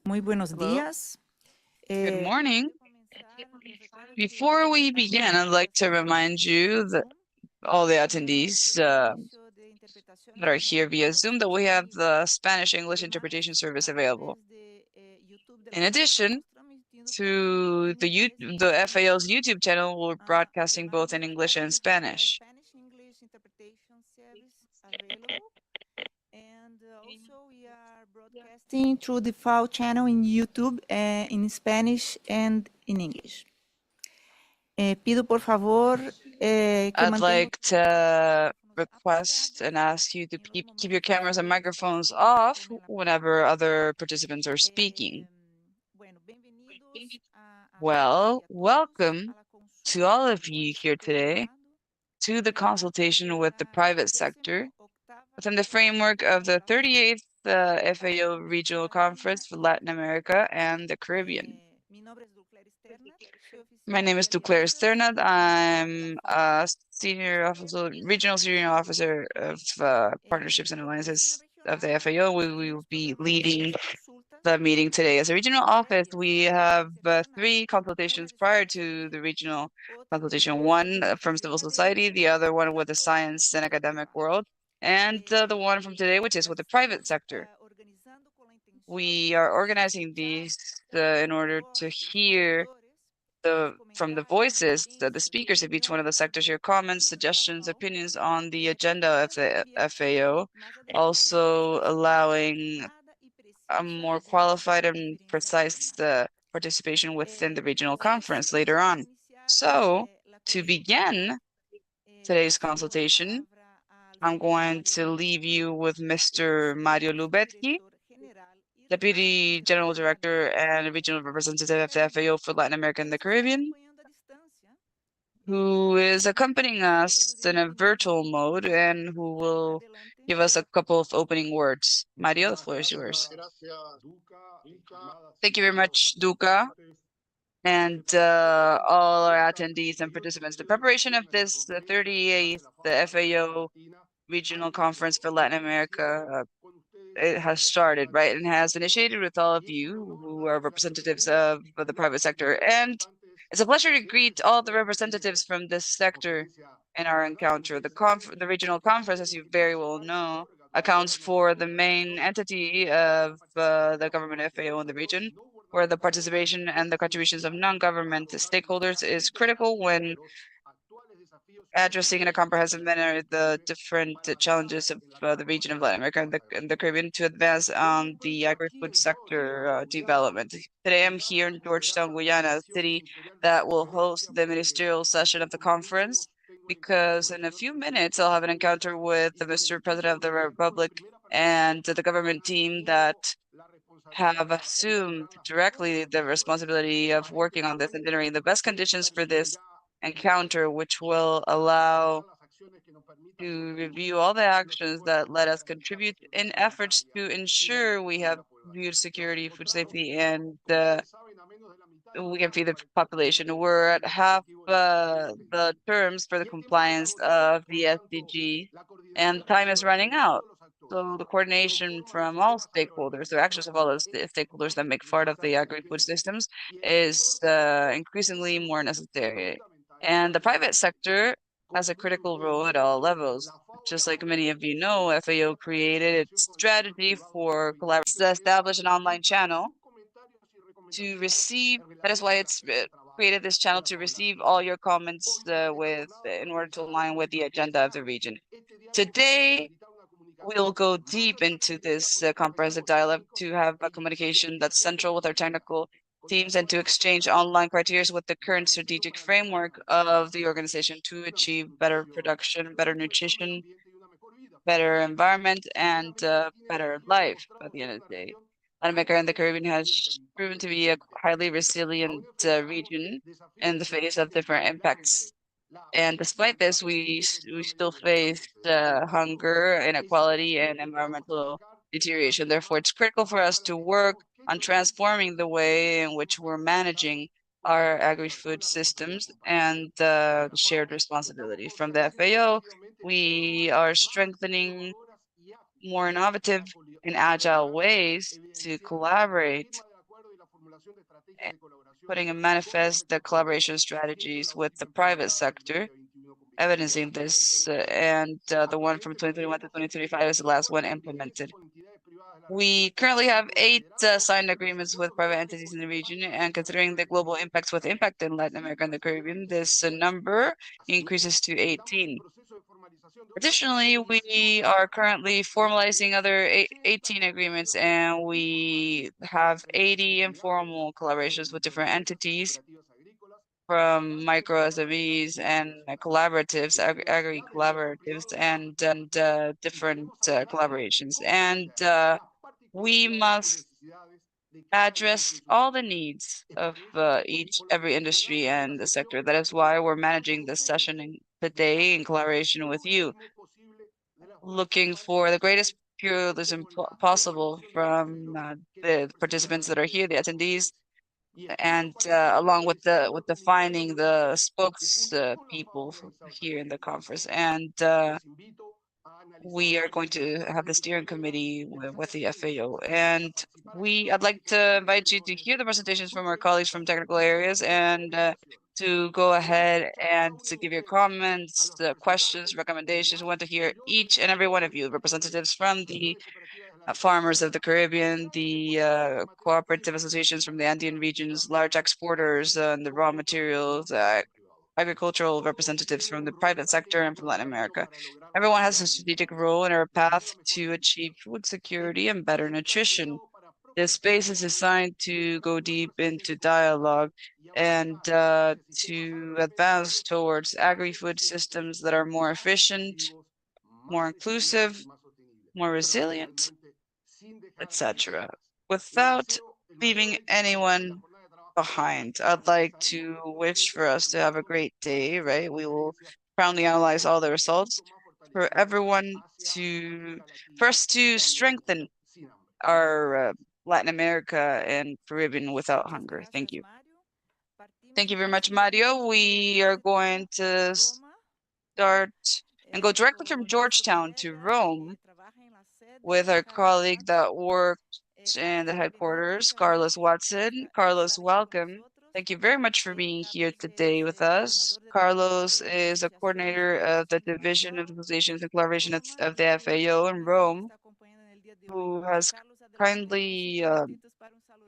Muy buenos Hello. días. Good morning. Before Before we begin, I'd like to remind you that all the attendees that are here via Zoom that we have the Spanish-English interpretation service available. In addition to the FAO's YouTube channel, we're broadcasting both in English and Spanish. Spanish-English interpretation service available. And also we are broadcasting through the FAO channel in YouTube in Spanish and in English. Pido por favor que I'd mantengan like to request and ask you to keep your cameras and microphones off whenever other participants are speaking. Bueno, bienvenidos a todas Well, y a todos a welcome la to all consulta of con el you here sector today privado to the en el marco consultation de with the la private sector 38ª within the framework of the 38th FAO Regional Conference for Latin America and the Caribbean. Mi nombre es Dulcler Sterner, soy My oficial name de is Duclair alianzas Sternad. de la I'm FAO. a senior Esta officer, vez regional senior officer of partnerships and como oficina alliances of regional the FAO. We will administro be reuniones leading y consultas the meeting today. As a regional office, previas we a la have recepción three una consultations de sus prior to the actividades, regional otra de consultation. ellas One es la from civil actividad de society, the other one with the consultación science and con el academic privado. world, and the one from today, which is Las with the private estamos sector. organizando con la intención We are de organizing escuchar these in la order to voz de los hear oradores, los from the comentarios y voices, the sugerencias de speakers of each one of the opinión sectors, sobre your la comments, cultura de la suggestions, FAO, opinions on the agenda of permitiendo the también FAO, más adelante una also participación allowing informada y a precisa more desde nuestras qualified and conferencias precise regionales. participation within the regional Así conference que later on. para iniciar So, la to consulta, begin today's cedo la consultation, palabra al I'm señor going Mario to leave Lubetsky. you with Él es Mr. el Mario Lubetsky, subdirector general y Deputy General representante de Director América and Latina y Regional el Caribe Representative of the FAO for Latin America que and the nos está Caribbean, acompañando a distancia who is para accompanying nuestro us in a breve virtual mode and who will adelante. give us a couple of opening words. Mario, the floor is yours. Thank you very much, Duca, and all our attendees and participants. The preparation of this, the 38th, the FAO Regional Conference for Latin America, it has started, right, and has initiated with all of you who are representatives of the private sector. And it's a pleasure to greet all the representatives from this sector in our encounter. The regional conference, as you very well know, accounts for the main entity of the government FAO in the region, where the participation and the contributions of non-government stakeholders is critical when addressing in a comprehensive manner the different challenges of the region of Latin America and the Caribbean to advance the agri-food sector development. Today I'm here in Georgetown, Guyana, a city that will host the ministerial session of the conference, because in a few minutes I'll have an encounter with the Mr. President of the Republic and the government team that have assumed directly the responsibility of working on this and generating the best conditions for this encounter, which will allow to review all the actions that let us contribute in efforts to ensure we have food security, food safety, and we can feed the population. We're at half the terms for the compliance of the SDG, and time is running out. So the coordination from all stakeholders, the actions of all those stakeholders that make part of the agri-food systems, is increasingly more necessary. And the private sector has a critical role at all levels. Just like many of you know, FAO created its strategy for collaboration to establish an online channel to receive. That is why it's created this channel to receive all your comments in order to align with the agenda of the region. Today, we'll go deep into this comprehensive dialogue to have a communication that's central with our technical teams and to exchange online criteria with the current strategic framework of the organization to achieve better production, better nutrition, better environment, and better life at the end of the day. Latin America and the Caribbean has proven to be a highly resilient region in the face of different impacts. And despite this, we still face hunger, inequality, and environmental deterioration. Therefore, it's critical for us to work on transforming the way in which we're managing our agri-food systems and the shared responsibility. From the FAO, we are strengthening more innovative and agile ways to collaborate putting in manifest the collaboration strategies with the private sector, evidencing this, and the one from 2021 to 2035 is the last one implemented. We currently have 8 signed agreements with private entities in the region, and considering the global impacts with impact in Latin America and the Caribbean, this number increases to 18. Additionally, we are currently formalizing other 18 agreements, and we have 80 informal collaborations with different entities from micro SMEs and collaboratives, agri collaboratives, and different collaborations. And we must address all the needs of every industry and the sector. That is why we're managing this session today in collaboration with you, looking for the greatest pluralism possible from the participants that are here, the attendees, and along with defining the spokes people here in the conference. And we are going to have the steering committee with the FAO. And I'd like to invite you to hear the presentations from our colleagues from technical areas and to go ahead and to give your comments, questions, recommendations. We want to hear each and every one of you, representatives from the farmers of the Caribbean, the cooperative associations from the Andean regions, large exporters and the raw materials, agricultural representatives from the private sector and from Latin America. Everyone has a strategic role in our path to achieve food security and better nutrition. This space is designed to go deep into dialogue and to advance towards agri-food systems that are more efficient, more inclusive, more resilient, etc., without leaving anyone behind. I'd like to wish for us to have a great day, right? We will proudly analyze all the results for everyone to first to strengthen our Latin America and Caribbean without hunger. Thank you. Thank you very much, Mario. We are going to start and go directly from Georgetown to Rome with our colleague that worked in the headquarters, Carlos Watson. Carlos, welcome. Thank you very much for being here today with us. Carlos is a coordinator of the Division of Associations and Collaboration of the FAO in Rome, who has kindly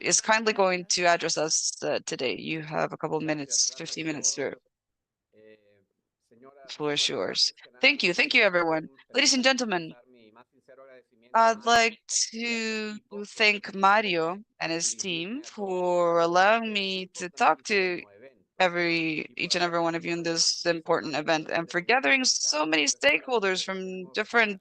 is kindly going to address us today. You have a couple minutes, 15 minutes through. The floor is yours. Thank you, everyone. Ladies and gentlemen, I'd like to thank Mario and his team for allowing me to talk to each and every one of you in this important event and for gathering so many stakeholders from different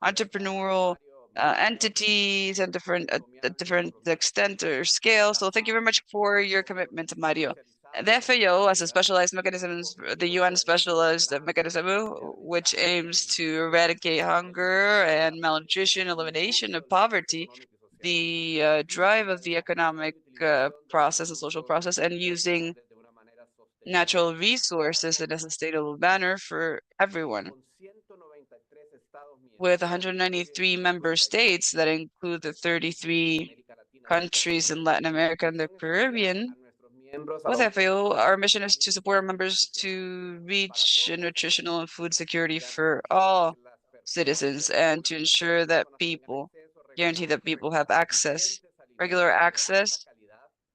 entrepreneurial entities and different extent or scale. So thank you very much for your commitment, Mario. The FAO, as a specialized mechanism, the UN specialized mechanism, which aims to eradicate hunger and malnutrition, elimination of poverty, the drive of the economic process, the social process, and using natural resources in a sustainable manner for everyone. With 193 member states that include the 33 countries in Latin America and the Caribbean, with FAO, our mission is to support our members to reach nutritional and food security for all citizens and to ensure that guarantee that people have regular access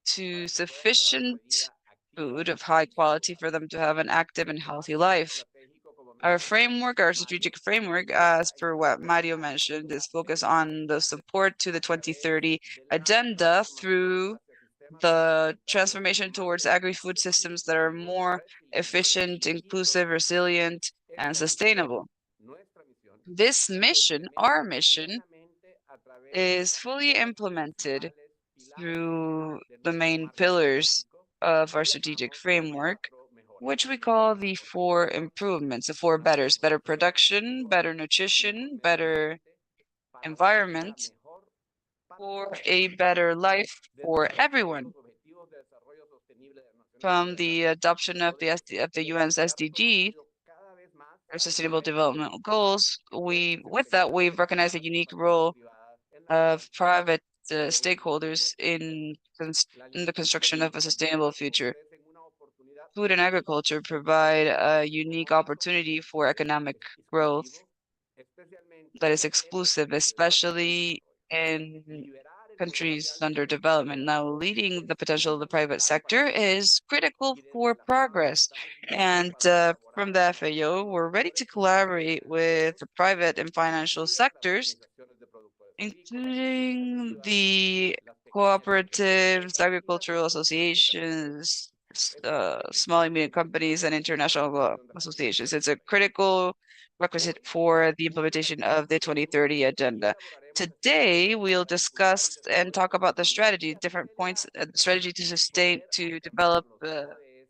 to sufficient food of high quality for them to have an active and healthy life. Our strategic framework, as per what Mario mentioned, is focused on the support to the 2030 agenda through the transformation towards agri-food systems that are more efficient, inclusive, resilient, and sustainable. This mission, our mission, is fully implemented through the main pillars of our strategic framework, which we call the 4 improvements, the 4 betters: better production, better nutrition, better environment, for a better life for everyone. From the adoption of the UN's SDG, or Sustainable Development Goals, we've recognized a unique role of private stakeholders in the construction of a sustainable future. Food and agriculture provide a unique opportunity for economic growth that is exclusive, especially in countries under development. Now, leading the potential of the private sector is critical for progress. And from the FAO, we're ready to collaborate with the private and financial sectors, including the cooperatives, agricultural associations, small and medium companies, and international associations. It's a critical requisite for the implementation of the 2030 agenda. Today, we'll discuss and talk about the strategy, different points, strategy to sustain, to develop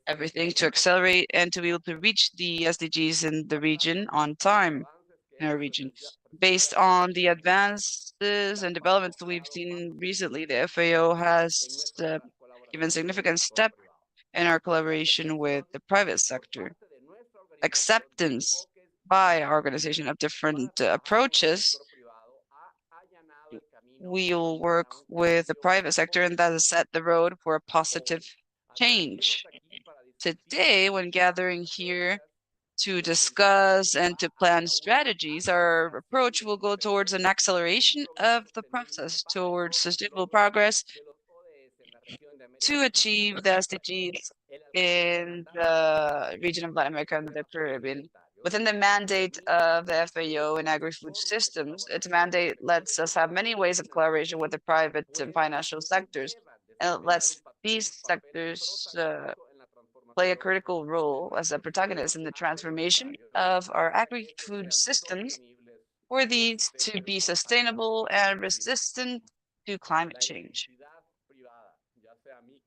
everything, to accelerate, and to be able to reach the SDGs in the region on time in our region. Based on the advances and developments that we've seen recently, the FAO has given significant step in our collaboration with the private sector. Acceptance by our organization of different approaches, we'll work with the private sector, and that has set the road for a positive change. Today, when gathering here to discuss and to plan strategies, our approach will go towards an acceleration of the process towards sustainable progress to achieve the SDGs in the region of Latin America and the Caribbean. Within the mandate of the FAO and agri-food systems, its mandate lets us have many ways of collaboration with the private and financial sectors, and it lets these sectors play a critical role as a protagonist in the transformation of our agri-food systems for these to be sustainable and resistant to climate change.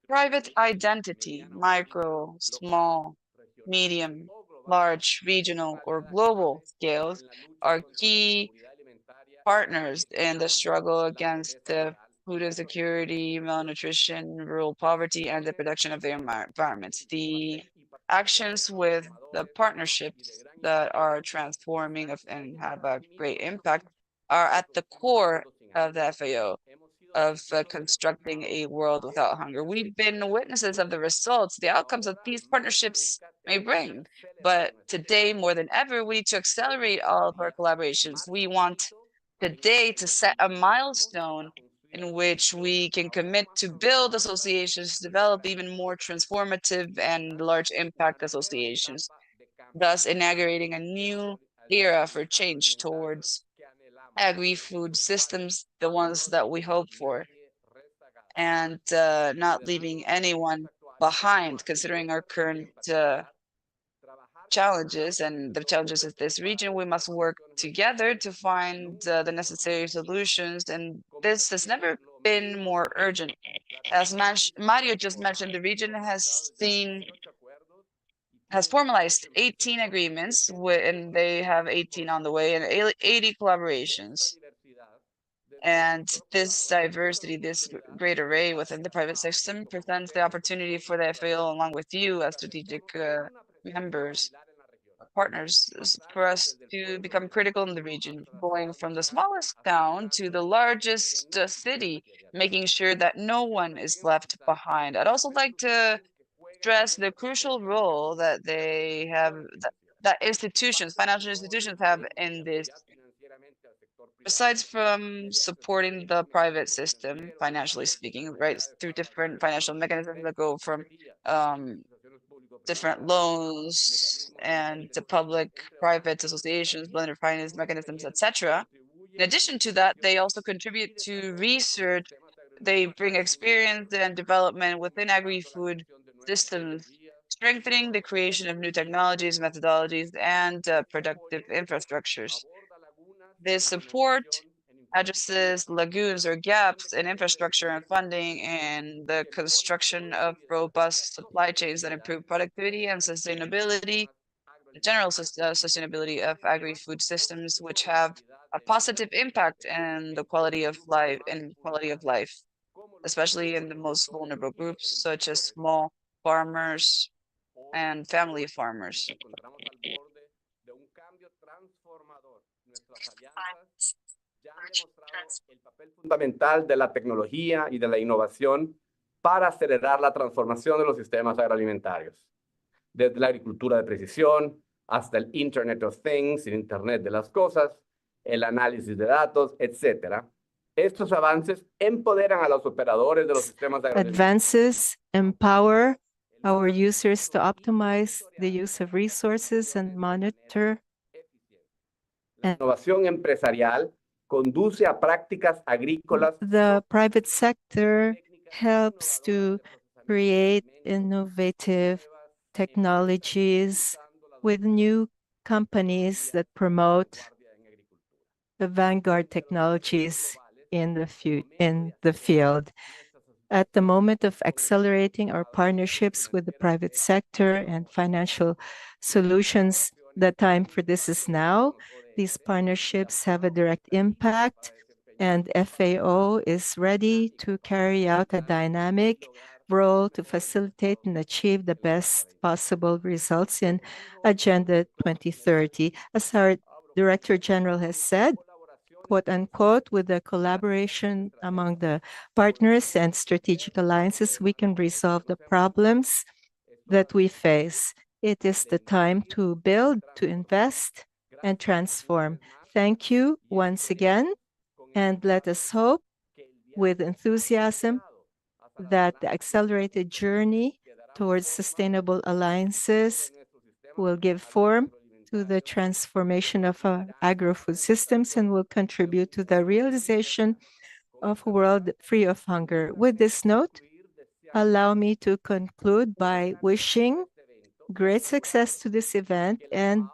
Private identity, micro, small, medium, large, regional, or global scales are key partners in the struggle against the food insecurity, malnutrition, rural poverty, and the protection of the environment. The actions with the partnerships that are transforming and have a great impact are at the core of the FAO, of constructing a world without hunger. We've been witnesses of the results, the outcomes that these partnerships may bring. But today, more than ever, we need to accelerate all of our collaborations. We want today to set a milestone in which we can commit to build associations, develop even more transformative and large impact associations, thus inaugurating a new era for change towards agri-food systems, the ones that we hope for, and not leaving anyone behind, considering our current challenges and the challenges of this region. We must work together to find the necessary solutions, and this has never been more urgent. As Mario just mentioned, the region has formalized 18 agreements, and they have 18 on the way, and 80 collaborations. And this diversity, this great array within the private system presents the opportunity for the FAO, along with you as strategic members, partners, for us to become critical in the region, going from the smallest town to the largest city, making sure that no one is left behind. I'd also like to stress the crucial role that they have, that institutions, financial institutions have in this. Besides from supporting the private system, financially speaking, right, through different financial mechanisms that go from different loans and to public-private associations, blended finance mechanisms, etc. In addition to that, they also contribute to research. They bring experience and development within agri-food systems, strengthening the creation of new technologies, methodologies, and productive infrastructures. This support addresses lagoons or gaps in infrastructure and funding and the construction of robust supply chains that improve productivity and sustainability, the general sustainability of agri-food systems, which have a positive impact in the quality of life, especially in the most vulnerable groups, such as small farmers and family farmers. fundamental de la tecnología y de la innovación para acelerar la transformación de los sistemas agroalimentarios, desde la agricultura de precisión hasta el Internet of Things, el Internet de las cosas, el análisis de datos, etc. Estos avances empoderan a los operadores de los sistemas agroalimentarios. Advances empower our users to optimize the use of resources and monitor. La innovación empresarial conduce a prácticas agrícolas. The private sector helps to create innovative technologies with new companies that promote the vanguard technologies in the field. At the moment of accelerating our partnerships with the private sector and financial solutions, the time for this is now. These partnerships have a direct impact, and FAO is ready to carry out a dynamic role to facilitate and achieve the best possible results in Agenda 2030. As our Director General has said, quote unquote, with the collaboration among the partners and strategic alliances, we can resolve the problems that we face. It is the time to build, to invest, and transform. Thank you once again, and let us hope with enthusiasm that the accelerated journey towards sustainable alliances will give form to the transformation of our agro-food systems and will contribute to the realization of a world free of hunger. With this note, allow me to conclude by wishing great success to this event and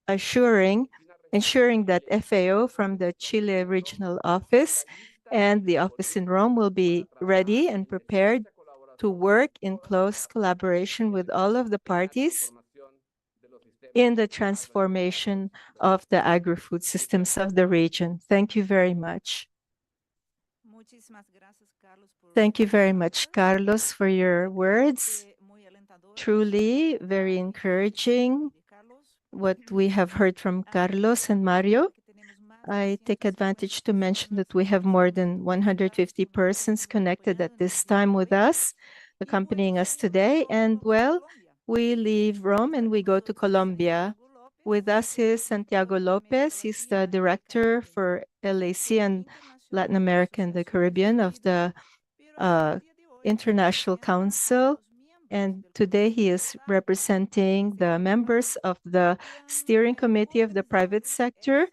ensuring that FAO from the Chile Regional Office and the office in Rome will be ready and prepared to work in close collaboration with all of the parties in the transformation of the agri-food systems of the region. Thank you very much. Thank you very much, Carlos, for your words. Truly very encouraging what we have heard from Carlos and Mario. I take advantage to mention that we have more than 150 persons connected at this time with us, accompanying us today. And well, we leave Rome and we go to Colombia. With us is Santiago Lopez. He's the director for LAC and Latin America and the Caribbean of the International Council. And today he is representing the members of the steering committee of the private sector,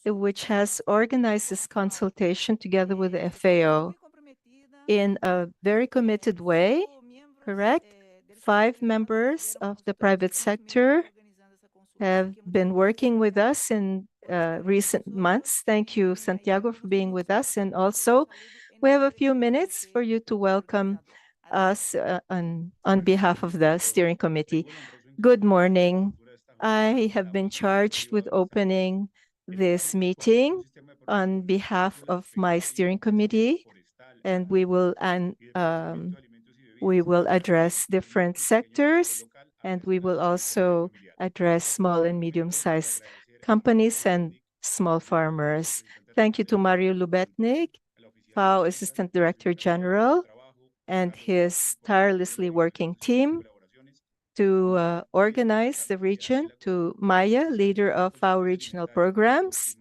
which has organized this consultation together with the FAO in a very committed way, correct? 5 members of the private sector have been working with us in recent months. Thank you, Santiago, for being with us. And also, we have a few minutes for you to welcome us on behalf of the steering committee. Good morning. I have been charged with opening this meeting on behalf of my steering committee, and we will address different sectors, and we will also address small and medium-sized companies and small farmers. Thank you to Mario Lubetnik, FAO Assistant Director General, and his tirelessly working team to organize the region, to Maya, leader of FAO Regional Programs,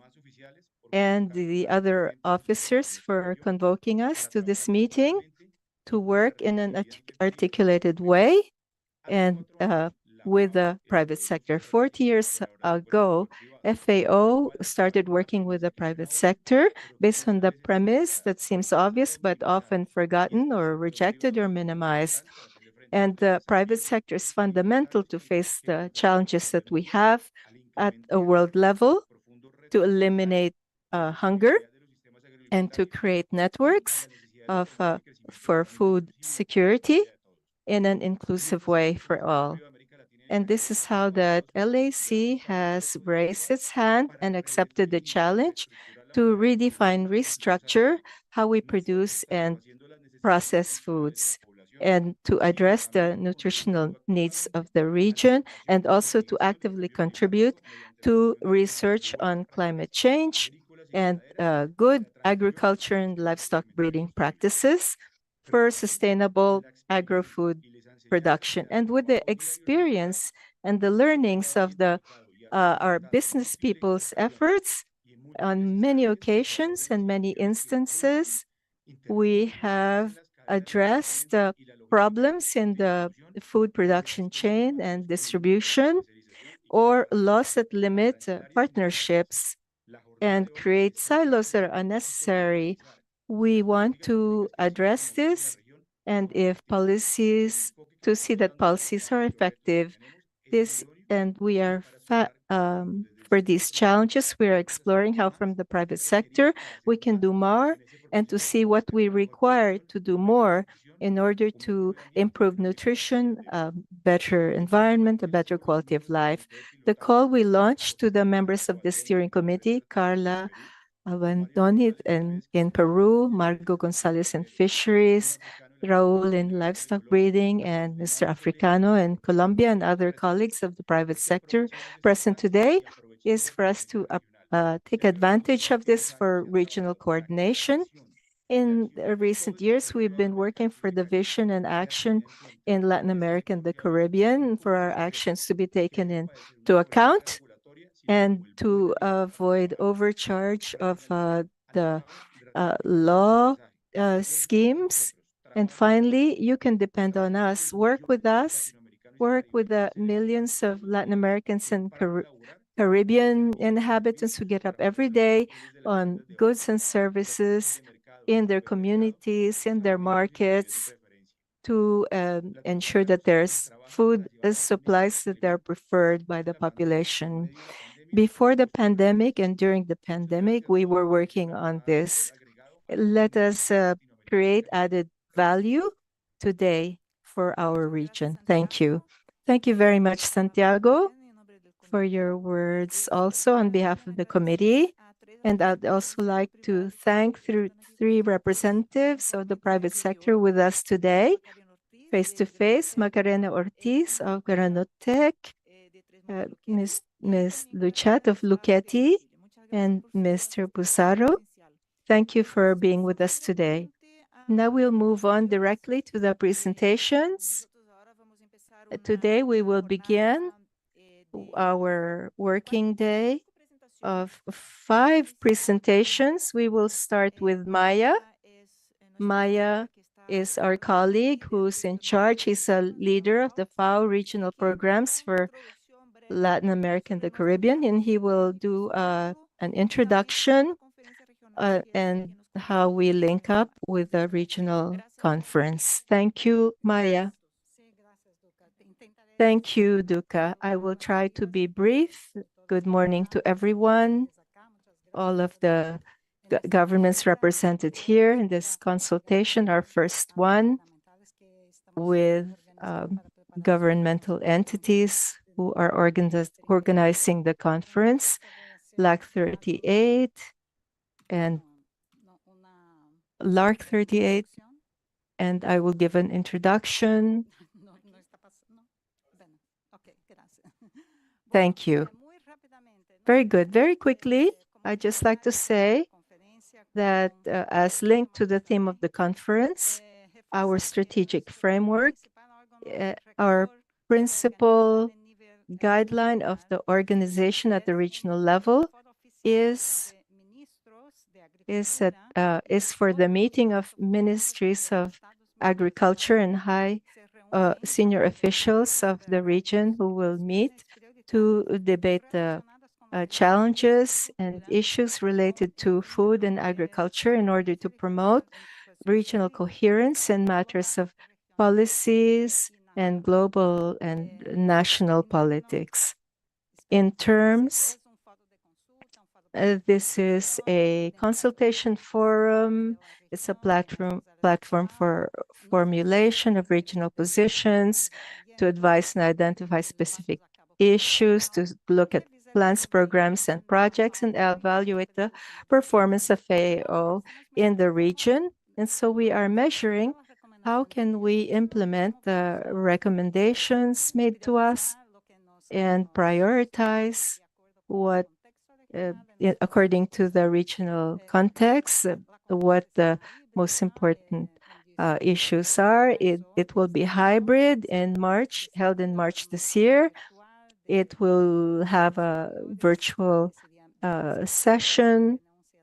and the other officers for convoking us to this meeting to work in an articulated way and with the private sector. 40 years ago, FAO started working with the private sector based on the premise that seems obvious but often forgotten or rejected or minimized. And the private sector is fundamental to face the challenges that we have at a world level to eliminate hunger and to create networks for food security in an inclusive way for all. And this is how that LAC has raised its hand and accepted the challenge to redefine, restructure how we produce and process foods, and to address the nutritional needs of the region, and also to actively contribute to research on climate change and good agriculture and livestock breeding practices for sustainable agro-food production. And with the experience and the learnings of our business people's efforts, on many occasions and many instances, we have addressed problems in the food production chain and distribution, or laws that limit partnerships and create silos that are unnecessary. We want to address this, and if policies, to see that policies are effective, and we are for these challenges, we are exploring how from the private sector we can do more, and to see what we require to do more in order to improve nutrition, better environment, a better quality of life. The call we launched to the members of the steering committee, Carla Abandoni in Peru, Margo Gonzalez in fisheries, Raul in livestock breeding, and Mr. Africano in Colombia, and other colleagues of the private sector present today, is for us to take advantage of this for regional coordination. In recent years, we've been working for the vision and action in Latin America and the Caribbean for our actions to be taken into account and to avoid overcharge of the law schemes. And finally, you can depend on us, work with the millions of Latin Americans and Caribbean inhabitants who get up every day on goods and services in their communities, in their markets, to ensure that there's food supplies that are preferred by the population. Before the pandemic and during the pandemic, we were working on this. Let us create added value today for our region. Thank you. Thank you very much, Santiago, for your words also on behalf of the committee. And I'd also like to thank three representatives of the private sector with us today, face-to-face, Macarena Ortiz of Granotech, Ms. Luchat of Lucchetti, and Mr. Busaro. Thank you for being with us today. Now we'll move on directly to the presentations. Today we will begin our working day of 5 presentations. We will start with Maya. Maya is our colleague who's in charge. He's a leader of the FAO regional programs for Latin America and the Caribbean, and he will do an introduction and how we link up with the regional conference. Thank you, Maya. Thank you, Duca. I will try to be brief. Good morning to everyone, all of the governments represented here in this consultation, our first one with governmental entities who are organizing the conference, LAC 38 and LARC 38, and I will give an introduction. Thank you. Very good. Very quickly, I'd just like to say that as linked to the theme of the conference, our strategic framework, our principal guideline of the organization at the regional level is for the meeting of ministries of agriculture and high senior officials of the region who will meet to debate the challenges and issues related to food and agriculture in order to promote regional coherence in matters of policies and global and national politics. In terms, this is a consultation forum. It's a platform for formulation of regional positions, to advise and identify specific issues, to look at plans, programs, and projects, and evaluate the performance of FAO in the region. And so we are measuring how can we implement the recommendations made to us and prioritize what according to the regional context, what the most important issues are. It will be hybrid in March, held in March this year. It will have a virtual session,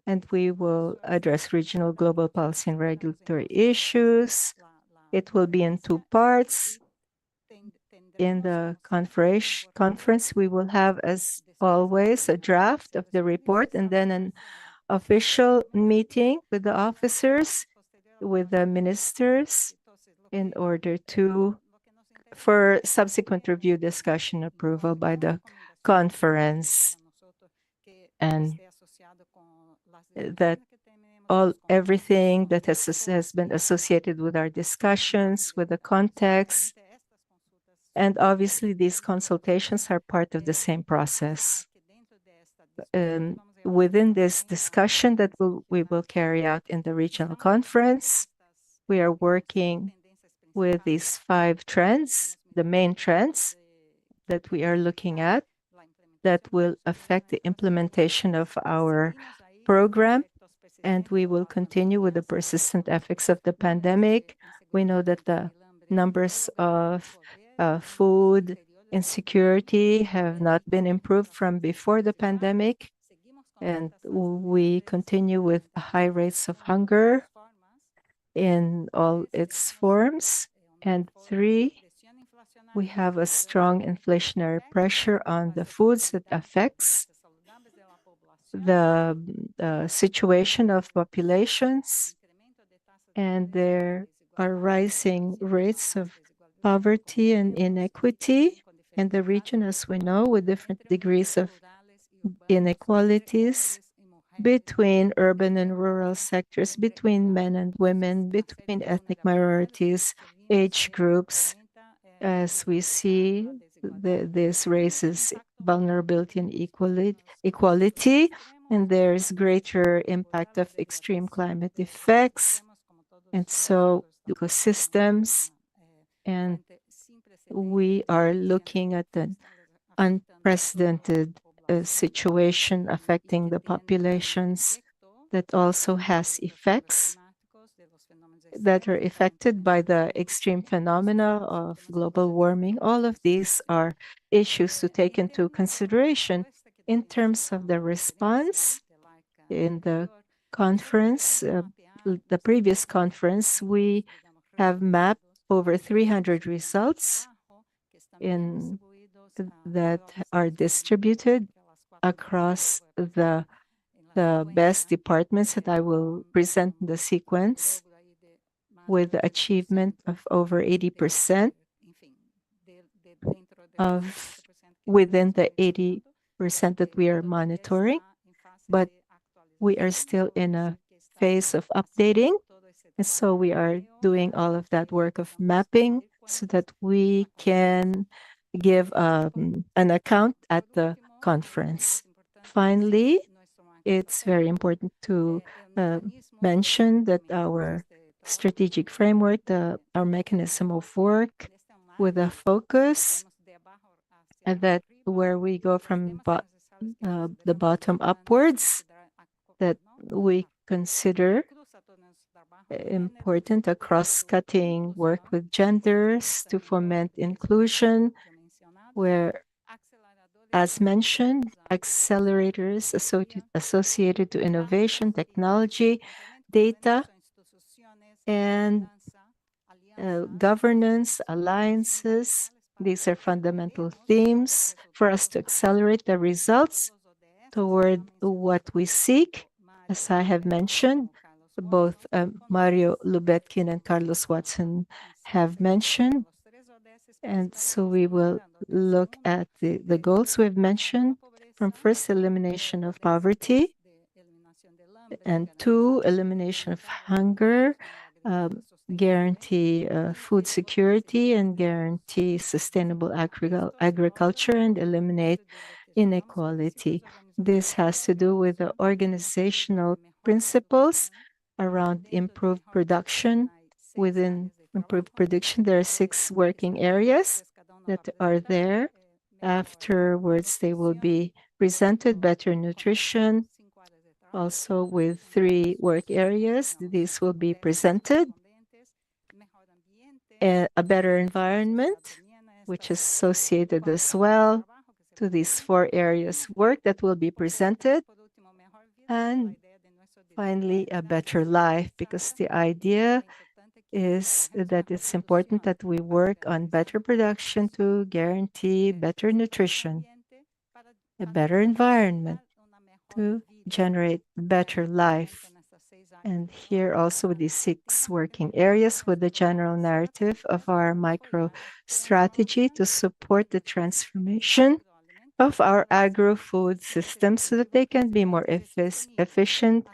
and we will address regional global policy and regulatory issues. It will be in two parts. In the conference, we will have, as always, a draft of the report and then an official meeting with the officers, with the ministers, in order for subsequent review, discussion, approval by the conference, and that everything that has been associated with our discussions, with the context, and obviously these consultations are part of the same process. Within this discussion that we will carry out in the regional conference, we are working with these 5 trends, the main trends that we are looking at that will affect the implementation of our program, and we will continue with the persistent effects of the pandemic. We know that the numbers of food insecurity have not been improved from before the pandemic, and we continue with high rates of hunger in all its forms. And 3, we have a strong inflationary pressure on the foods that affects the situation of populations, and there are rising rates of poverty and inequity in the region, as we know, with different degrees of inequalities between urban and rural sectors, between men and women, between ethnic minorities, age groups. As we see, this raises vulnerability and equality, and there's greater impact of extreme climate effects, and so ecosystems, and we are looking at an unprecedented situation affecting the populations that also has effects that are affected by the extreme phenomena of global warming. All of these are issues to take into consideration in terms of the response. In the conference, the previous conference, we have mapped over 300 results that are distributed across the best departments that I will present in the sequence, with the achievement of over 80% within the 80% that we are monitoring, but we are still in a phase of updating. And so we are doing all of that work of mapping so that we can give an account at the conference. Finally, it's very important to mention that our strategic framework, our mechanism of work with a focus, and that where we go from the bottom upwards, that we consider important, a cross-cutting work with genders to foment inclusion, where, as mentioned, accelerators associated to innovation, technology, data, and governance, alliances. These are fundamental themes for us to accelerate the results toward what we seek. As I have mentioned, both Mario Lubetkin and Carlos Watson have mentioned. And so we will look at the goals we've mentioned, from first, elimination of poverty, and 2, elimination of hunger, guarantee food security, and guarantee sustainable agriculture, and eliminate inequality. This has to do with the organizational principles around improved production. Within improved production, there are 6 working areas that are there, Afterwards, they will be presented better nutrition, also with 3 work areas. These will be presented. A better environment, which is associated as well to these 4 areas work that will be presented. And finally, a better life, because the idea is that it's important that we work on better production to guarantee better nutrition, a better environment to generate better life. And here also with these 6 working areas with the general narrative of our micro strategy to support the transformation of our agro-food systems so that they can be more efficient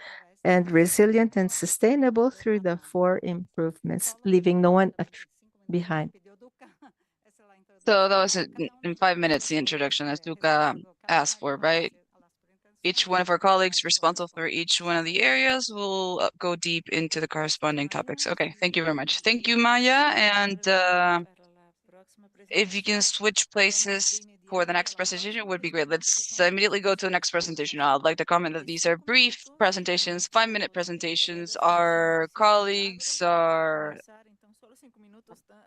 and resilient and sustainable through the 4 improvements, leaving no one behind. So that was in 5 minutes, the introduction as Duca asked for, right? Each one of our colleagues responsible for each one of the areas will go deep into the corresponding topics. Okay, thank you very much. Thank you, Maya. And if you can switch places for the next presentation, it would be great. Let's immediately go to the next presentation. I'd like to comment that these are brief presentations, 5-minute presentations. Our colleagues are,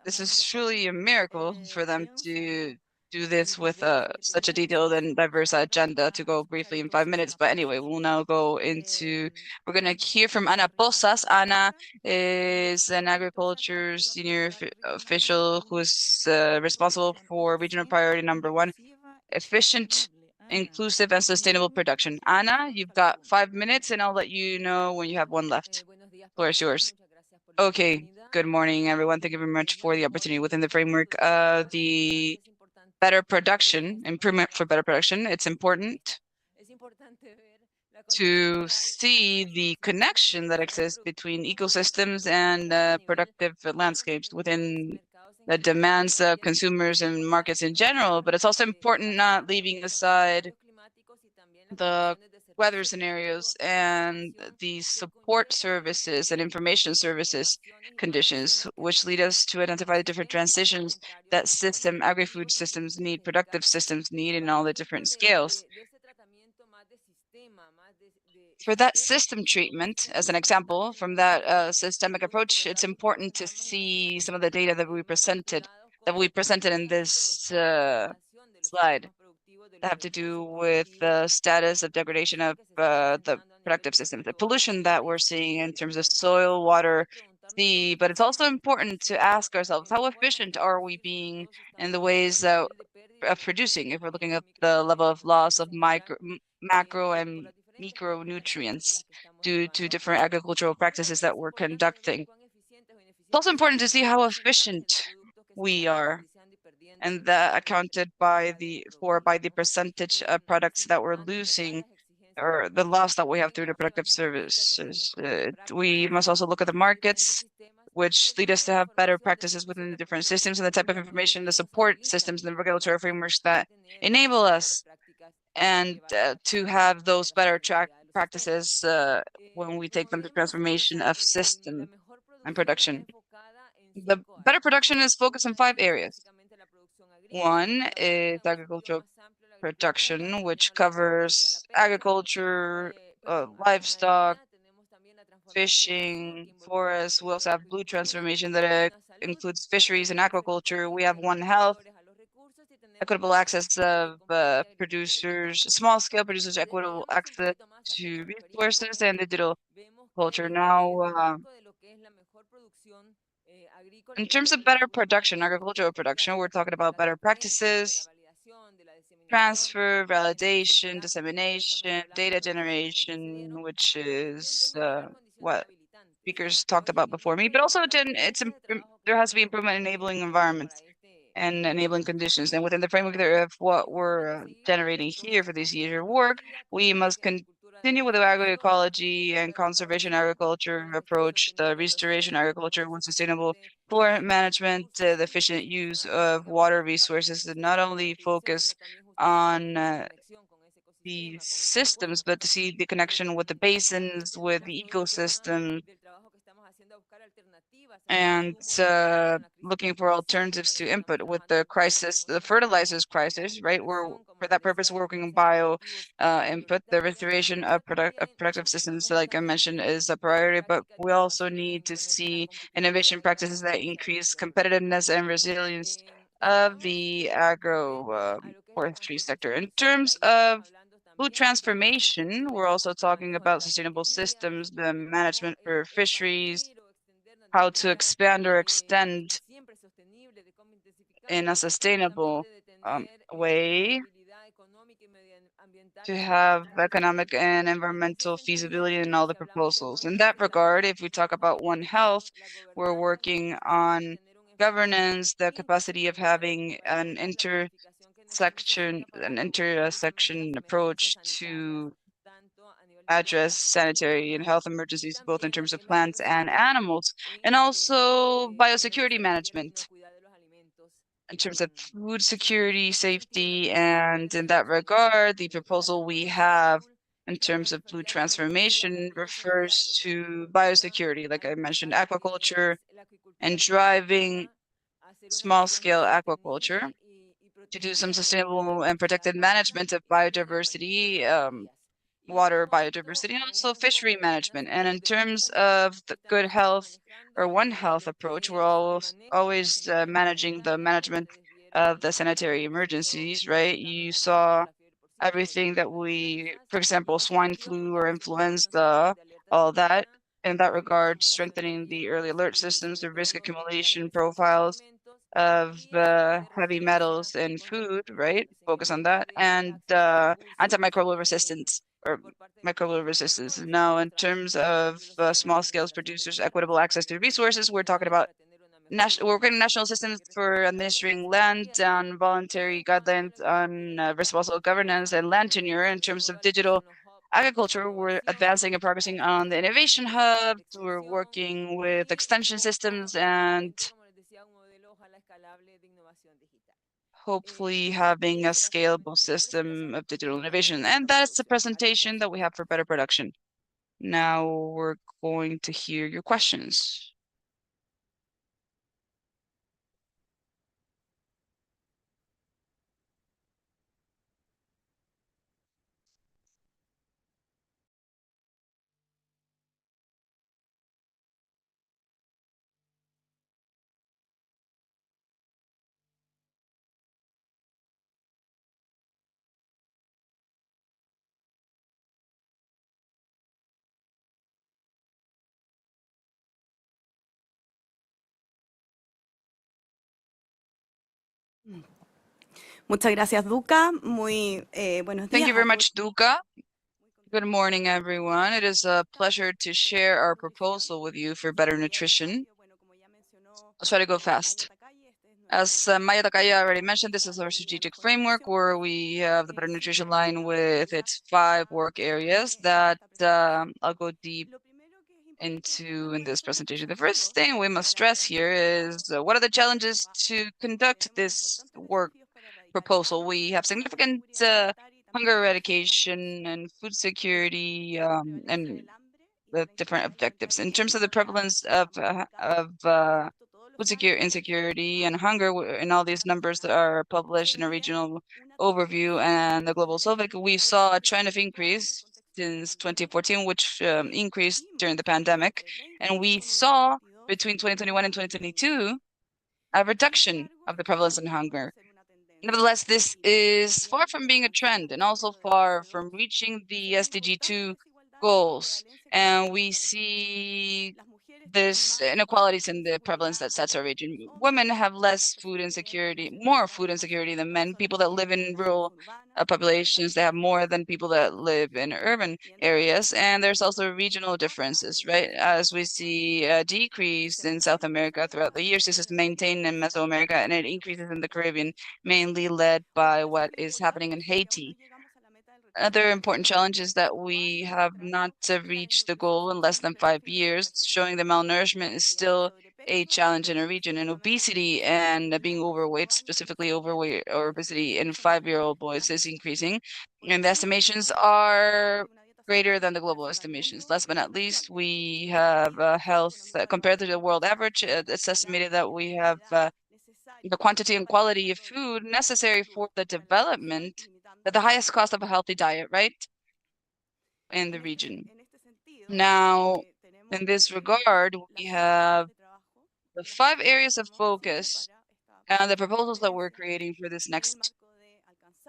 this is truly a miracle for them to do this with such a detailed and diverse agenda to go briefly in 5 minutes. But anyway, we'll now go into, we're going to hear from Ana Posas. Ana is an agriculture senior official who's responsible for regional priority number 1, efficient, inclusive, and sustainable production. Ana, you've got 5 minutes, and I'll let you know when you have one left. Floor is yours. Okay, good morning, everyone. Thank you very much for the opportunity within the framework of the better production, improvement for better production. It's important to see the connection that exists between ecosystems and productive landscapes within the demands of consumers and markets in general, but it's also important not leaving aside the weather scenarios and the support services and information services conditions, which lead us to identify the different transitions that agri-food systems need, productive systems need in all the different scales. For that system treatment, as an example, from that systemic approach, it's important to see some of the data that we presented in this slide that have to do with the status of degradation of the productive systems, the pollution that we're seeing in terms of soil, water, sea. But it's also important to ask ourselves, how efficient are we being in the ways of producing, if we're looking at the level of loss of macro and micronutrients due to different agricultural practices that we're conducting. It's also important to see how efficient we are, and that accounted by the percentage of products that we're losing, or the loss that we have through the productive services. We must also look at the markets, which lead us to have better practices within the different systems and the type of information, the support systems and the regulatory frameworks that enable us and to have those better practices when we take them to transformation of system and production. The better production is focused on 5 areas. One is agricultural production, which covers agriculture, livestock, fishing, forests. We also have blue transformation that includes fisheries and aquaculture. We have One Health, equitable access of producers, small-scale producers, equitable access to resources, and digital culture. Now, in terms of better production, agricultural production, we're talking about better practices, transfer, validation, dissemination, data generation, which is what speakers talked about before me, but also there has to be improvement in enabling environments and enabling conditions. And within the framework of what we're generating here for this year work, we must continue with the agroecology and conservation agriculture approach, the restoration agriculture with sustainable forest management, the efficient use of water resources, and not only focus on the systems, but to see the connection with the basins, with the ecosystem, and looking for alternatives to input with the crisis, the fertilizers crisis, right? We're for that purpose working on bio input. The restoration of productive systems, like I mentioned, is a priority, but we also need to see innovation practices that increase competitiveness and resilience of the agro forestry sector. In terms of food transformation, we're also talking about sustainable systems, the management for fisheries, how to expand or extend in a sustainable way to have economic and environmental feasibility in all the proposals. In that regard, if we talk about One Health, we're working on governance, the capacity of having an intersection approach to address sanitary and health emergencies, both in terms of plants and animals, and also biosecurity management in terms of food security, safety, and in that regard, the proposal we have in terms of blue transformation refers to biosecurity, like I mentioned, aquaculture and driving small-scale aquaculture to do some sustainable and protected management of biodiversity, water biodiversity, and also fishery management. And in terms of the good health or One Health approach, we're always managing the management of the sanitary emergencies, right? You saw everything that for example, swine flu or influenza, all that. In that regard, strengthening the early alert systems, the risk accumulation profiles of heavy metals in food, right? Focus on that, and antimicrobial resistance or microbial resistance. Now, in terms of small scale producers, equitable access to resources, we're talking about we're creating national systems for administering land on voluntary guidelines on responsible governance and land tenure. In terms of digital agriculture, we're advancing and progressing on the innovation hubs. We're working with extension systems and hopefully having a scalable system of digital innovation. And that's the presentation that we have for better production. Now we're going to hear your questions. Muchas gracias, Duca. Muy buenos días. Thank you very much, Duca. Good morning, everyone. It is a pleasure to share our proposal with you for better nutrition. I'll try to go fast. As Maya Takaya already mentioned, this is our strategic framework where we have the Better Nutrition line with its 5 work areas that I'll go deep into in this presentation. The first thing we must stress here is what are the challenges to conduct this work proposal? We have significant hunger eradication and food security and the different objectives. In terms of the prevalence of food insecurity and hunger, and all these numbers that are published in a regional overview and the global survey, we saw a trend of increase since 2014, which increased during the pandemic. And we saw between 2021 and 2022 a reduction of the prevalence in hunger. Nevertheless, this is far from being a trend and also far from reaching the SDG 2 goals. And we see this inequalities in the prevalence that sets our region. Women have less food insecurity, more food insecurity than men. People that live in rural populations, they have more than people that live in urban areas. And there's also regional differences, right? As we see a decrease in South America throughout the years, this is maintained in Mesoamerica and it increases in the Caribbean, mainly led by what is happening in Haiti. Other important challenge is that we have not reached the goal in less than 5 years, showing that malnourishment is still a challenge in a region, and obesity and being overweight, specifically overweight or obesity in 5-year-old boys is increasing. And the estimations are greater than the global estimations. Last but not least, we have health compared to the world average. It's estimated that we have the quantity and quality of food necessary for the development at the highest cost of a healthy diet, right? In the region. Now, in this regard, we have the 5 areas of focus and the proposals that we're creating for this next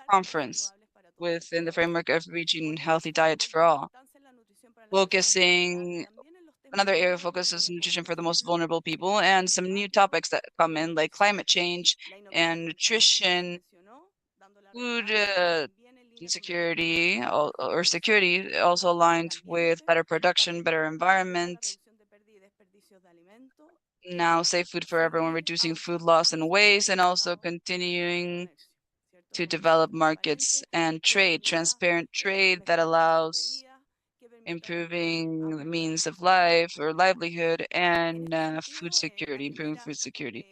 conference within the framework of reaching healthy diets for all. Another area of focus is nutrition for the most vulnerable people, and some new topics that come in, like climate change and nutrition, food insecurity or security, also aligned with better production, better environment. Now, safe food for everyone, reducing food loss and waste, and also continuing to develop markets and trade, transparent trade that allows improving the means of life or livelihood and food security, improving food security.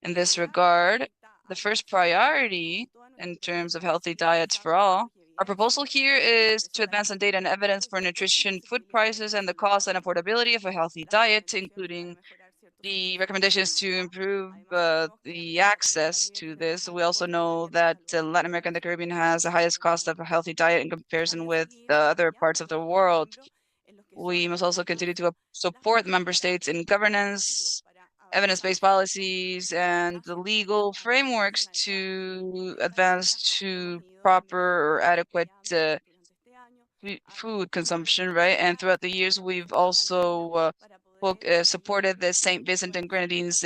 In this regard, the first priority in terms of healthy diets for all, our proposal here is to advance on data and evidence for nutrition, food prices, and the cost and affordability of a healthy diet, including the recommendations to improve the access to this. We also know that Latin America and the Caribbean has the highest cost of a healthy diet in comparison with other parts of the world. We must also continue to support member states in governance, evidence-based policies, and the legal frameworks to advance to proper or adequate food consumption, right? And throughout the years, we've also supported the St. Vincent and Grenadines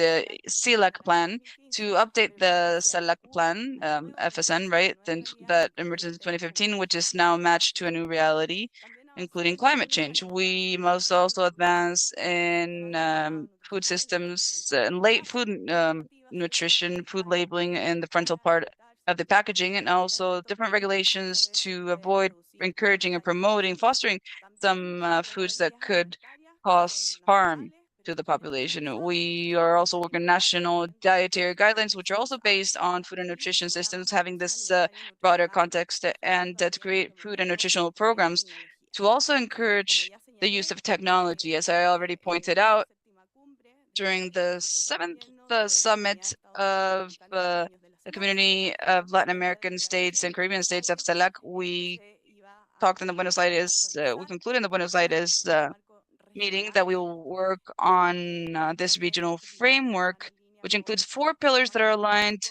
CELAC plan to update the CELAC plan, FSN, right? Then that emerged in 2015, which is now matched to a new reality, including climate change. We must also advance in food systems and late food nutrition, food labeling in the frontal part of the packaging, and also different regulations to avoid encouraging and promoting, fostering some foods that could cause harm to the population. We are also working national dietary guidelines, which are also based on food and nutrition systems, having this broader context, and to create food and nutritional programs to also encourage the use of technology, as I already pointed out during the 7th summit of the Community of Latin American States and Caribbean States of CELAC. We talked in the Buenos Aires, we concluded in the Buenos Aires meeting that we will work on this regional framework, which includes 4 pillars that are aligned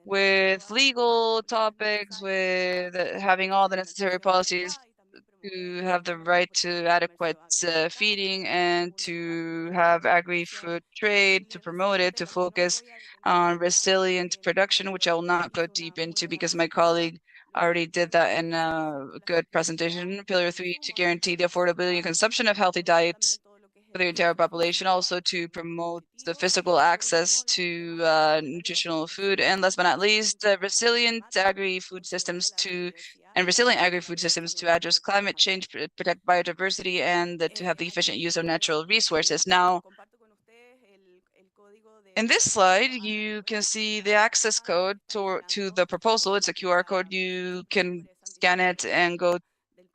with legal topics, with having all the necessary policies to have the right to adequate feeding and to have agri-food trade, to promote it, to focus on resilient production, which I will not go deep into because my colleague already did that in a good presentation. Pillar 3, to guarantee the affordability and consumption of healthy diets for the entire population, also to promote the physical access to nutritional food, and last but not least, resilient agri-food systems to address climate change, protect biodiversity, and to have the efficient use of natural resources. Now, in this slide, you can see the access code to the proposal. It's a QR code. You can scan it and go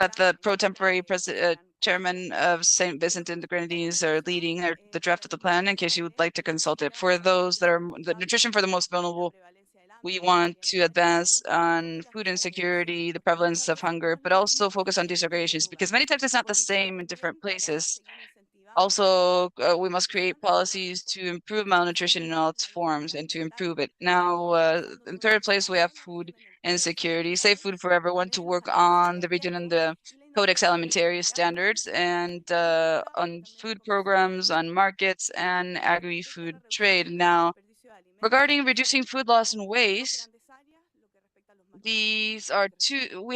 at the pro-temporary chairman of St. Vincent and the Grenadines are leading the draft of the plan in case you would like to consult it. For those that are the nutrition for the most vulnerable, we want to advance on food insecurity, the prevalence of hunger, but also focus on desegregations because many times it's not the same in different places. Also, we must create policies to improve malnutrition in all its forms and to improve it. Now, in third place, we have food insecurity, safe food for everyone, to work on the region and the Codex Alimentarius standards and on food programs, on markets, and agri-food trade. Now, regarding reducing food loss and waste, we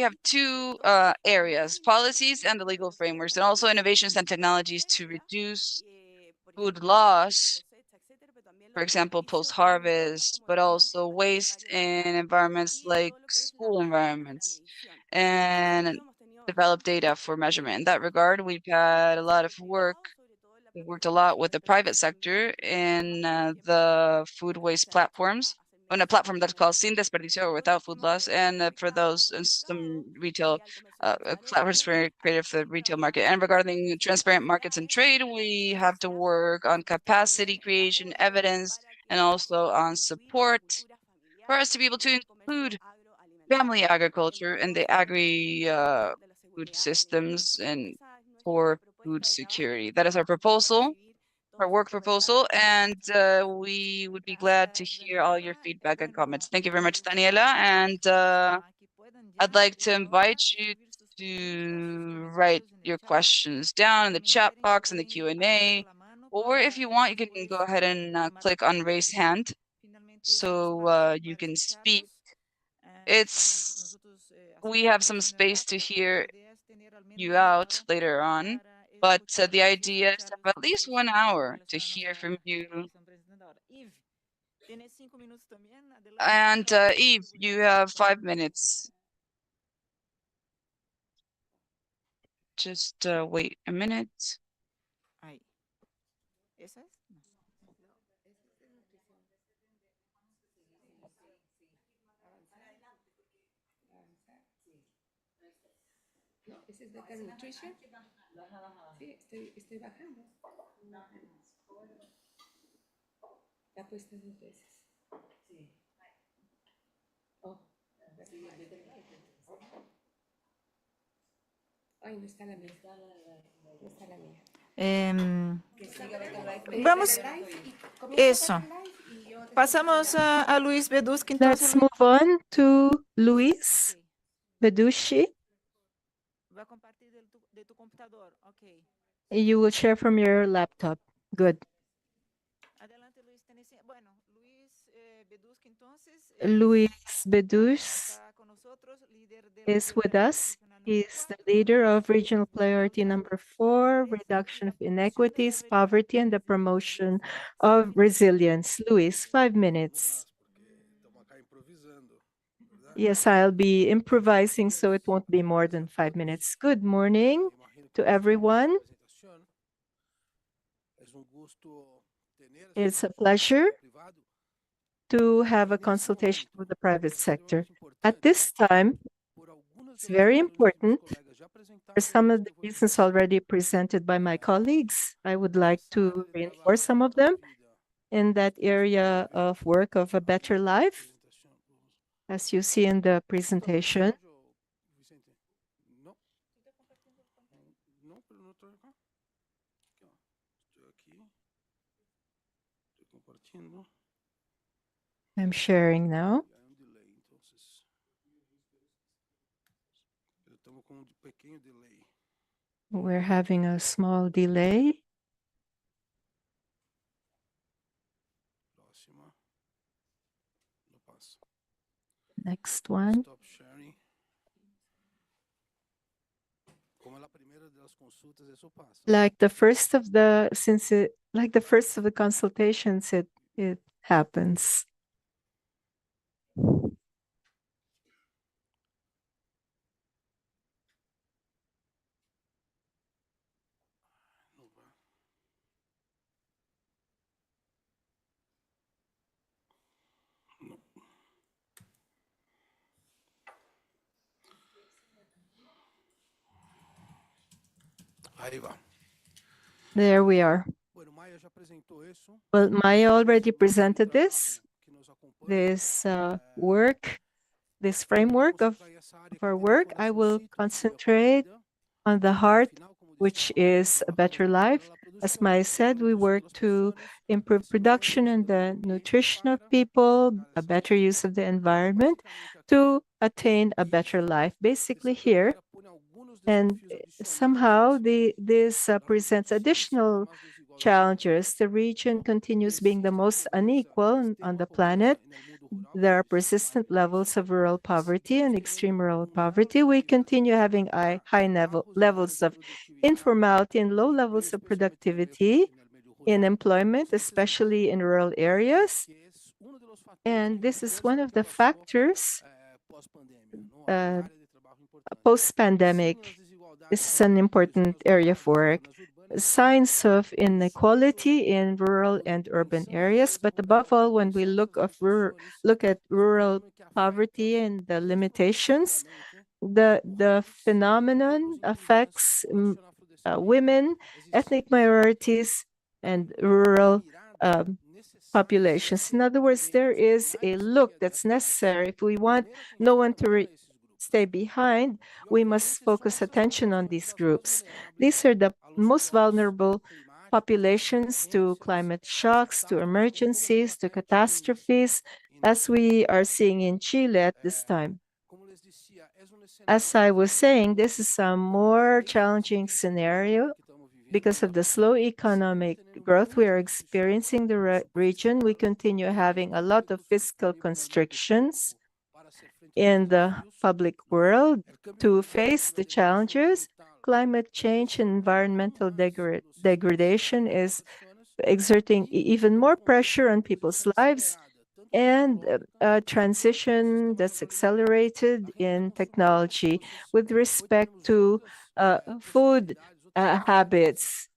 have two areas, policies and the legal frameworks, and also innovations and technologies to reduce food loss, for example, post-harvest, but also waste in environments like school environments, and develop data for measurement. In that regard, we've had a lot of work. We worked a lot with the private sector in the food waste platforms, on a platform that's called Sin Desperdicio, or Without Food Loss, and for those some retail platforms created for the retail market. And regarding transparent markets and trade, we have to work on capacity creation, evidence, and also on support for us to be able to include family agriculture and the agri food systems and for food security. That is our proposal, our work proposal, and we would be glad to hear all your feedback and comments. Thank you very much, Daniela, and I'd like to invite you to write your questions down in the chat box in the Q&A, or if you want, you can go ahead and click on raise hand so you can speak. We have some space to hear you out later on, but the idea is to have at least 1 hour to hear from you. And Eve, you have 5 minutes. Just wait a minute. Ese es de Care Nutrition. Sí, estoy bajando. La puesta 2 veces. Sí. Oh. Ay, no está la mía. No está la mía. Vamos. Eso. Pasamos a Luis Beduschi. Let's move on to Luis Beduschi. You will share from your laptop. Good. Luis Beduschi is with us. He's the leader of Regional Priority number 4, Reduction of Inequities, Poverty, and the Promotion of Resilience. Luis, 5 minutes. Yes, I'll be improvising, so it won't be more than 5 minutes. Good morning to everyone. It's a pleasure to have a consultation with the private sector. At this time, it's very important for some of the reasons already presented by my colleagues. I would like to reinforce some of them in that area of work of a better life. As you see in the presentation, I'm sharing now. We're having a small delay. Next one. Like the first of the consultations, it happens. There we are. Well, Maya already presented this work, this framework of our work. I will concentrate on the heart, which is a better life. As Maya said, we work to improve production and the nutrition of people, a better use of the environment to attain a better life. Basically here, and somehow this presents additional challenges. The region continues being the most unequal on the planet. There are persistent levels of rural poverty and extreme rural poverty. We continue having high levels of informality and low levels of productivity in employment, especially in rural areas. And this is one of the factors post-pandemic. This is an important area for work. signs of inequality in rural and urban areas, but above all, when we look at rural poverty and the limitations, the phenomenon affects women, ethnic minorities, and rural populations. In other words, there is a look that's necessary. If we want no one to stay behind, we must focus attention on these groups. These are the most vulnerable populations to climate shocks, to emergencies, to catastrophes, as we are seeing in Chile at this time. As I was saying, this is a more challenging scenario because of the slow economic growth we are experiencing in the region. We continue having a lot of fiscal constrictions in the public world to face the challenges. Climate change and environmental degradation is exerting even more pressure on people's lives, and a transition that's accelerated in technology with respect to food habits.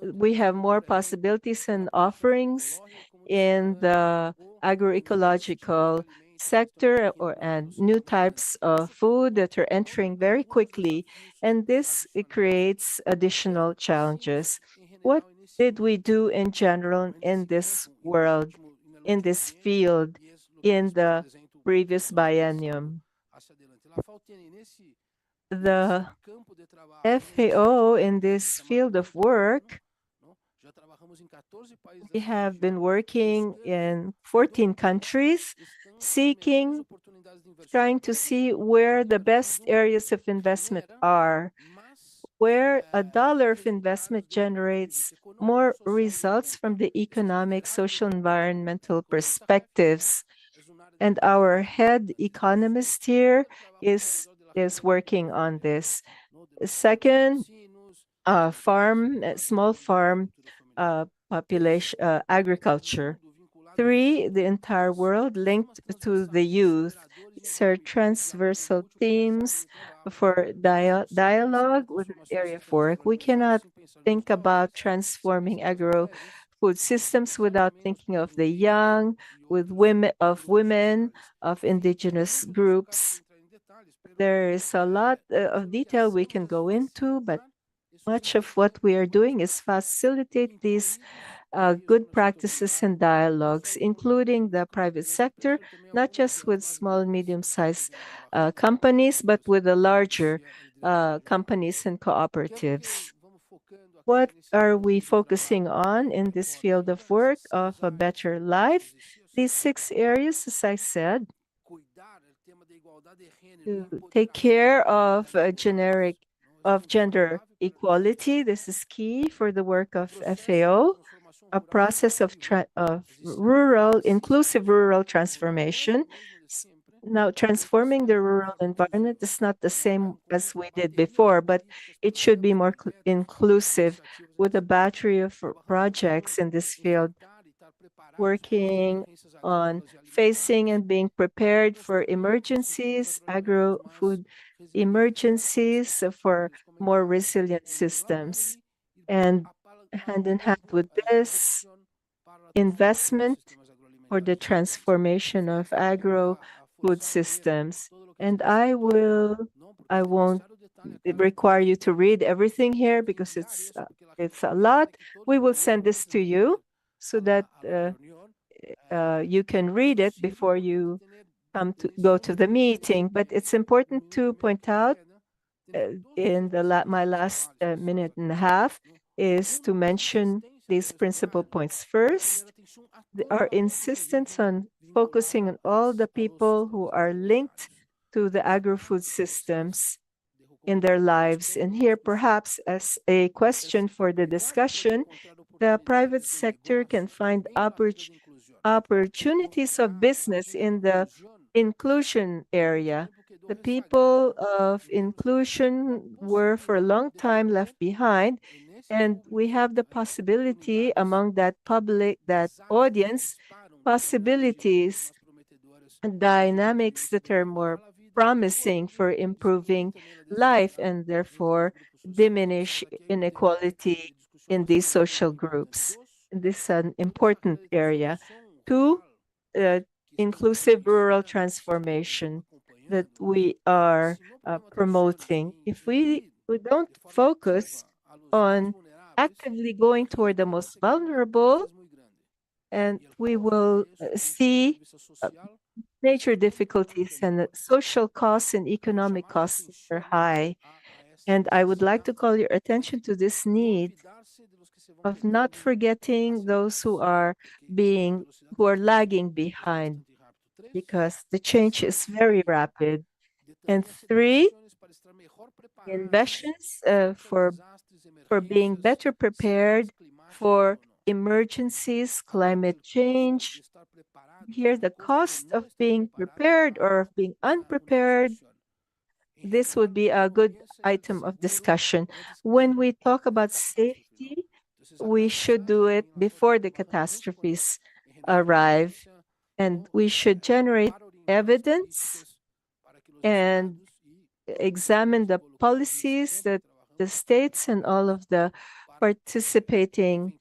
We have more possibilities and offerings in the agroecological sector and new types of food that are entering very quickly, and this creates additional challenges. What did we do in general in this world, in this field, in the previous biennium? The FAO in this field of work, we have been working in 14 countries, trying to see where the best areas of investment are, where a dollar of investment generates more results from the economic, social, environmental perspectives. And our head economist here is working on this. Second, small farm population, agriculture. 3, the entire world linked to the youth. These are transversal themes for dialogue with the area of work. We cannot think about transforming agro-food systems without thinking of the young, with women, of indigenous groups. There is a lot of detail we can go into, but much of what we are doing is facilitate these good practices and dialogues, including the private sector, not just with small and medium-sized companies, but with the larger companies and cooperatives. What are we focusing on in this field of work of a better life? These 6 areas, as I said, to take care of gender equality. This is key for the work of FAO, a process of inclusive rural transformation. Now, transforming the rural environment is not the same as we did before, but it should be more inclusive with a battery of projects in this field, working on facing and being prepared for emergencies, agro-food emergencies, for more resilient systems. And hand in hand with this, investment for the transformation of agro-food systems. And I won't require you to read everything here because it's a lot. We will send this to you so that you can read it before you go to the meeting. But it's important to point out in my last minute and a half is to mention these principal points. First, our insistence on focusing on all the people who are linked to the agro-food systems in their lives. And here, perhaps as a question for the discussion, the private sector can find opportunities of business in the inclusion area. The people of inclusion were for a long time left behind, and we have the possibility among that audience, possibilities and dynamics that are more promising for improving life and therefore diminish inequality in these social groups. This is an important area. Two, inclusive rural transformation that we are promoting. If we don't focus on actively going toward the most vulnerable, and we will see major difficulties, and social costs and economic costs are high. And I would like to call your attention to this need of not forgetting those who are lagging behind, because the change is very rapid. And three, inventions for being better prepared for emergencies, climate change. Here, the cost of being prepared or of being unprepared, this would be a good item of discussion. When we talk about safety, we should do it before the catastrophes arrive, and we should generate evidence and examine the policies that the states and all of the participating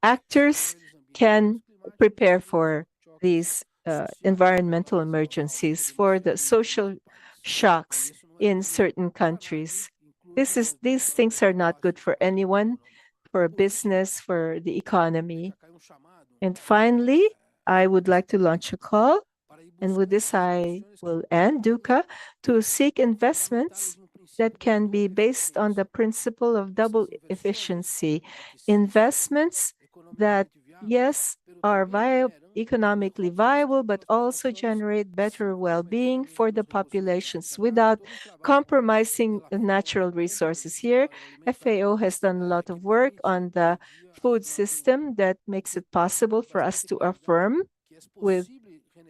actors can prepare for these environmental emergencies, for the social shocks in certain countries. These things are not good for anyone, for business, for the economy. And finally, I would like to launch a call, and with this I will end, Duca, to seek investments that can be based on the principle of double efficiency. Investments that, yes, are economically viable, but also generate better well-being for the populations without compromising natural resources. Here, FAO has done a lot of work on the food system that makes it possible for us to affirm with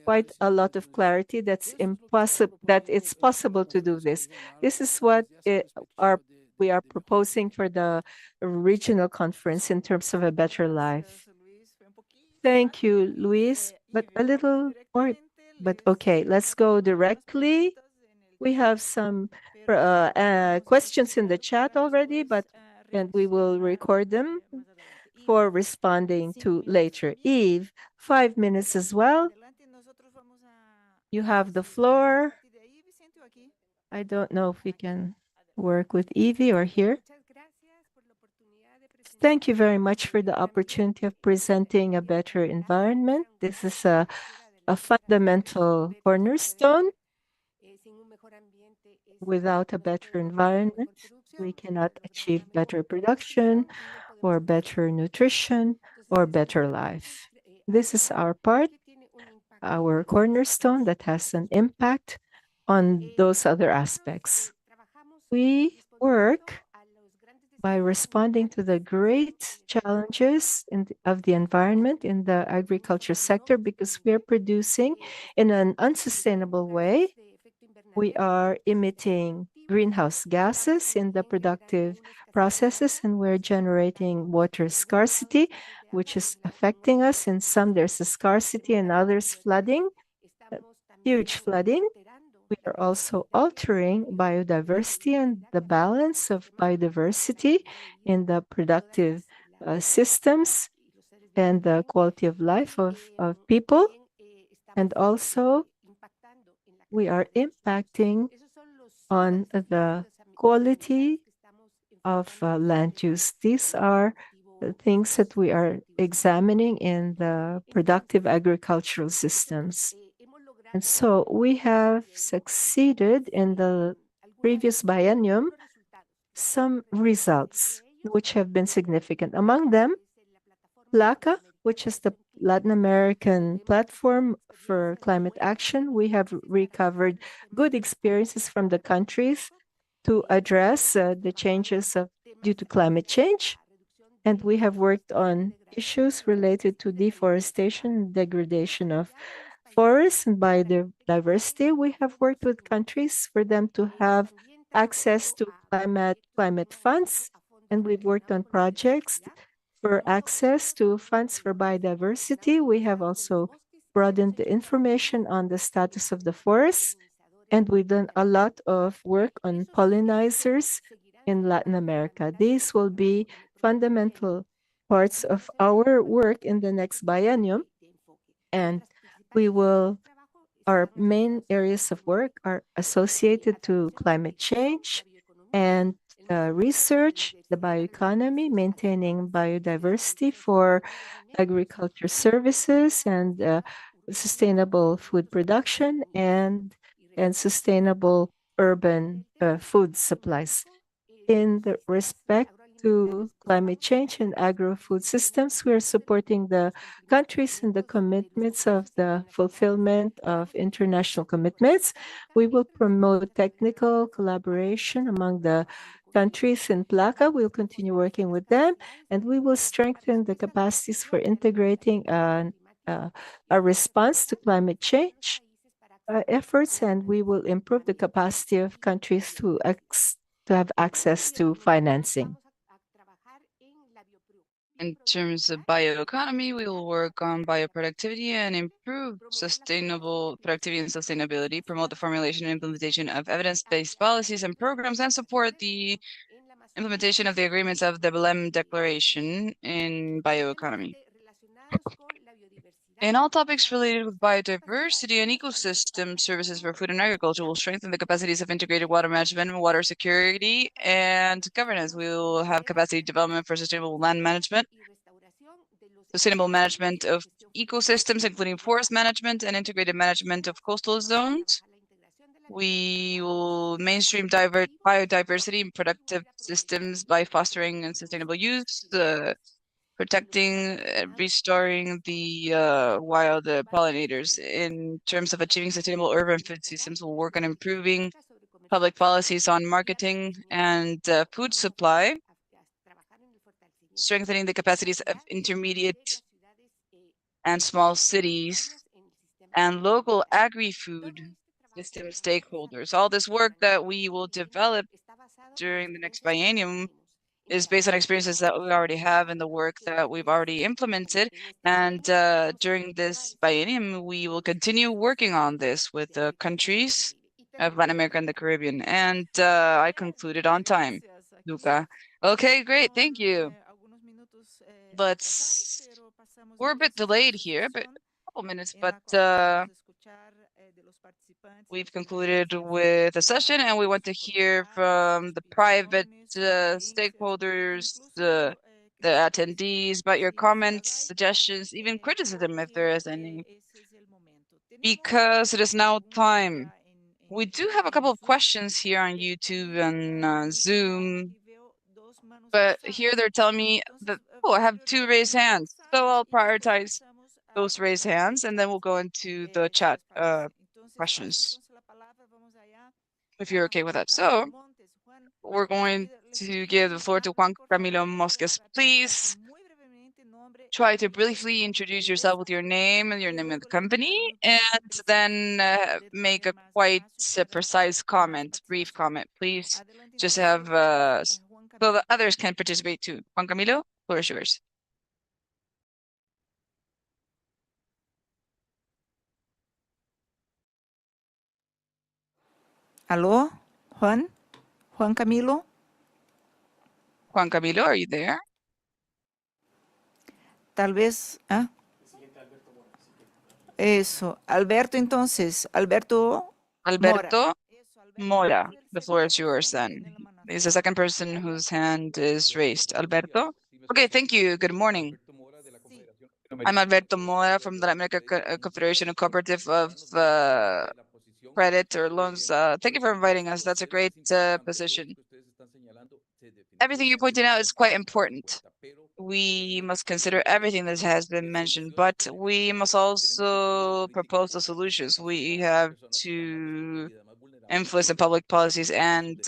quite a lot of clarity that it's possible to do this. This is what we are proposing for the regional conference in terms of a better life. Thank you, Luis, but a little more, but okay, let's go directly. We have some questions in the chat already, and we will record them for responding to later. Eve, 5 minutes as well. You have the floor. I don't know if we can work with Evie or here. Thank you very much for the opportunity of presenting a better environment. This is a fundamental cornerstone. Without a better environment, we cannot achieve better production or better nutrition or better life. This is our part, our cornerstone that has an impact on those other aspects. We work by responding to the great challenges of the environment in the agriculture sector, because we are producing in an unsustainable way. We are emitting greenhouse gases in the productive processes, and we're generating water scarcity, which is affecting us. In some, there's a scarcity, and others flooding, huge flooding. We are also altering biodiversity and the balance of biodiversity in the productive systems and the quality of life of people. And also, we are impacting on the quality of land use. These are the things that we are examining in the productive agricultural systems. And so we have succeeded in the previous biennium some results which have been significant. Among them, PLACA, which is the Latin American platform for climate action. We have recovered good experiences from the countries to address the changes due to climate change. And we have worked on issues related to deforestation and degradation of forests and biodiversity. We have worked with countries for them to have access to climate funds, and we've worked on projects for access to funds for biodiversity. We have also broadened the information on the status of the forests, and we've done a lot of work on pollinizers in Latin America. These will be fundamental parts of our work in the next biennium, and our main areas of work are associated to climate change and research, the bioeconomy, maintaining biodiversity for agriculture services and sustainable food production and sustainable urban food supplies. In the respect to climate change and agro-food systems, we are supporting the countries in the commitments of the fulfillment of international commitments. We will promote technical collaboration among the countries in PLACA. We'll continue working with them, and we will strengthen the capacities for integrating a response to climate change efforts, and we will improve the capacity of countries to have access to financing. In terms of bioeconomy, we will work on bioproductivity and improve sustainable productivity and sustainability, promote the formulation and implementation of evidence-based policies and programs, and support the implementation of the agreements of the Belém Declaration in bioeconomy. In all topics related with biodiversity and ecosystem services for food and agriculture, will strengthen the capacities of integrated water management, water security, and governance. We will have capacity development for sustainable land management, sustainable management of ecosystems, including forest management and integrated management of coastal zones. We will mainstream biodiversity in productive systems by fostering and sustainable use, protecting, restoring the wild pollinators. In terms of achieving sustainable urban food systems, we'll work on improving public policies on marketing and food supply, strengthening the capacities of intermediate and small cities and local agri-food system stakeholders. All this work that we will develop during the next biennium is based on experiences that we already have and the work that we've already implemented. And during this biennium, we will continue working on this with the countries of Latin America and the Caribbean. And I concluded on time, Luca. Okay, great. Thank you. We're a bit delayed here, but a couple minutes, but we've concluded with a session and we want to hear from the private stakeholders, the attendees, about your comments, suggestions, even criticism if there is any, because it is now time. We do have a couple of questions here on YouTube and Zoom, but here they're telling me that, oh, I have 2 raised hands. So I'll prioritize those raised hands and then we'll go into the chat questions, if you're okay with that. So we're going to give the floor to Juan Camilo Mosques. Please try to briefly introduce yourself with your name and your name of the company, and then make a quite precise comment, brief comment. Please just have so that others can participate too. Juan Camilo, floor is yours. Alô, Juan? Juan Camilo? Juan Camilo, are you there? Tal vez, ¿ah? Eso, Alberto entonces, Alberto Alberto Mora, the floor is yours then. He's the second person whose hand is raised. Alberto? Okay, thank you. Good morning. I'm Alberto Mora from the Latin America Confederation and Cooperative of Credit or Loans. Thank you for inviting us. That's a great position. Everything you're pointing out is quite important. We must consider everything that has been mentioned, but we must also propose the solutions. We have to influence the public policies and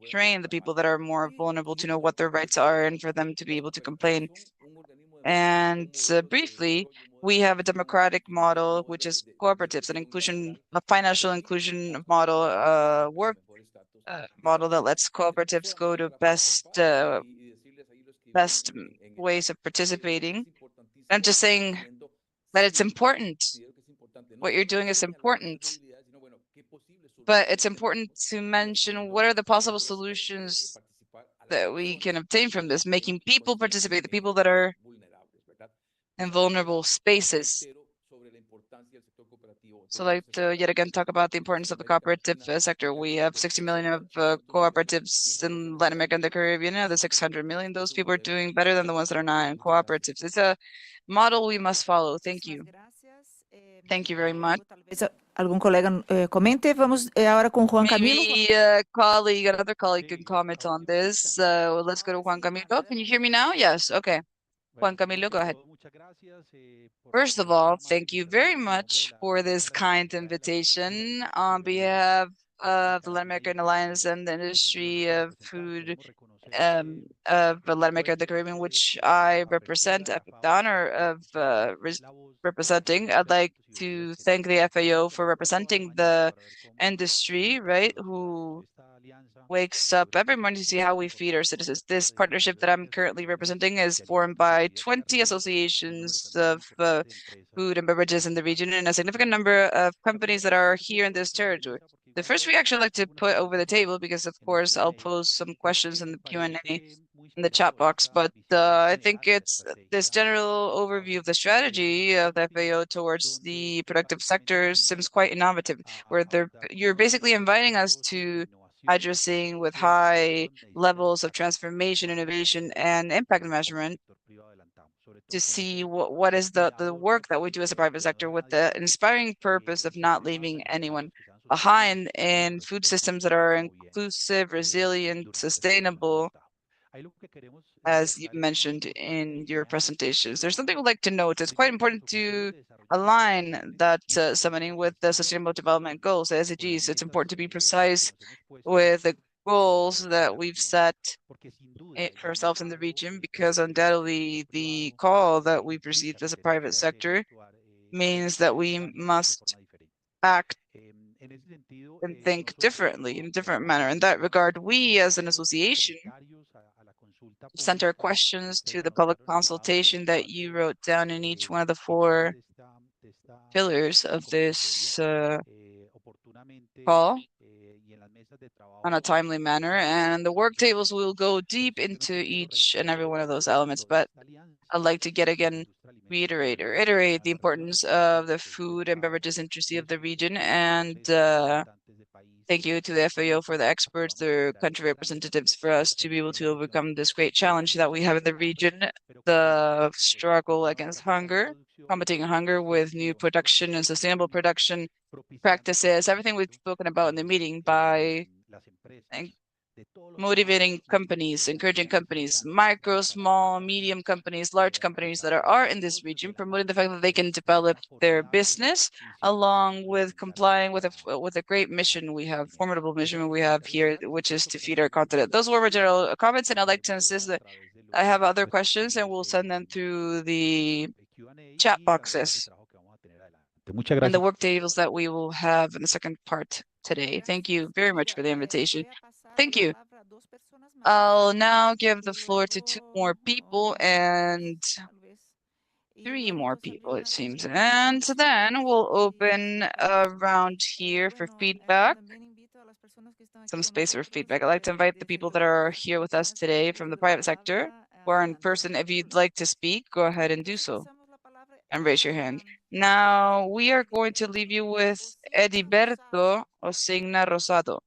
train the people that are more vulnerable to know what their rights are and for them to be able to complain. And briefly, we have a democratic model, which is cooperatives, a financial inclusion model, work model that lets cooperatives go to best ways of participating. I'm just saying that it's important. What you're doing is important. But it's important to mention what are the possible solutions that we can obtain from this, making people participate, the people that are in vulnerable spaces. So I'd like to yet again talk about the importance of the cooperative sector. We have 60 million of cooperatives in Latin America and the Caribbean. The 600 million, those people are doing better than the ones that are not in cooperatives. It's a model we must follow. Thank you. Thank you very much. Algún colega comente. Vamos ahora con Juan Camilo. Maybe another colleague can comment on this. Let's go to Juan Camilo. Can you hear me now? Yes. Okay. Juan Camilo, go ahead. First of all, thank you very much for this kind invitation on behalf of the Latin American Alliance and the industry of food of Latin America and the Caribbean, which I represent. I have the honor of representing. I'd like to thank the FAO for representing the industry, right, who wakes up every morning to see how we feed our citizens. This partnership that I'm currently representing is formed by 20 associations of food and beverages in the region and a significant number of companies that are here in this territory. The first reaction I'd like to put over the table, because of course I'll pose some questions in the Q&A in the chat box, but I think it's this general overview of the strategy of the FAO towards the productive sector seems quite innovative, where you're basically inviting us to addressing with high levels of transformation, innovation, and impact measurement to see what is the work that we do as a private sector with the inspiring purpose of not leaving anyone behind in food systems that are inclusive, resilient, sustainable, as you mentioned in your presentations. There's something I'd like to note. It's quite important to align that summoning with the Sustainable Development Goals, the SDGs. It's important to be precise with the goals that we've set for ourselves in the region, because undoubtedly the call that we've received as a private sector means that we must act and think differently, in a different manner. In that regard, we as an association sent our questions to the public consultation that you wrote down in each one of the 4 pillars of this call on a timely manner, and the work tables will go deep into each and every one of those elements. But I'd like to reiterate the importance of the food and beverages industry of the region, and thank you to the FAO for the experts, their country representatives, for us to be able to overcome this great challenge that we have in the region, the struggle against hunger, combating hunger with new production and sustainable production practices, everything we've spoken about in the meeting, by motivating companies, encouraging companies, micro, small, medium companies, large companies that are in this region, promoting the fact that they can develop their business, along with complying with a great mission we have, formidable mission we have here, which is to feed our continent. Those were my general comments, and I'd like to insist that I have other questions, and we'll send them through the chat boxes and the work tables that we will have in the second part today. Thank you very much for the invitation. Thank you. I'll now give the floor to 2 more people and 3 more people, it seems. And then we'll open a round here for feedback, some space for feedback. I'd like to invite the people that are here with us today from the private sector who are in person. If you'd like to speak, go ahead and do so and raise your hand. Now, we are going to leave you with Edilberto Osigna Rosado.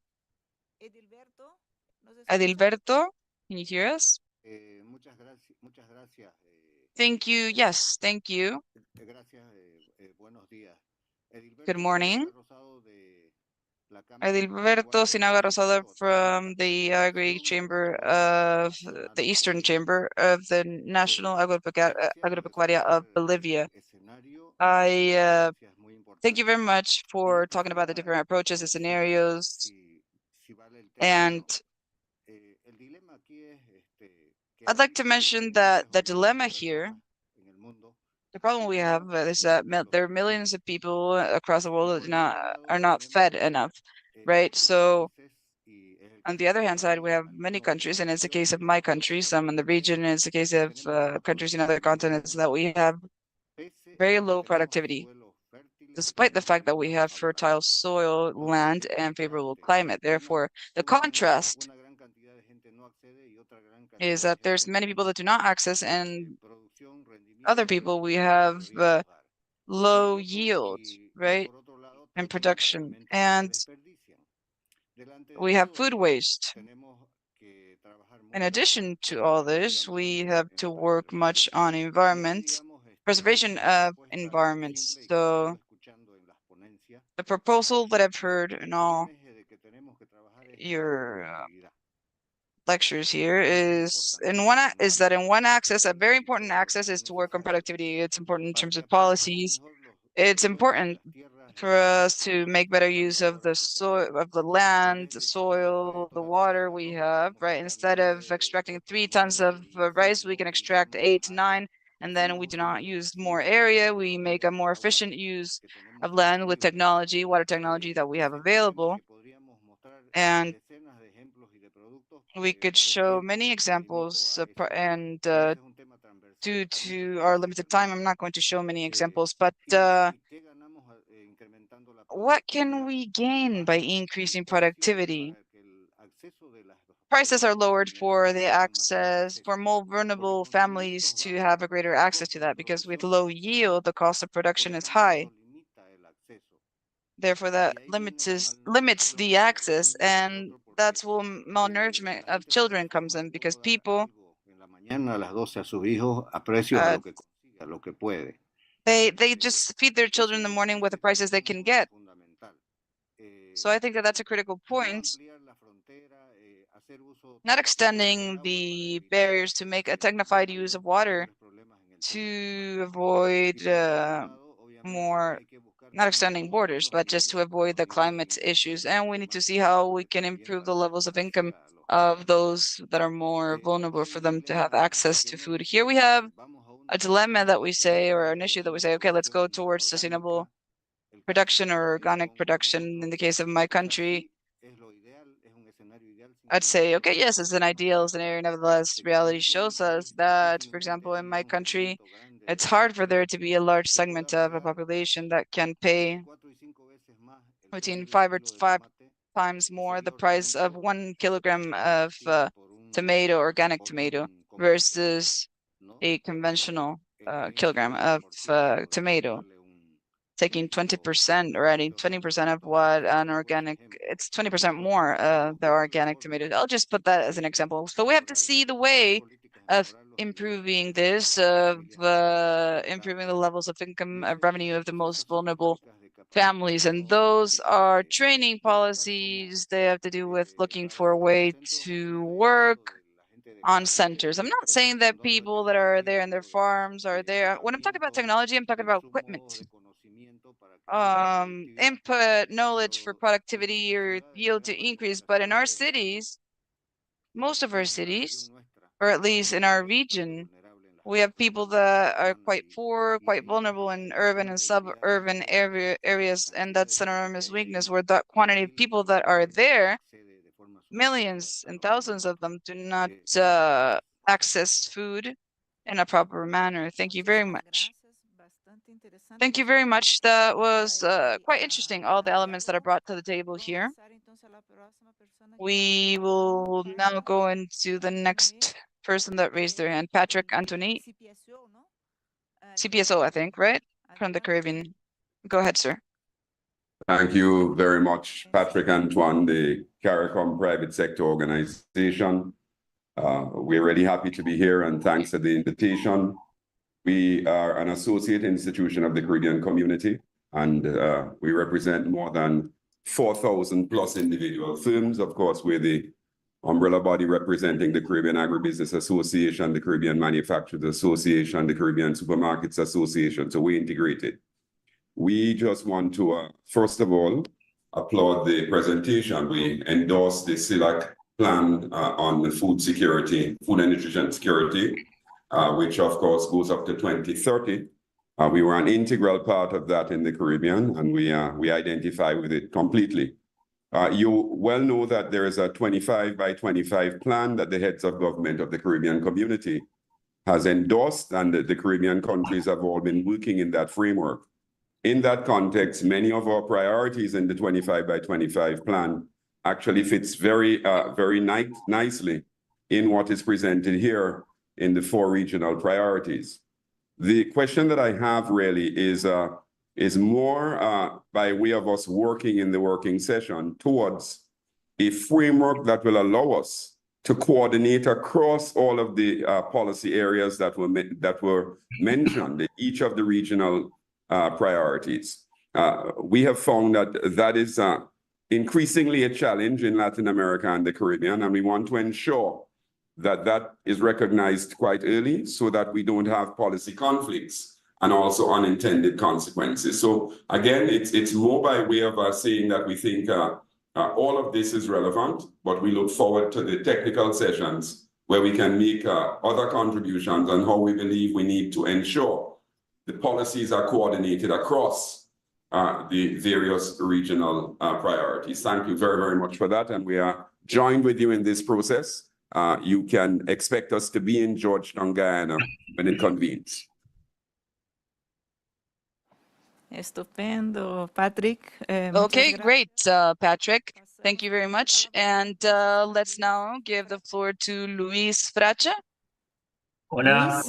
Edilberto, can you hear us? Thank you. Yes, thank you. Good morning. Edilberto Sinaga Rosado from the Agri Chamber of the Eastern Chamber of the National Agropecuaria of Bolivia. I thank you very much for talking about the different approaches and scenarios. And I'd like to mention that the dilemma here, the problem we have is that there are millions of people across the world that are not fed enough, right? So on the other hand side, we have many countries, and it's the case of my country, some in the region, and it's the case of countries in other continents, that we have very low productivity, despite the fact that we have fertile soil, land, and favorable climate. Therefore, the contrast is that there's many people that do not access, and other people, we have low yield, right, in production, and we have food waste. In addition to all this, we have to work much on preservation of environments. So the proposal that I've heard in all your lectures here is that in one axis, a very important axis is to work on productivity. It's important in terms of policies. It's important for us to make better use of the soil, of the land, the soil, the water we have, right? Instead of extracting 3 tons of rice, we can extract 8 to 9, and then we do not use more area. We make a more efficient use of land with technology, water technology that we have available. And we could show many examples, and due to our limited time, I'm not going to show many examples, but what can we gain by increasing productivity? Prices are lowered for the access, for more vulnerable families to have a greater access to that, because with low yield, the cost of production is high. Therefore, that limits the access, and that's where malnourishment of children comes in, because people they just feed their children in the morning with the prices they can get. So I think that that's a critical point. Not extending the barriers to make a dignified use of water to avoid not extending borders, but just to avoid the climate issues. And we need to see how we can improve the levels of income of those that are more vulnerable for them to have access to food. Here we have a dilemma that we say, or an issue that we say, okay, let's go towards sustainable production or organic production. In the case of my country, I'd say, okay, yes, it's an ideal scenario. Nevertheless, reality shows us that, for example, in my country, it's hard for there to be a large segment of a population that can pay between 5 times more the price of 1 kilogram of tomato, organic tomato, versus a conventional kilogram of tomato. Taking 20% or adding 20% of what an organic, it's 20% more the organic tomatoes. I'll just put that as an example. So we have to see the way of improving this, of improving the levels of income, of revenue of the most vulnerable families. And those are training policies. They have to do with looking for a way to work on centers. I'm not saying that people that are there in their farms are there. When I'm talking about technology, I'm talking about equipment. Input knowledge for productivity or yield to increase. But in our cities, most of our cities, or at least in our region, we have people that are quite poor, quite vulnerable in urban and suburban areas, and that's an enormous weakness, where that quantity of people that are there, millions and thousands of them, do not access food in a proper manner. Thank you very much. Thank you very much. That was quite interesting, all the elements that are brought to the table here. We will now go into the next person that raised their hand, Patrick Antoni. CPSO, I think, right? From the Caribbean. Go ahead, sir. Thank you very much, Patrick Antoine, the CARICOM Private Sector Organization. We're really happy to be here, and thanks for the invitation. We are an associate institution of the Caribbean community, and we represent more than 4,000 plus individual firms. Of course, we're the umbrella body representing the Caribbean Agribusiness Association, the Caribbean Manufacturers Association, the Caribbean Supermarkets Association, so we're integrated. We just want to, first of all, applaud the presentation. We endorse the CELAC plan on the food security, food and nutrition security, which of course goes up to 2030. We were an integral part of that in the Caribbean, and we identify with it completely. You well know that there is a 25 by 25 plan that the heads of government of the Caribbean community has endorsed, and the Caribbean countries have all been working in that framework. In that context, many of our priorities in the 25 by 25 plan actually fits very nicely in what is presented here in the 4 regional priorities. The question that I have really is more by way of us working in the working session towards a framework that will allow us to coordinate across all of the policy areas that were mentioned in each of the regional priorities. We have found that is increasingly a challenge in Latin America and the Caribbean, and we want to ensure that is recognized quite early so that we don't have policy conflicts and also unintended consequences. So again, it's more by way of us saying that we think all of this is relevant, but we look forward to the technical sessions where we can make other contributions on how we believe we need to ensure the policies are coordinated across the various regional priorities. Thank you very, very much for that. And we are joined with you in this process. You can expect us to be in Georgetown, Guyana when it convenes. Estupendo, Patrick. Okay, great, Patrick. Thank you very much. And let's now give the floor to Luis Fracha. Hola.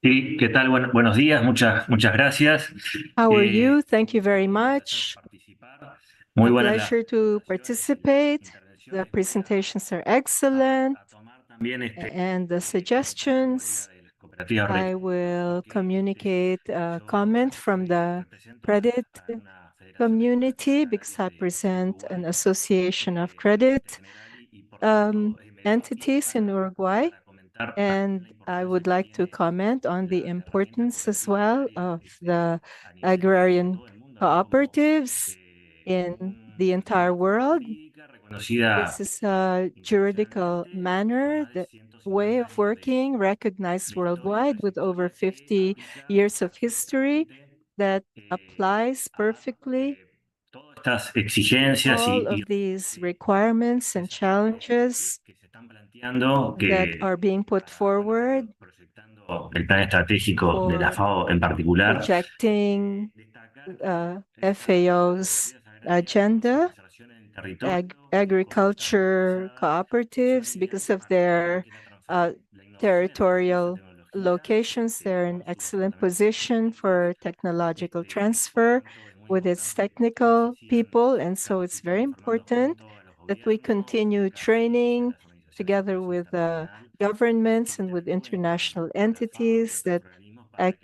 Sí, ¿qué tal? Buenos días, muchas gracias. How are you? Thank you very much. Muy A buena pleasure to participate. The presentations are excellent. And the suggestions, I will communicate a comment from the credit community because I present an association of credit entities in Uruguay. And I would like to comment on the importance as well of the agrarian cooperatives in the entire world. This is a juridical manner, the way of working recognized worldwide with over 50 years of history that applies perfectly all of these requirements and challenges that are being put forward el plan estratégico de la FAO en particular, projecting FAO's agenda, agriculture cooperatives, because of their territorial locations, they're in excellent position for technological transfer with its technical people. And so it's very important that we continue training together with governments and with international entities that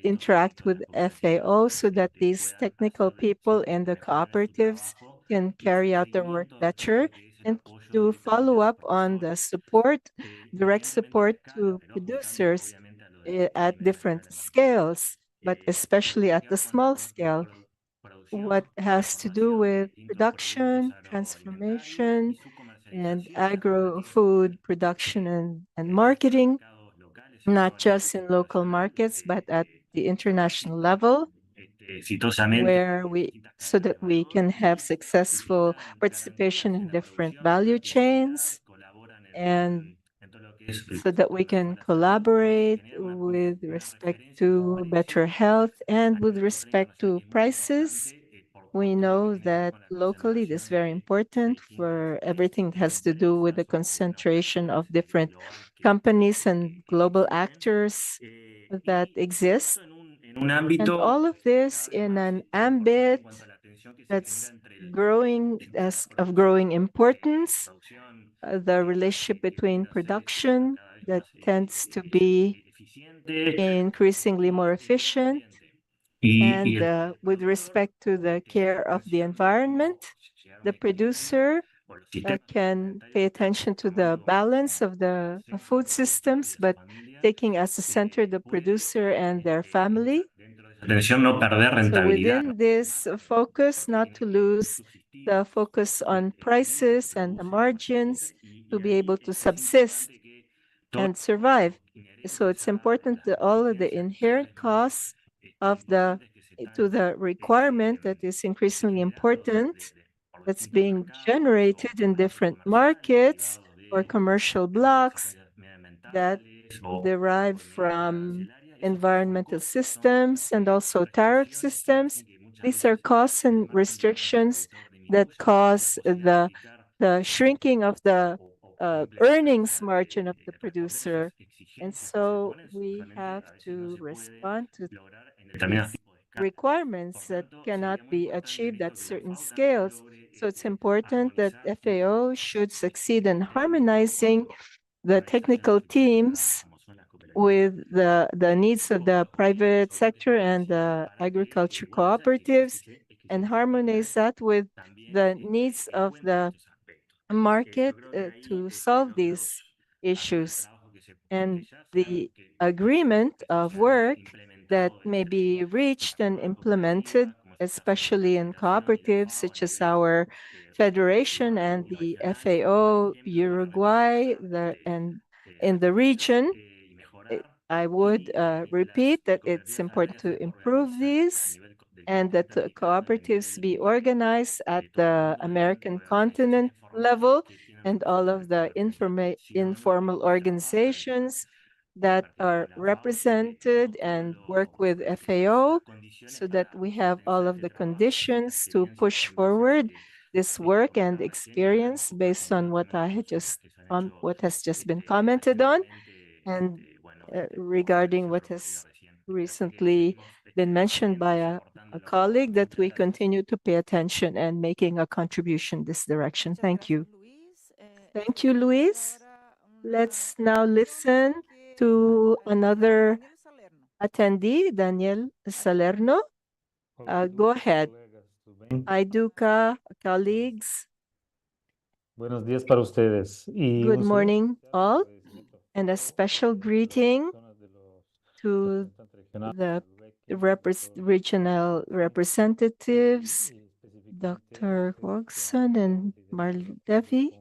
interact with FAO so that these technical people and the cooperatives can carry out their work better, and to follow up on the support, direct support to producers at different scales, but especially at the small scale, what has to do with production, transformation, and agro-food production and marketing, not just in local markets, but at the international level, so that we can have successful participation in different value chains, and so that we can collaborate with respect to better health and with respect to prices. We know that locally this is very important for everything that has to do with the concentration of different companies and global actors that exist. And all of this in an ambit that's growing of growing importance, the relationship between production that tends to be increasingly more efficient, and with respect to the care of the environment, the producer can pay attention to the balance of the food systems, but taking as a center the producer and their family. So within this focus, not to lose the focus on prices and the margins to be able to subsist and survive. So it's important that all of the inherent costs of the requirement that is increasingly important that's being generated in different markets or commercial blocks that derive from environmental systems and also tariff systems. These are costs and restrictions that cause the shrinking of the earnings margin of the producer. And so we have to respond to these requirements that cannot be achieved at certain scales. So it's important that FAO should succeed in harmonizing the technical teams with the needs of the private sector and the agriculture cooperatives, and harmonize that with the needs of the market to solve these issues. And the agreement of work that may be reached and implemented, especially in cooperatives such as our federation and the FAO Uruguay, and in the region, I would repeat that it's important to improve these and that the cooperatives be organized at the American continent level, and all of the informal organizations that are represented and work with FAO, so that we have all of the conditions to push forward this work and experience based on what what has just been commented on, and regarding what has recently been mentioned by a colleague, that we continue to pay attention and making a contribution in this direction. Thank you. Thank you, Luis. Let's now listen to another attendee, Daniel Salerno. Go ahead. Iduka, colleagues. Buenos días para ustedes. Good morning, all, and a special greeting to the regional representatives, Dr. Hodgson and Marl Devi,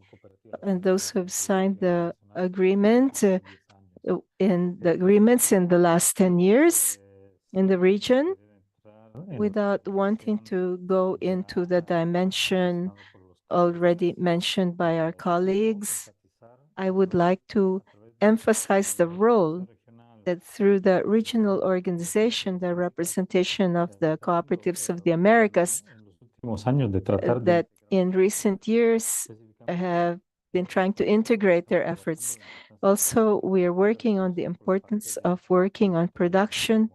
and those who have signed the agreement in the agreements in the last 10 years in the region. Without wanting to go into the dimension already mentioned by our colleagues, I would like to emphasize the role that through the regional organization, the representation of the cooperatives of the Americas, that in recent years have been trying to integrate their efforts. Also, we are working on the importance of working on production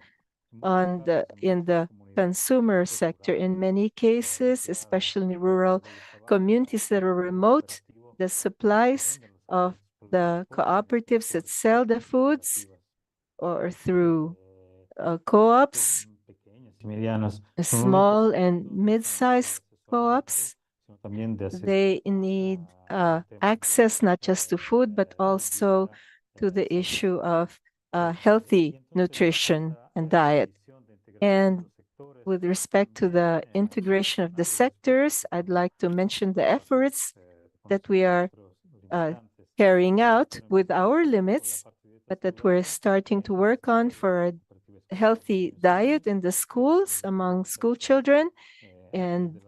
in the consumer sector. In many cases, especially in rural communities that are remote, the supplies of the cooperatives that sell the foods or through co-ops, small and mid-sized co-ops, they need access not just to food, but also to the issue of healthy nutrition and diet. And with respect to the integration of the sectors, I'd like to mention the efforts that we are carrying out with our limits, but that we're starting to work on for a healthy diet in the schools among school children, and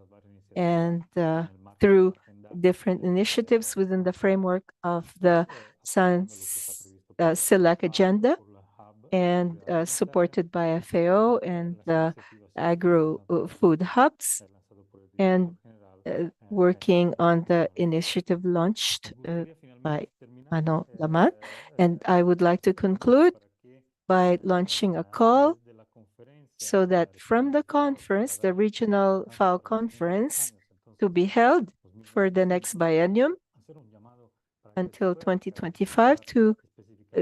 through different initiatives within the framework of the SILAC agenda, and supported by FAO and the agro-food hubs, and working on the initiative launched by Mano Lamat. And I would like to conclude by launching a call so that from the conference, the regional FAO conference, to be held for the next biennium until 2025, to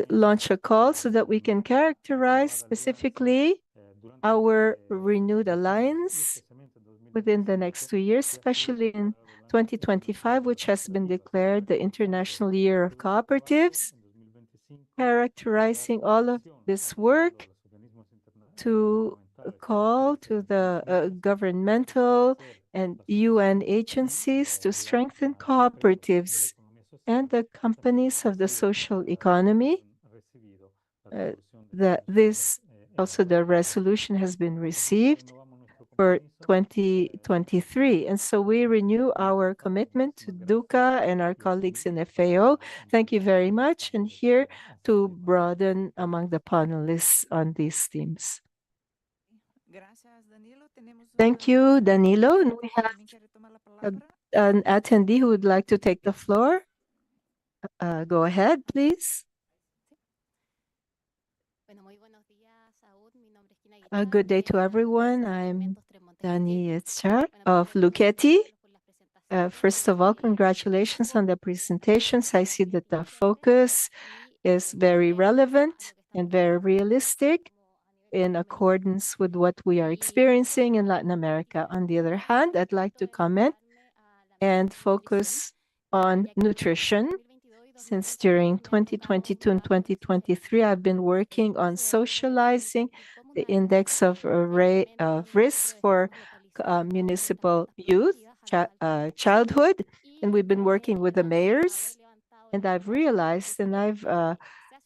launch a call so that we can characterize specifically our renewed alliance within the next 2 years, especially in 2025, which has been declared the International Year of Cooperatives, characterizing all of this work to call to the governmental and UN agencies to strengthen cooperatives and the companies of the social economy. Also the resolution has been received for 2023. And so we renew our commitment to DUCA and our colleagues in FAO. Thank you very much. And here to broaden among the panelists on these themes. Thank you, Danilo. And we have an attendee who would like to take the floor. Go ahead, please. Good day to everyone. I'm Dani Etzar of Luchetti. First of all, congratulations on the presentations. I see that the focus is very relevant and very realistic in accordance with what we are experiencing in Latin America. On the other hand, I'd like to comment and focus on nutrition. Since during 2022 and 2023, I've been working on socializing the index of risk for municipal youth, childhood, and we've been working with the mayors. And I've realized, and I've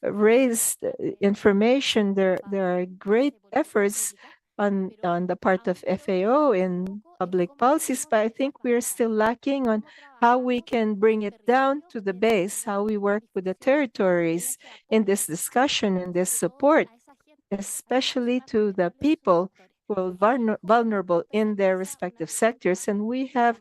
raised information. There are great efforts on the part of FAO in public policies, but I think we are still lacking on how we can bring it down to the base, how we work with the territories in this discussion and this support, especially to the people who are vulnerable in their respective sectors. And we have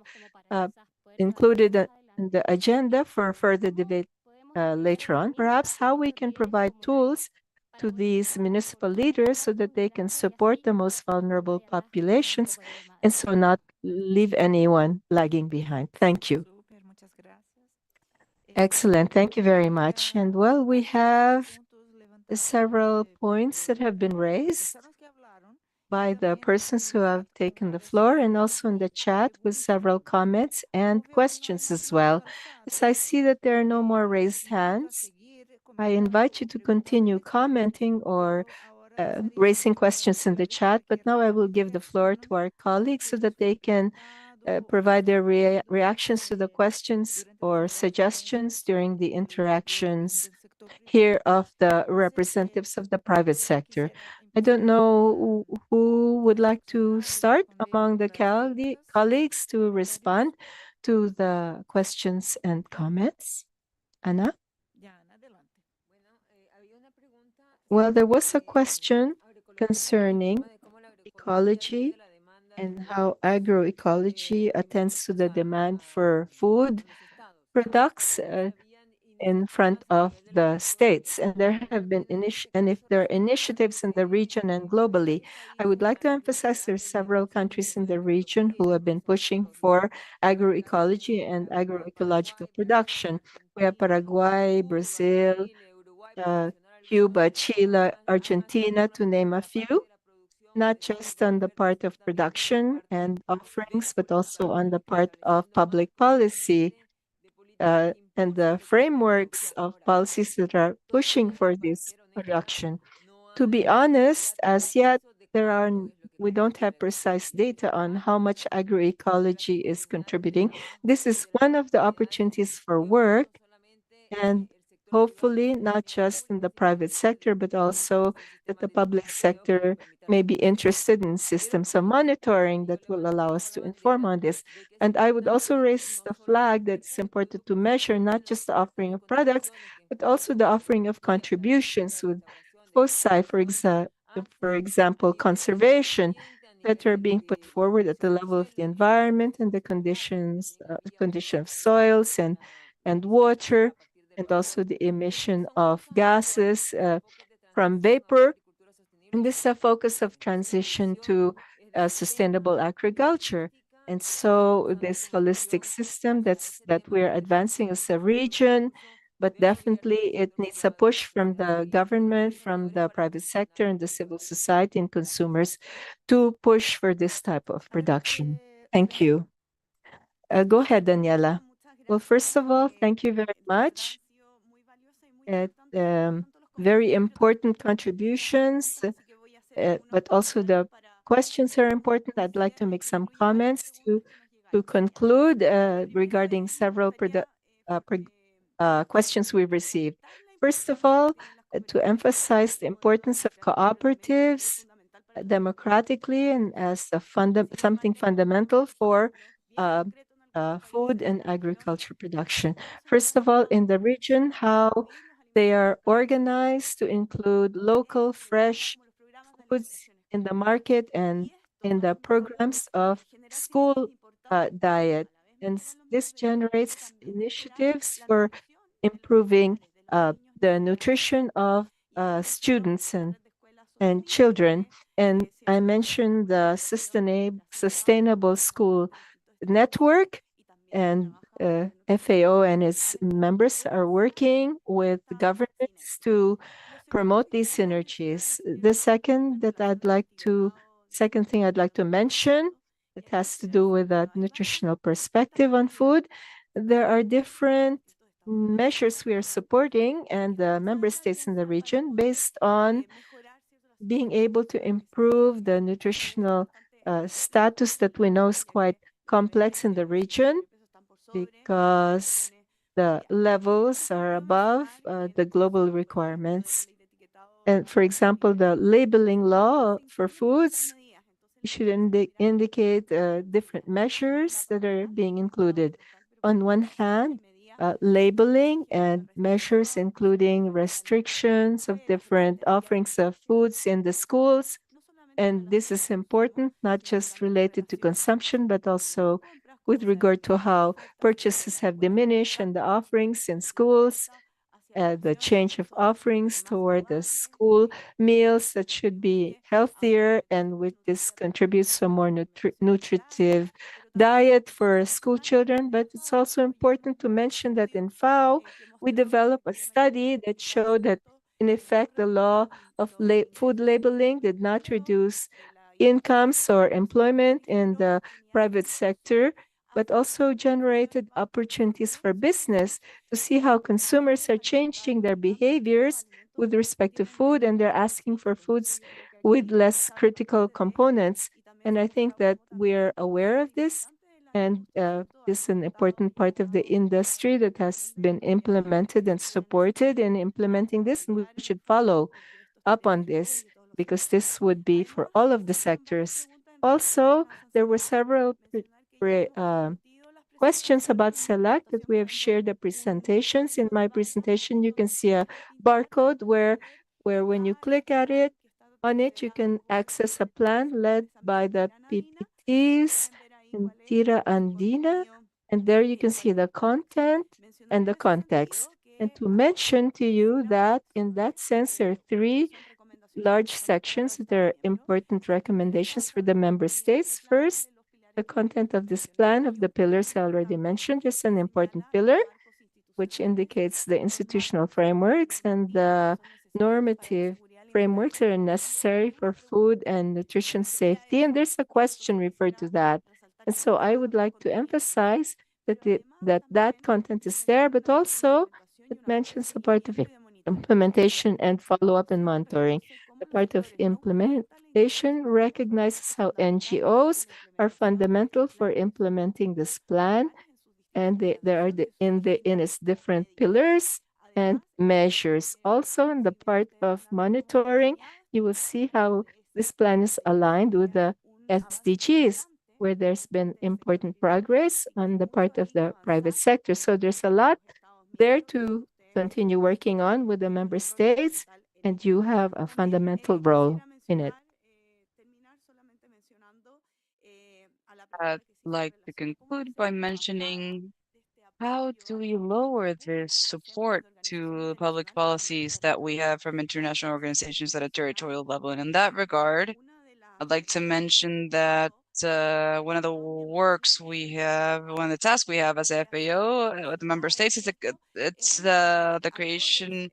included in the agenda for further debate later on, perhaps how we can provide tools to these municipal leaders so that they can support the most vulnerable populations and so not leave anyone lagging behind. Thank you. Excellent. Thank you very much. And well, we have several points that have been raised by the persons who have taken the floor and also in the chat with several comments and questions as well. As I see that there are no more raised hands, I invite you to continue commenting or raising questions in the chat, but now I will give the floor to our colleagues so that they can provide their reactions to the questions or suggestions during the interactions here of the representatives of the private sector. I don't know who would like to start among the colleagues to respond to the questions and comments. Ana? Well, there was a question concerning ecology and how agroecology attends to the demand for food products in front of the states. And there have been if there are initiatives in the region and globally, I would like to emphasize there are several countries in the region who have been pushing for agroecology and agroecological production. We have Paraguay, Brazil, Cuba, Chile, Argentina, to name a few, not just on the part of production and offerings, but also on the part of public policy and the frameworks of policies that are pushing for this production. To be honest, as yet, we don't have precise data on how much agroecology is contributing. This is one of the opportunities for work, and hopefully not just in the private sector, but also that the public sector may be interested in systems of monitoring that will allow us to inform on this. And I would also raise the flag that it's important to measure not just the offering of products, but also the offering of contributions with foci, for example, conservation that are being put forward at the level of the environment and the condition of soils and water, and also the emission of gases from vapor. And this is a focus of transition to sustainable agriculture. And so this holistic system that we're advancing as a region, but definitely it needs a push from the government, from the private sector and the civil society and consumers to push for this type of production. Thank you. Go ahead, Daniela. Well, first of all, thank you very much. Very important contributions, but also the questions are important. I'd like to make some comments to conclude regarding several questions we've received. First of all, to emphasize the importance of cooperatives democratically and as something fundamental for food and agriculture production. First of all, in the region, how they are organized to include local fresh foods in the market and in the programs of school diet. And this generates initiatives for improving the nutrition of students and children. And I mentioned the sustainable school network, and FAO and its members are working with governments to promote these synergies. The second thing I'd like to mention, it has to do with a nutritional perspective on food. There are different measures we are supporting and the member states in the region based on being able to improve the nutritional status that we know is quite complex in the region because the levels are above the global requirements. And for example, the labeling law for foods should indicate different measures that are being included. On one hand, labeling and measures including restrictions of different offerings of foods in the schools. And this is important, not just related to consumption, but also with regard to how purchases have diminished and the offerings in schools, the change of offerings toward the school meals that should be healthier and which this contributes to a more nutritive diet for school children. But it's also important to mention that in FAO, we developed a study that showed that, in effect, the law of food labeling did not reduce incomes or employment in the private sector, but also generated opportunities for business to see how consumers are changing their behaviors with respect to food, and they're asking for foods with less critical components. And I think that we're aware of this, and this is an important part of the industry that has been implemented and supported in implementing this, and we should follow up on this because this would be for all of the sectors. Also, there were several questions about SELECT that we have shared the presentations. In my presentation, you can see a barcode where when you click at it, on it, you can access a plan led by the PPTs in Tira Andina. And there you can see the content and the context. And to mention to you that in that sense, there are three large sections that are important recommendations for the member states. First, the content of this plan of the pillars I already mentioned is an important pillar, which indicates the institutional frameworks and the normative frameworks that are necessary for food and nutrition safety. And there's a question referred to that. And so I would like to emphasize that content is there, but also it mentions a part of implementation and follow-up and monitoring. The part of implementation recognizes how NGOs are fundamental for implementing this plan, and there are in its different pillars and measures. Also, in the part of monitoring, you will see how this plan is aligned with the SDGs, where there's been important progress on the part of the private sector. So there's a lot there to continue working on with the member states, and you have a fundamental role in it. I'd like to conclude by mentioning how do we lower the support to public policies that we have from international organizations at a territorial level. And in that regard, I'd like to mention that one of the tasks we have as FAO with the member states is the creation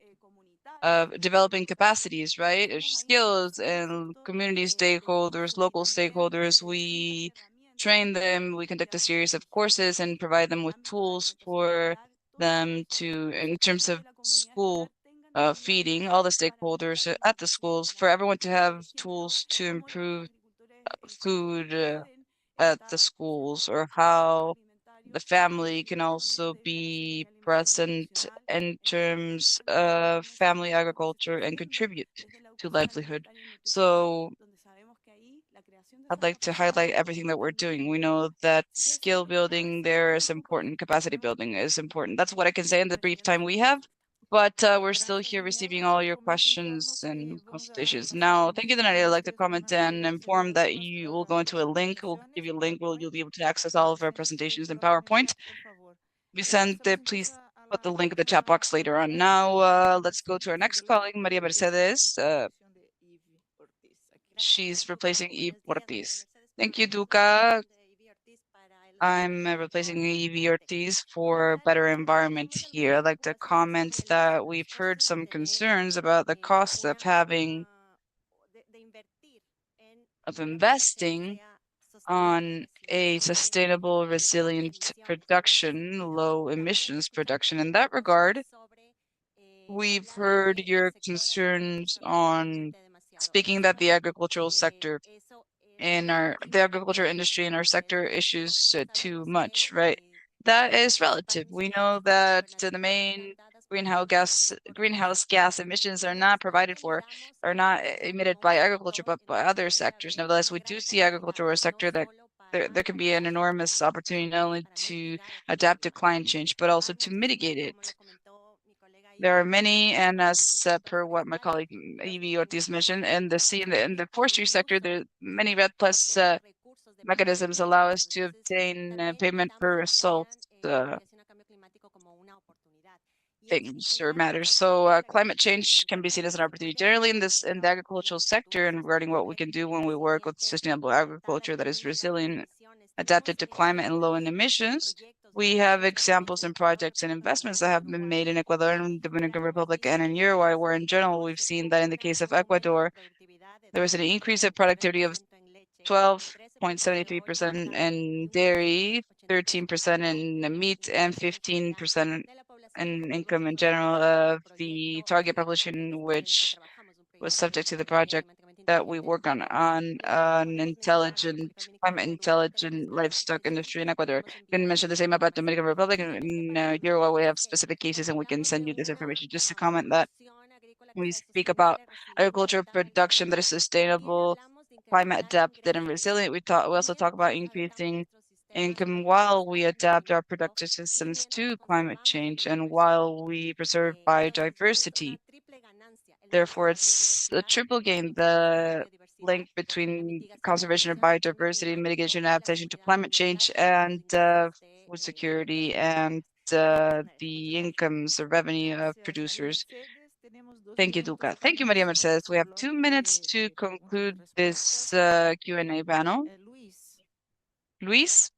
of developing capacities, right? Skills and community stakeholders, local stakeholders. We train them, we conduct a series of courses and provide them with tools for them to, in terms of school feeding, all the stakeholders at the schools, for everyone to have tools to improve food at the schools, or how the family can also be present in terms of family agriculture and contribute to livelihood. So I'd like to highlight everything that we're doing. We know that skill building there is important, capacity building is important. That's what I can say in the brief time we have. But we're still here receiving all your questions and consultations. Now, thank you, Denali. I'd like to comment and inform that you will go into a link. We'll give you a link where you'll be able to access all of our presentations in PowerPoint. Vicente, please put the link in the chat box later on. Now, let's go to our next colleague, Maria Mercedes. She's replacing Eve Ortiz. Thank you, Duca. I'm replacing Eve Ortiz for better environment here. I'd like to comment that we've heard some concerns about the cost of investing on a sustainable, resilient production, low emissions production. In that regard, we've heard your concerns on speaking that the agricultural sector the agriculture industry in our sector issues too much, right? That is relative. We know that the main greenhouse gas emissions are not emitted by agriculture, but by other sectors. Nevertheless, we do see agriculture as a sector that there can be an enormous opportunity not only to adapt to climate change, but also to mitigate it. There are many, and as per what my colleague Ivy Ortiz mentioned, in the forestry sector, there are many RED Plus mechanisms allow us to obtain payment per result things or matters. So climate change can be seen as an opportunity generally in the agricultural sector, and regarding what we can do when we work with sustainable agriculture that is resilient, adapted to climate and low in emissions. We have examples and projects and investments that have been made in Ecuador and Dominican Republic and in Uruguay, where in general we've seen that in the case of Ecuador, there was an increase of productivity of 12.73% in dairy, 13% in meat, and 15% in income in general of the target population, which was subject to the project that we work on an climate intelligent livestock industry in Ecuador. You can mention the same about Dominican Republic. In Uruguay, we have specific cases, and we can send you this information. Just to comment that we speak about agricultural production that is sustainable, climate adapted, and resilient. We also talk about increasing income while we adapt our productive systems to climate change and while we preserve biodiversity. Therefore, it's a triple gain, the link between conservation of biodiversity, mitigation, and adaptation to climate change, and food security, and the incomes, the revenue of producers. Thank you, Duca. Thank you, Maria Mercedes. We have 2 minutes to conclude this Q&A panel. Luis?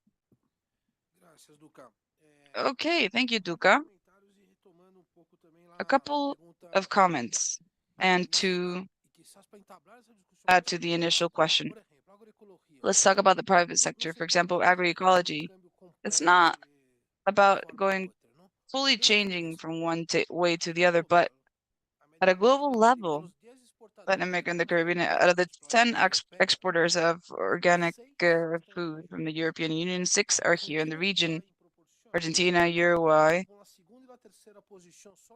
Okay, thank you, Duca. A couple of comments and to add to the initial question. Let's talk about the private sector. For example, agroecology. It's not about going fully changing from one way to the other, but at a global level, Latin America and the Caribbean, out of the 10 exporters of organic food from the European Union, 6 are here in the region. Argentina, Uruguay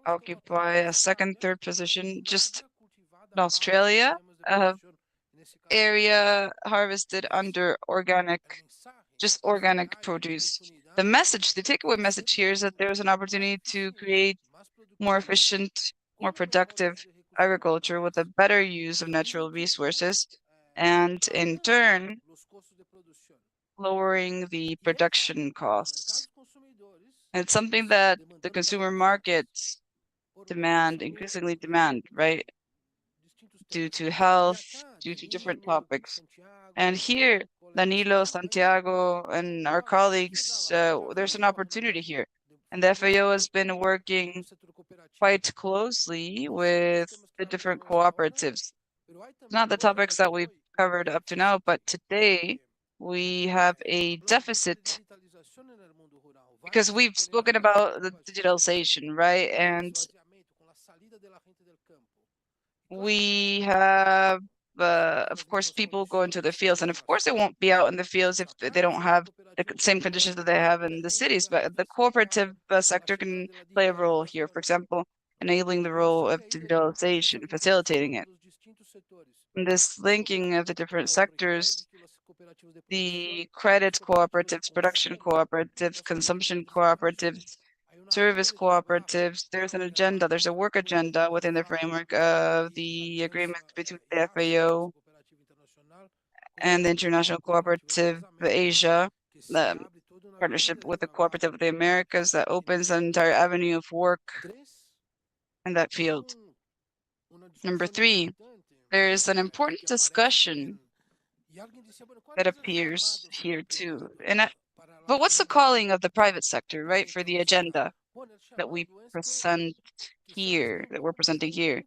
occupy a second, third position. Just in Australia, area harvested under organic produce. The takeaway message here is that there's an opportunity to create more efficient, more productive agriculture with a better use of natural resources, and in turn, lowering the production costs. And it's something that the consumer markets increasingly demand, right? Due to health, due to different topics. And here, Danilo, Santiago, and our colleagues, there's an opportunity here. And the FAO has been working quite closely with the different cooperatives. Not the topics that we've covered up to now, but today we have a deficit because we've spoken about the digitalization, right? And we have, of course, people go into the fields, and of course they won't be out in the fields if they don't have the same conditions that they have in the cities, but the cooperative sector can play a role here, for example, enabling the role of digitalization, facilitating it. And this linking of the different sectors, the credit cooperatives, production cooperatives, consumption cooperatives, service cooperatives, there's an agenda, there's a work agenda within the framework of the agreement between the FAO and the International Cooperative Asia, partnership with the Cooperative of the Americas that opens an entire avenue of work in that field. Number 3, there is an important discussion that appears here too. But what's the calling of the private sector, right, for the agenda that we present here, that we're presenting here?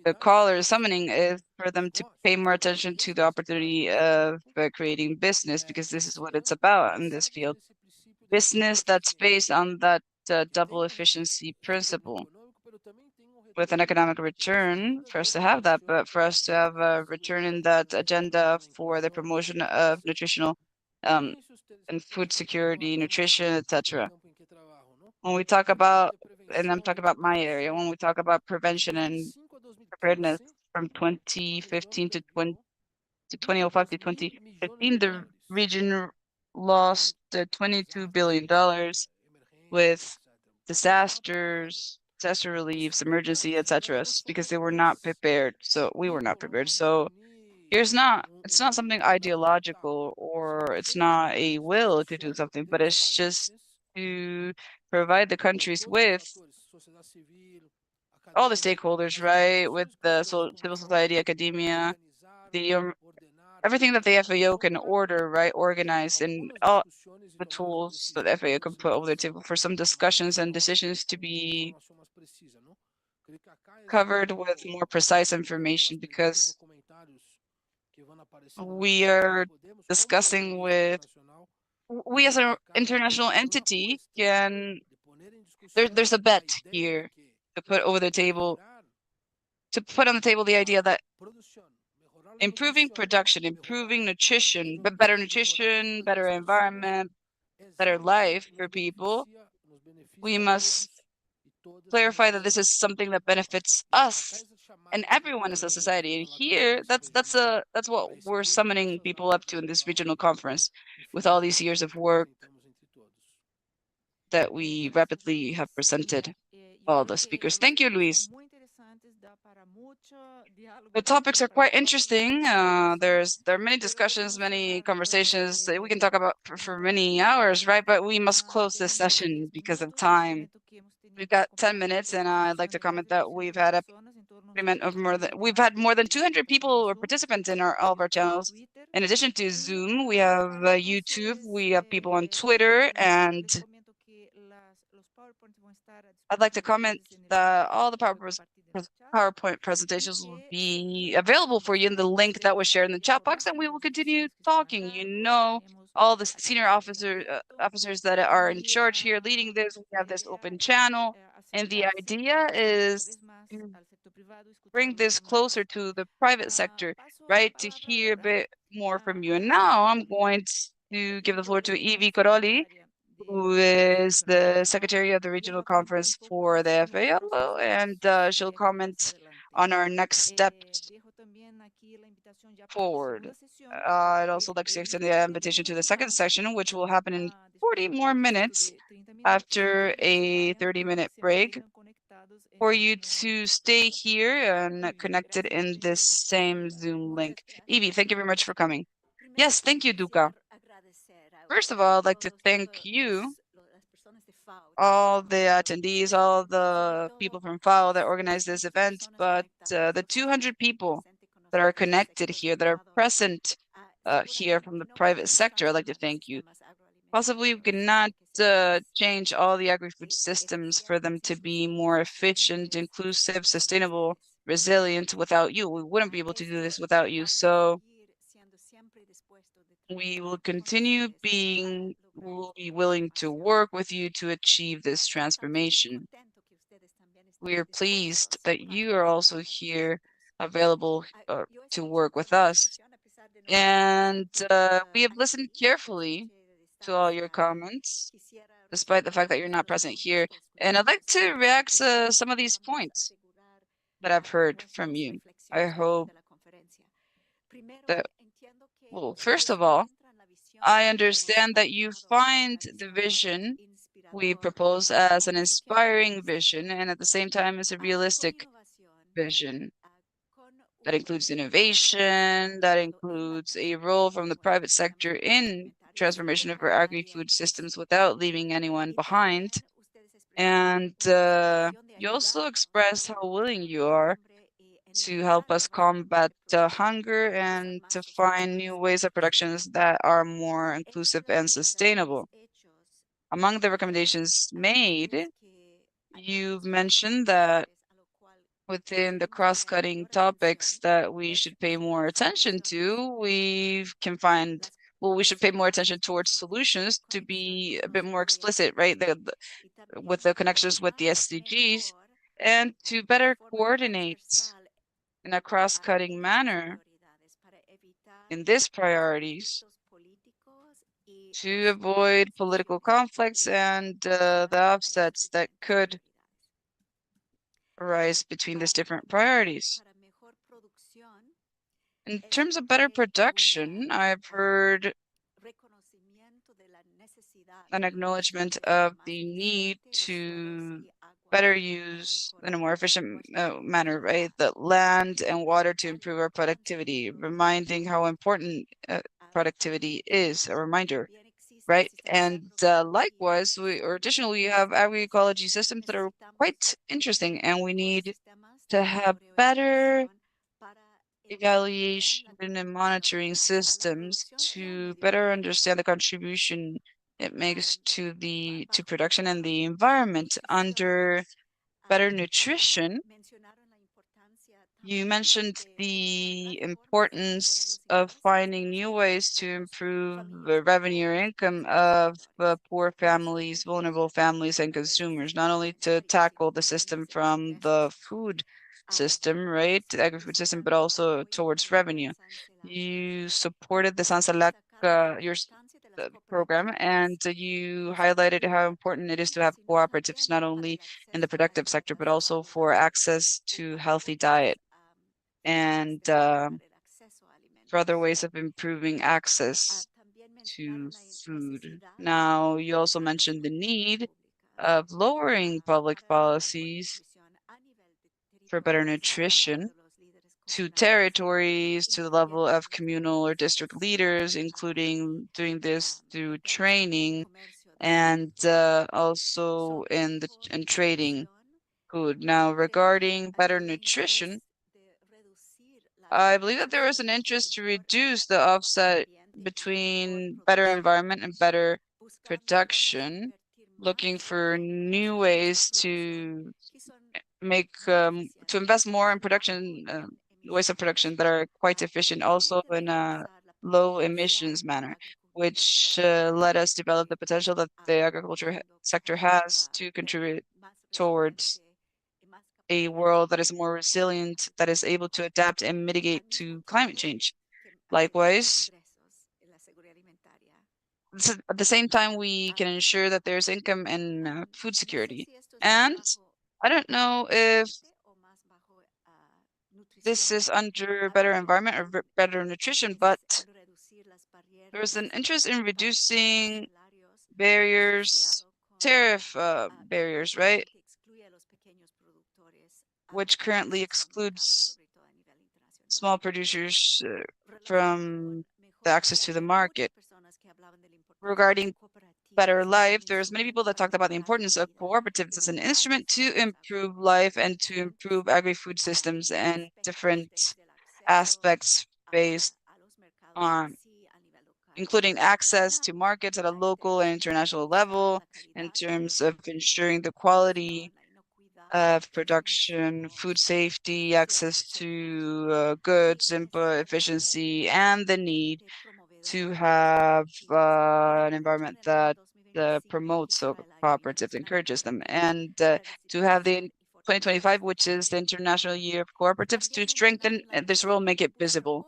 The call or summoning is for them to pay more attention to the opportunity of creating business, because this is what it's about in this field. Business that's based on that double efficiency principle, with an economic return for us to have that, but for us to have a return in that agenda for the promotion of nutritional and food security, nutrition, etc. When we talk about, and I'm talking about my area, when we talk about prevention and preparedness from 2015 to 2005 to 2015, the region lost $22 billion with disasters, disaster reliefs, emergency, etc., because they were not prepared. So we were not prepared. So it's not something ideological, or it's not a will to do something, but it's just to provide the countries with all the stakeholders, right? With the civil society, academia, the everything that the FAO can order, right? Organize, and all the tools that the FAO can put over the table for some discussions and decisions to be covered with more precise information, because we are discussing with, we as an international entity can, there's a bet here to put over the table, to put on the table the idea that improving production, improving nutrition, but better nutrition, better environment, better life for people, we must clarify that this is something that benefits us and everyone as a society. And here, that's what we're summoning people up to in this regional conference, with all these years of work that we rapidly have presented all the speakers. Thank you, Luis. The topics are quite interesting. There are many discussions, many conversations that we can talk about for many hours, right? But we must close this session because of time. We've got 10 minutes, and I'd like to comment that we've had a agreement of more than 200 people or participants in all of our channels. In addition to Zoom, we have YouTube, we have people on Twitter, and I'd like to comment that all the PowerPoint presentations will be available for you in the link that was shared in the chat box, and we will continue talking. You know, all the senior officers that are in charge here leading this, we have this open channel, and the idea is to bring this closer to the private sector, right, to hear a bit more from you. And now I'm going to give the floor to Ivy Coroli, who is the secretary of the regional conference for the FAO, and she'll comment on our next steps forward. I'd also like to extend the invitation to the second session, which will happen in 40 more minutes after a 30-minute break, for you to stay here and connected in this same Zoom link. Ivy, thank you very much for coming. Yes, thank you, Duca. First of all, I'd like to thank you, all the attendees, all the people from FAO that organized this event, but the 200 people that are connected here, that are present here from the private sector, I'd like to thank you. Possibly we cannot change all the agri-food systems for them to be more efficient, inclusive, sustainable, resilient without you. We wouldn't be able to do this without you. So we will continue being willing to work with you to achieve this transformation. We are pleased that you are also here, available to work with us. And we have listened carefully to all your comments, despite the fact that you're not present here. And I'd like to react to some of these points that I've heard from you. I hope that, well, first of all, I understand that you find the vision we propose as an inspiring vision, and at the same time as a realistic vision that includes innovation, that includes a role from the private sector in transformation of our agri-food systems without leaving anyone behind. And you also express how willing you are to help us combat hunger and to find new ways of productions that are more inclusive and sustainable. Among the recommendations made, you've mentioned that within the cross-cutting topics that we should pay more attention to, we should pay more attention towards solutions to be a bit more explicit, right? With the connections with the SDGs, and to better coordinate in a cross-cutting manner in these priorities to avoid political conflicts and the offsets that could arise between these different priorities. In terms of better production, I've heard an acknowledgement of the need to better use in a more efficient manner, right? The land and water to improve our productivity, reminding how important productivity is, a reminder, right? And likewise, additionally, we have agroecology systems that are quite interesting, and we need to have better evaluation and monitoring systems to better understand the contribution it makes to production and the environment. Under better nutrition, you mentioned the importance of finding new ways to improve the revenue or income of poor families, vulnerable families, and consumers, not only to tackle the system from the food system, right, the agri-food system, but also towards revenue. You supported the your program, and you highlighted how important it is to have cooperatives, not only in the productive sector, but also for access to healthy diet and for other ways of improving access to food. Now, you also mentioned the need of lowering public policies for better nutrition to territories, to the level of communal or district leaders, including doing this through training and also in trading food. Now, regarding better nutrition, I believe that there is an interest to reduce the offset between better environment and better production, looking for new ways to invest more in production, ways of production that are quite efficient, also in a low emissions manner, which let us develop the potential that the agriculture sector has to contribute towards a world that is more resilient, that is able to adapt and mitigate to climate change. Likewise, at the same time, we can ensure that there's income and food security. And I don't know if this is under better environment or better nutrition, but there's an interest in reducing barriers, tariff barriers, right? Which currently excludes small producers from the access to the market. Regarding better life, there's many people that talked about the importance of cooperatives as an instrument to improve life and to improve agri-food systems and different aspects based on including access to markets at a local and international level in terms of ensuring the quality of production, food safety, access to goods, input efficiency, and the need to have an environment that promotes cooperatives, encourages them, and to have the 2025, which is the International Year of Cooperatives, to strengthen this role, make it visible.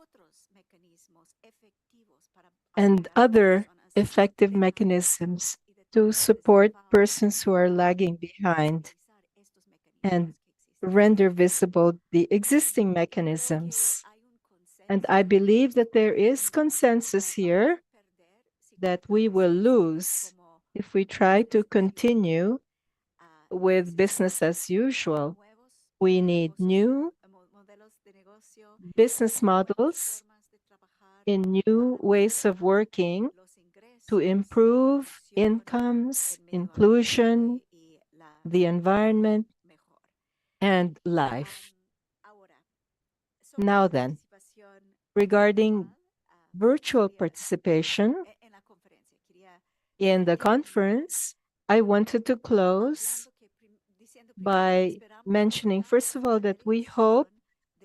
And other effective mechanisms to support persons who are lagging behind and render visible the existing mechanisms. And I believe that there is consensus here that we will lose if we try to continue with business as usual. We need new business models in new ways of working to improve incomes, inclusion, the environment, and life. Now then, regarding virtual participation in the conference, I wanted to close by mentioning, first of all, that we hope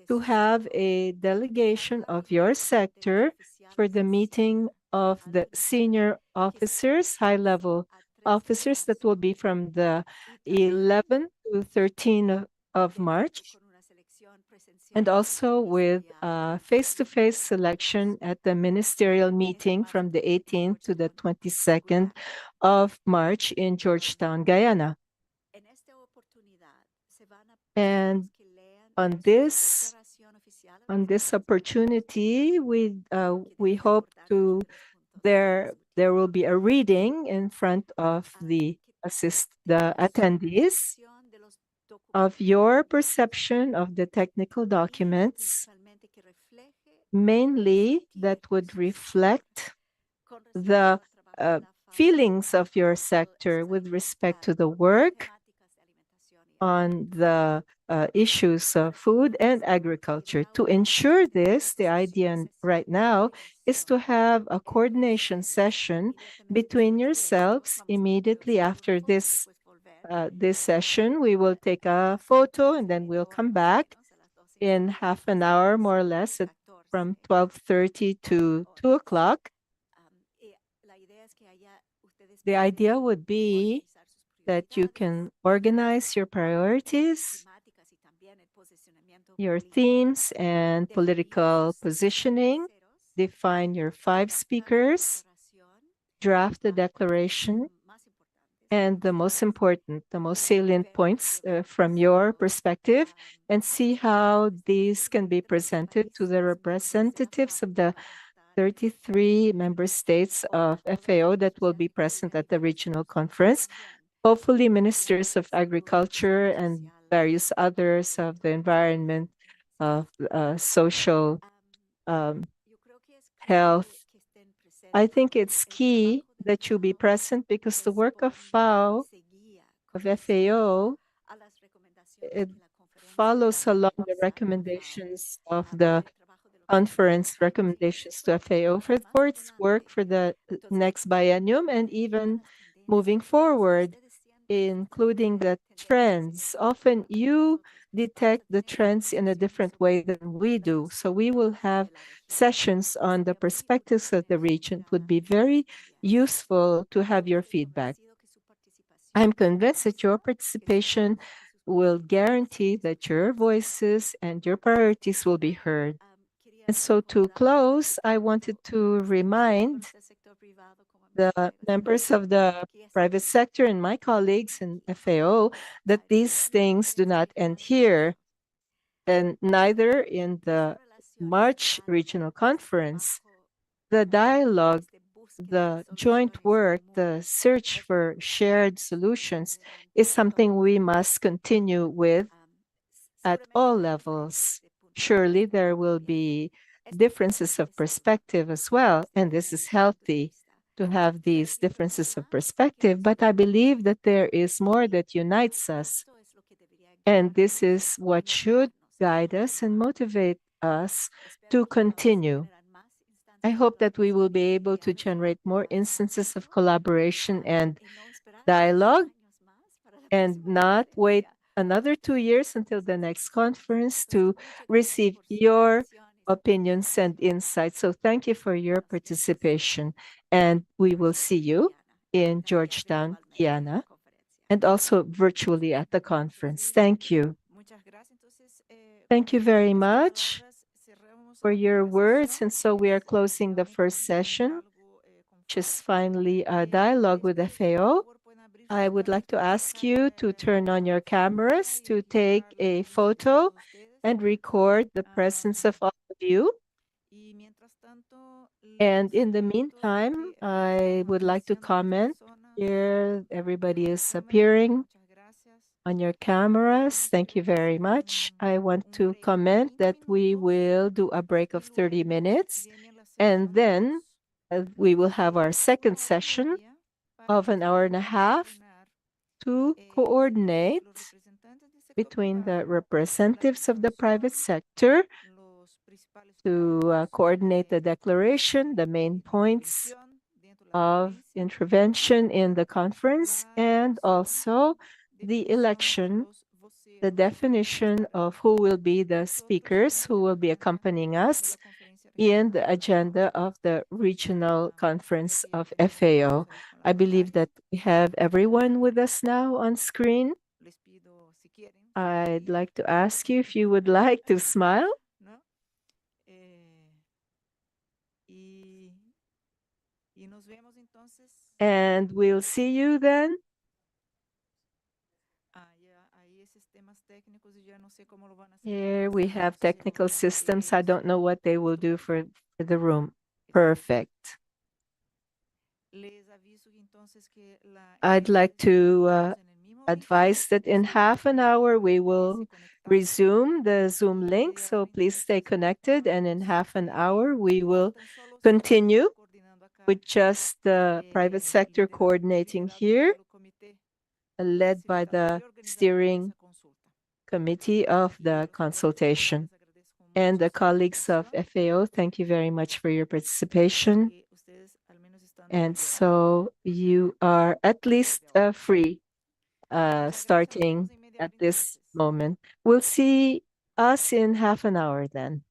to have a delegation of your sector for the meeting of the senior officers, high-level officers that will be from the 11th to 13th of March, and also with face-to-face selection at the ministerial meeting from the 18th to the 22nd of March in Georgetown, Guyana. And on this opportunity, we hope to there will be a reading in front of the attendees of your perception of the technical documents, mainly that would reflect the feelings of your sector with respect to the work on the issues of food and agriculture. To ensure this, the idea right now is to have a coordination session between yourselves immediately after this session. We will take a photo and then we'll come back in half an hour, more or less, from 12:30 to 2 o'clock. The idea would be that you can organize your priorities, your themes and political positioning, define your 5 speakers, draft the declaration, and the most important, the most salient points from your perspective, and see how these can be presented to the representatives of the 33 member states of FAO that will be present at the regional conference. Hopefully, ministers of agriculture and various others of the environment, of social health. I think it's key that you be present because the work of FAO, it follows along the recommendations of the conference recommendations to FAO for its work for the next biennium and even moving forward, including the trends. Often you detect the trends in a different way than we do. So we will have sessions on the perspectives of the region. It would be very useful to have your feedback. I'm convinced that your participation will guarantee that your voices and your priorities will be heard. And so to close, I wanted to remind the members of the private sector and my colleagues in FAO that these things do not end here, and neither in the March regional conference. The dialogue, the joint work, the search for shared solutions is something we must continue with at all levels. Surely there will be differences of perspective as well, and this is healthy to have these differences of perspective, but I believe that there is more that unites us, and this is what should guide us and motivate us to continue. I hope that we will be able to generate more instances of collaboration and dialogue and not wait another 2 years until the next conference to receive your opinions and insights. So thank you for your participation, and we will see you in Georgetown, Guyana, and also virtually at the conference. Thank you. Thank you very much for your words. And so we are closing the first session, which is finally a dialogue with FAO. I would like to ask you to turn on your cameras to take a photo and record the presence of all of you. And in the meantime, I would like to comment here. Everybody is appearing on your cameras. Thank you very much. I want to comment that we will do a break of 30 minutes, and then We will have our second session of an hour and a half to coordinate between the representatives of the private sector to coordinate the declaration, the main points of intervention in the conference, and also the election, the definition of who will be the speakers who will be accompanying us in the agenda of the regional conference of FAO. I believe that we have everyone with us now on screen. I'd like to ask you if you would like to smile. And we'll see you then. Here we have technical systems. I don't know what they will do for the room. Perfect. I'd like to advise that in half an hour we will resume the Zoom link, so please stay connected, and in half an hour we will continue with just the private sector coordinating here, led by the steering committee of the consultation. And the colleagues of FAO, thank you very much for your participation. And so you are at least free starting at this moment. We'll see us in half an hour then.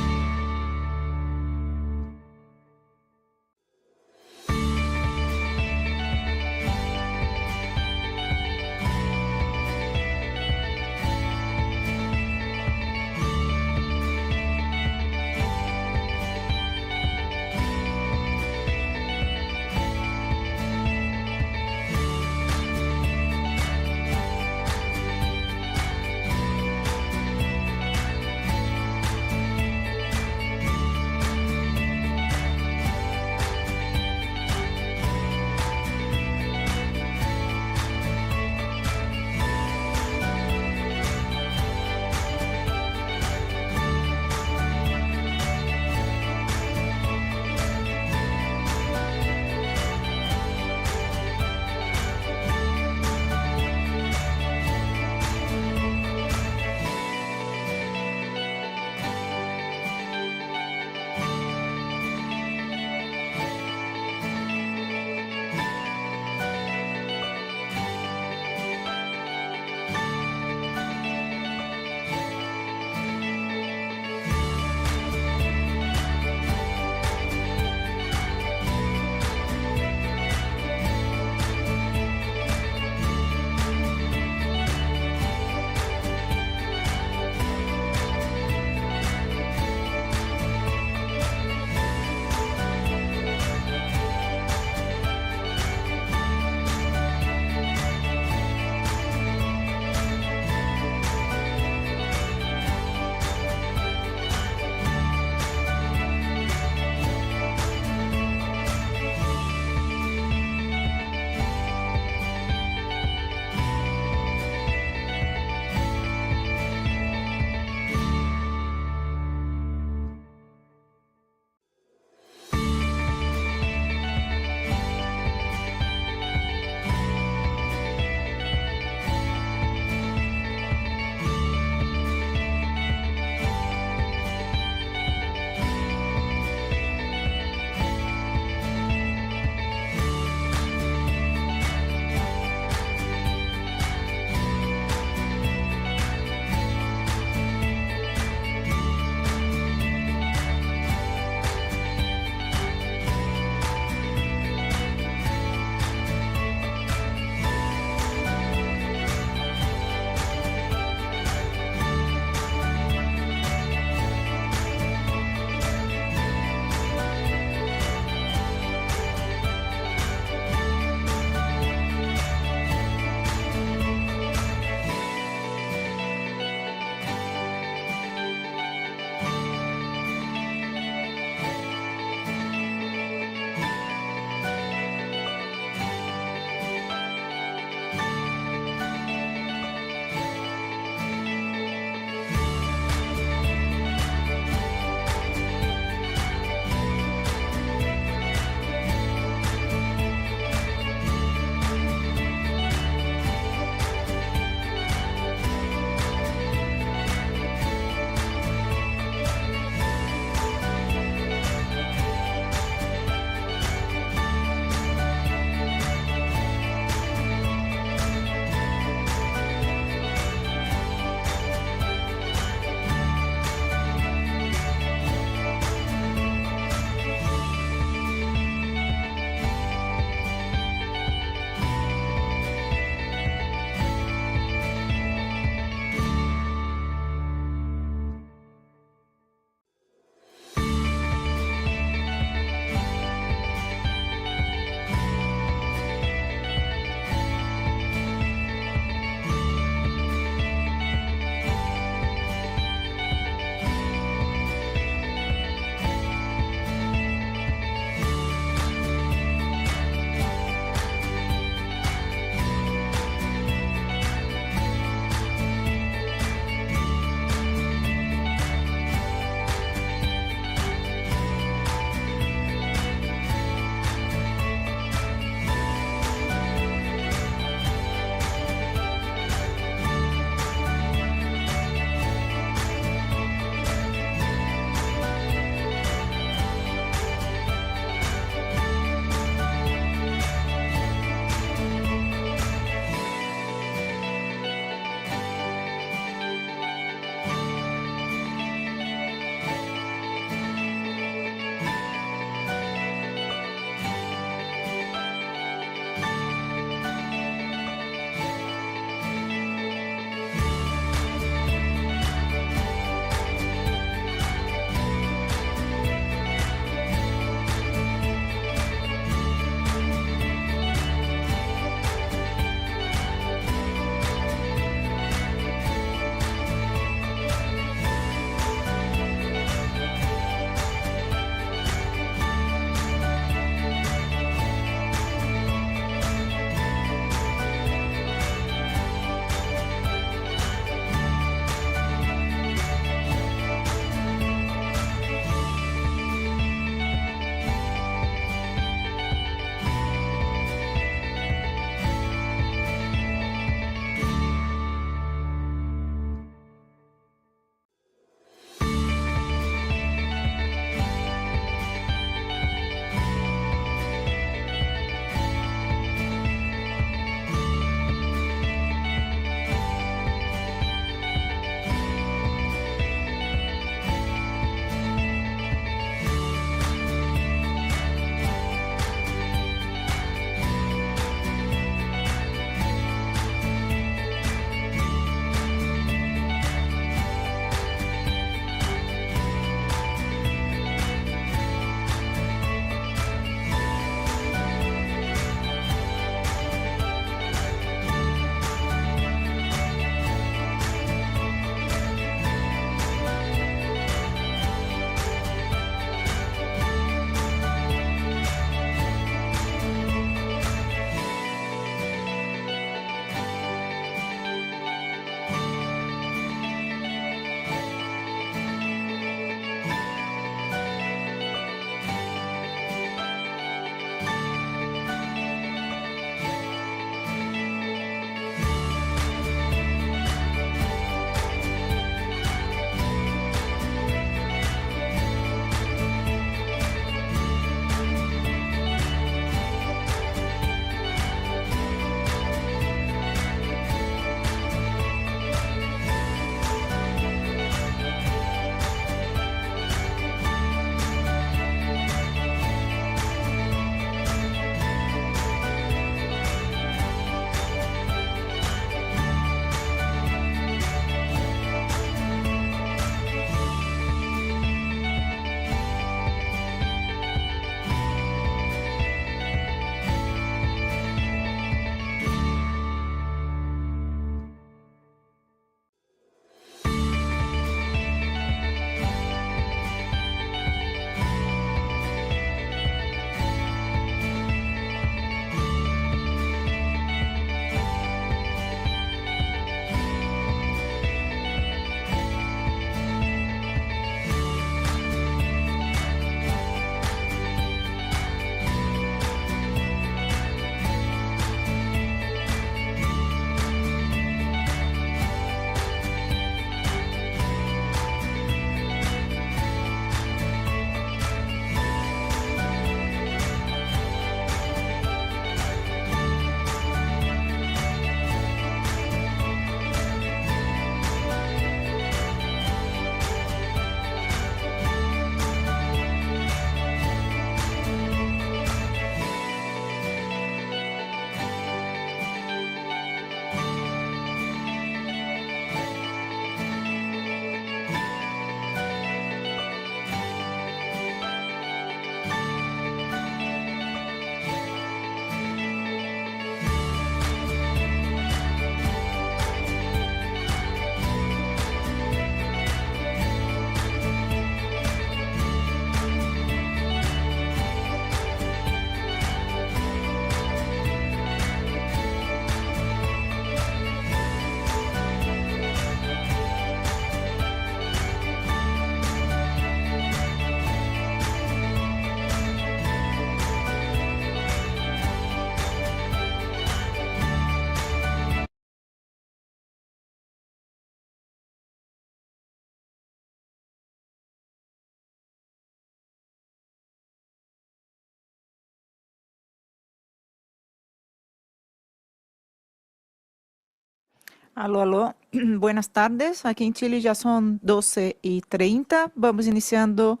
Aló, aló. Buenas tardes. Aquí en Chile ya son 12:30. Vamos iniciando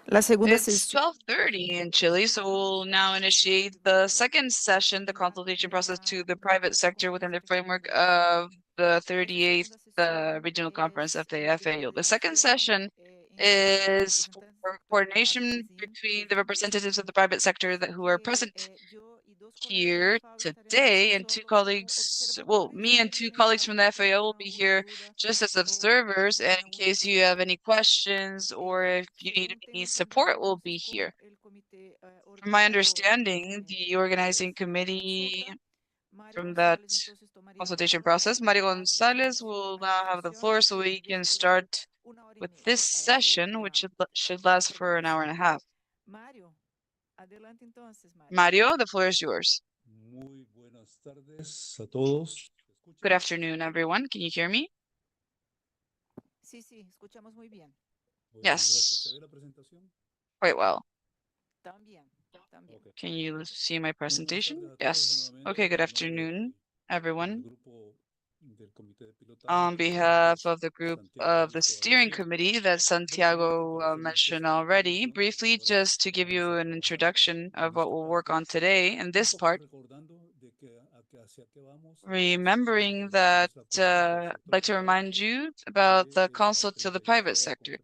la segunda It's sesión. 12:30 in Chile, so we'll now initiate the second session, the consultation process to the private sector within the framework of the 38th Regional Conference of the FAO. The second session is for coordination between the representatives of the private sector who are present here today, and two colleagues, well, me and two colleagues from the FAO will be here just as observers, and in case you have any questions or if you need any support, we'll be here. From my understanding, the organizing committee from that consultation process, Mario Gonzalez will now have the floor so we can start with this session, which should last for an hour and a half. Mario, the floor is yours. Muy buenas tardes a todos. Good afternoon, everyone. Can you hear me? Sí, sí, escuchamos muy bien. Yes. ¿Se ve la presentación? Quite well. También, también. Ok. Can you see my presentation? tardes a todos Yes. nuevamente. Okay, good En nombre afternoon, del everyone. grupo del comité de pilotaje On que behalf of the group Santiago of the hizo steering alusión, committee that Santiago mentioned already, briefly just to give you an introduction of what we'll work on today in this part, recordando de que hacia qué vamos, remembering that I'd like to remind you about the consult to the private sector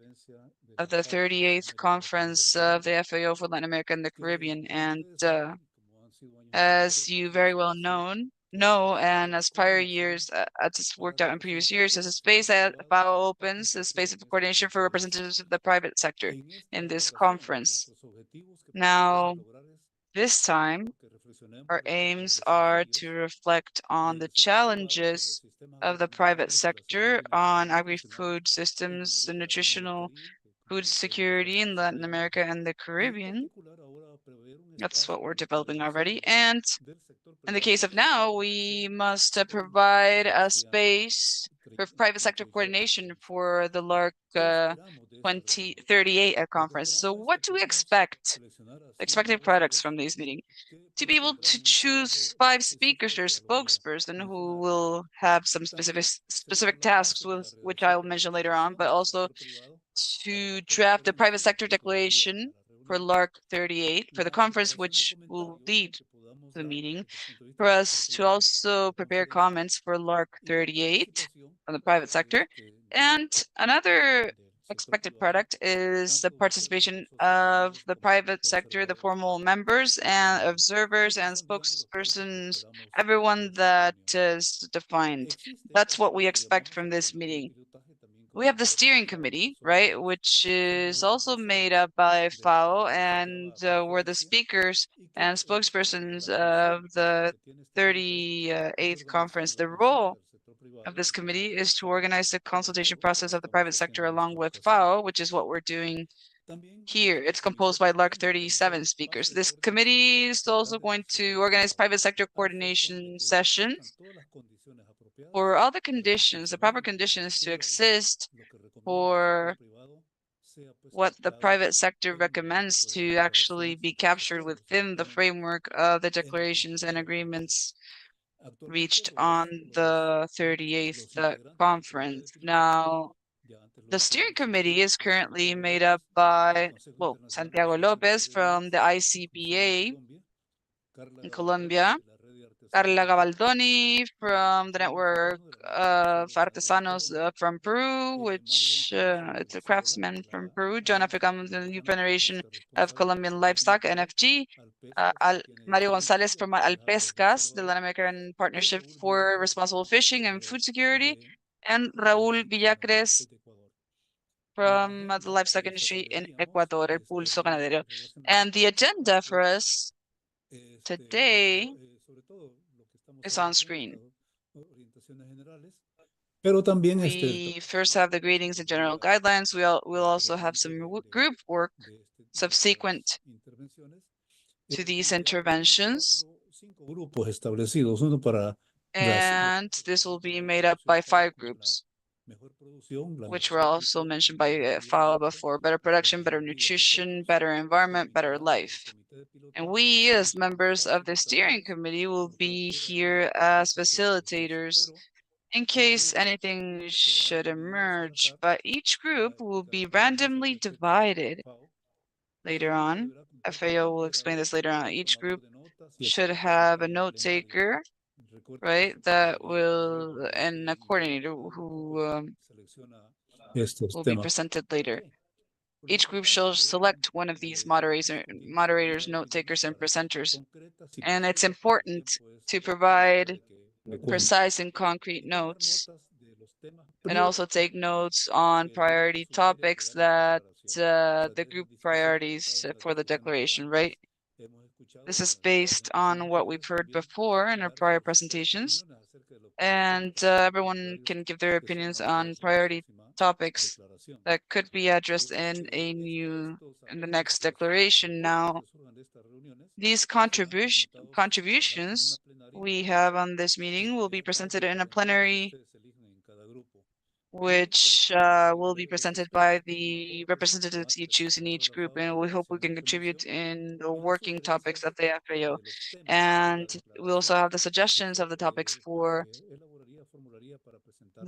of the 38th conference of the FAO for Latin America and the Caribbean. And as you very well know, and as prior years, as it's worked out in previous years, as a space that FAO opens, a space of coordination for representatives of the private sector in this conference. Now, this time, our aims are to reflect on the challenges of the private sector on agri-food systems and nutritional food security in Latin America and the Caribbean. That's what we're developing already. And in the case of now, we must provide a space for private sector coordination for the LARC 2038 conference. So what do we expect? Expected products from this meeting? To be able to choose 5 speakers or spokesperson who will have some specific tasks, which I will mention later on, but also to draft a private sector declaration for LARC 38 for the conference, which will lead the meeting, for us to also prepare comments for LARC 38 from the private sector. And another expected product is the participation of the private sector, the formal members and observers and spokespersons, everyone that is defined. That's what we expect from this meeting. We have the steering committee, right, which is also made up by FAO, and we're the speakers and spokespersons of the 38th conference. The role of this committee is to organize the consultation process of the private sector along with FAO, which is what we're doing here. It's composed by LARC 37 speakers. This committee is also going to organize private sector coordination sessions for all the conditions, the proper conditions to exist for what the private sector recommends to actually be captured within the framework of the declarations and agreements reached on the 38th conference. Now, the steering committee is currently made up by, well, Santiago Lopez from the ICBA in Colombia, Carla Gabaldoni from the network of Artesanos from Peru, which it's a craftsman from Peru, John African, the New Federation of Colombian Livestock, NFG, Mario Gonzalez from Alpescas, the Latin American Partnership for Responsible Fishing and Food Security, and Raúl Villacres from the livestock industry in Ecuador, El Pulso Ganadero. And the agenda for us today is on screen. We first have the greetings and general guidelines. We'll also have some group work subsequent to these interventions. And this will be made up by 5 groups, which were also mentioned by FAO before: better production, better nutrition, better environment, better life. And we, as members of the steering committee, will be here as facilitators in case anything should emerge, but each group will be randomly divided later on. FAO will explain this later on. Each group should have a note taker, right? That will, and a coordinator who will be presented later. Each group shall select one of these moderators, note takers, and presenters. And it's important to provide precise and concrete notes, and also take notes on priority topics that the group priorities for the declaration, right? This is based on what we've heard before in our prior presentations, and everyone can give their opinions on priority topics that could be addressed in the next declaration. Now, these contributions we have on this meeting will be presented in a plenary, which will be presented by the representatives you choose in each group, and we hope we can contribute in the working topics of the FAO. And we also have the suggestions of the topics for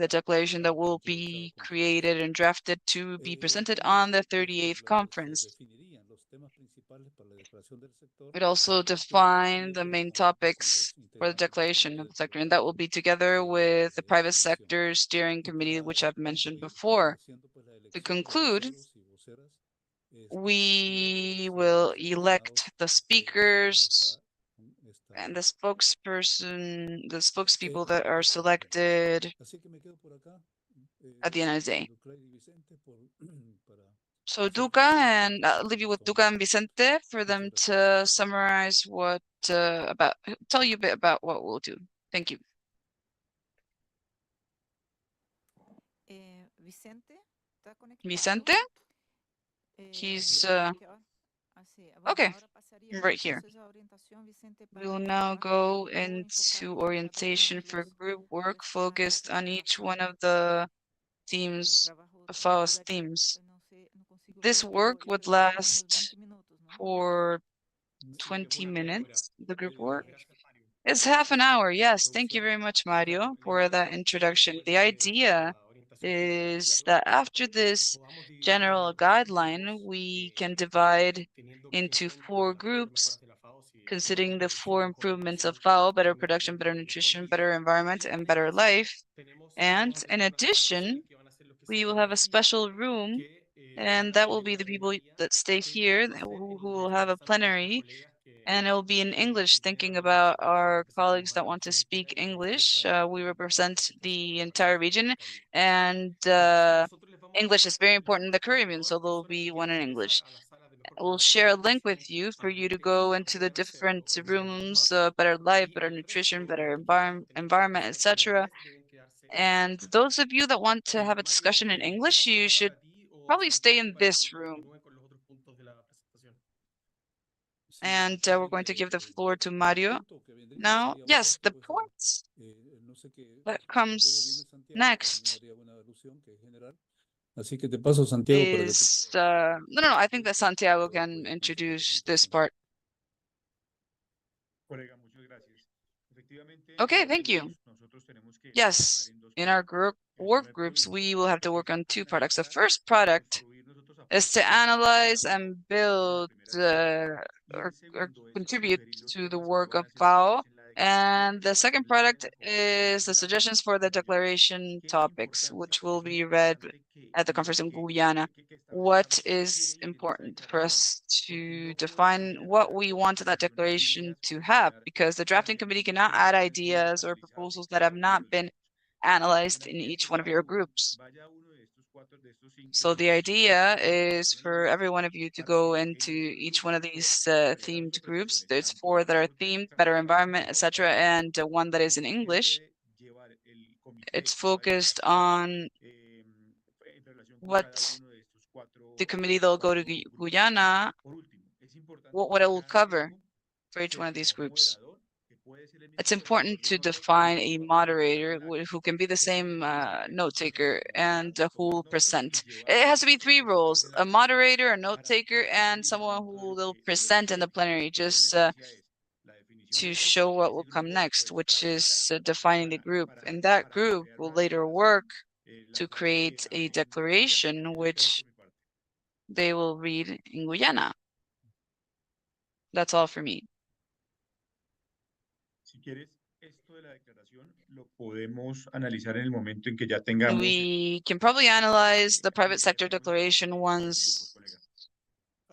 the declaration that will be created and drafted to be presented on the 38th conference. It also define the main topics for the declaration of the sector, and that will be together with the private sector steering committee, which I've mentioned before. To conclude, we will elect the speakers and the spokespeople that are selected at the NSA. So Duca, and I'll leave you with Duca and Vicente for them to summarize tell you a bit about what we'll do. Thank you. Vicente? He's okay, right here. We will now go into orientation for group work focused on each one of the themes, FAO's themes. This work would last for 20 minutes, the group work. It's half an hour, yes. Thank you very much, Mario, for that introduction. The idea is that after this general guideline, we can divide into 4 groups, considering the 4 improvements of FAO: better production, better nutrition, better environment, and better life. And in addition, we will have a special room, and that will be the people that stay here who will have a plenary, and it will be in English, thinking about our colleagues that want to speak English. We represent the entire region, and English is very important in the Caribbean, so there will be one in English. We'll share a link with you for you to go into the different rooms, better life, better nutrition, better environment, etc. And those of you that want to have a discussion in English, you should probably stay in this room. And we're going to give the floor to Mario. Now, yes, the points that comes next is, no, I think that Santiago can introduce this part. Okay, thank you. Yes, in our work groups, we will have to work on 2 products. The first product is to analyze and build or contribute to the work of FAO. And the second product is the suggestions for the declaration topics, which will be read at the conference in Guyana. What is important for us to define what we want that declaration to have, because the drafting committee cannot add ideas or proposals that have not been analyzed in each one of your groups. So the idea is for every one of you to go into each one of these themed groups. There's 4 that are themed, better environment, etc., and 1 that is in English. It's focused on what the committee that will go to Guyana, what it will cover for each one of these groups. It's important to define a moderator who can be the same note taker and who will present. It has to be 3 roles: a moderator, a note taker, and someone who will present in the plenary. Just to show what will come next, which is defining the group. And that group will later work to create a declaration which they will read in Guyana. That's all for me. We can probably analyze the private sector declaration once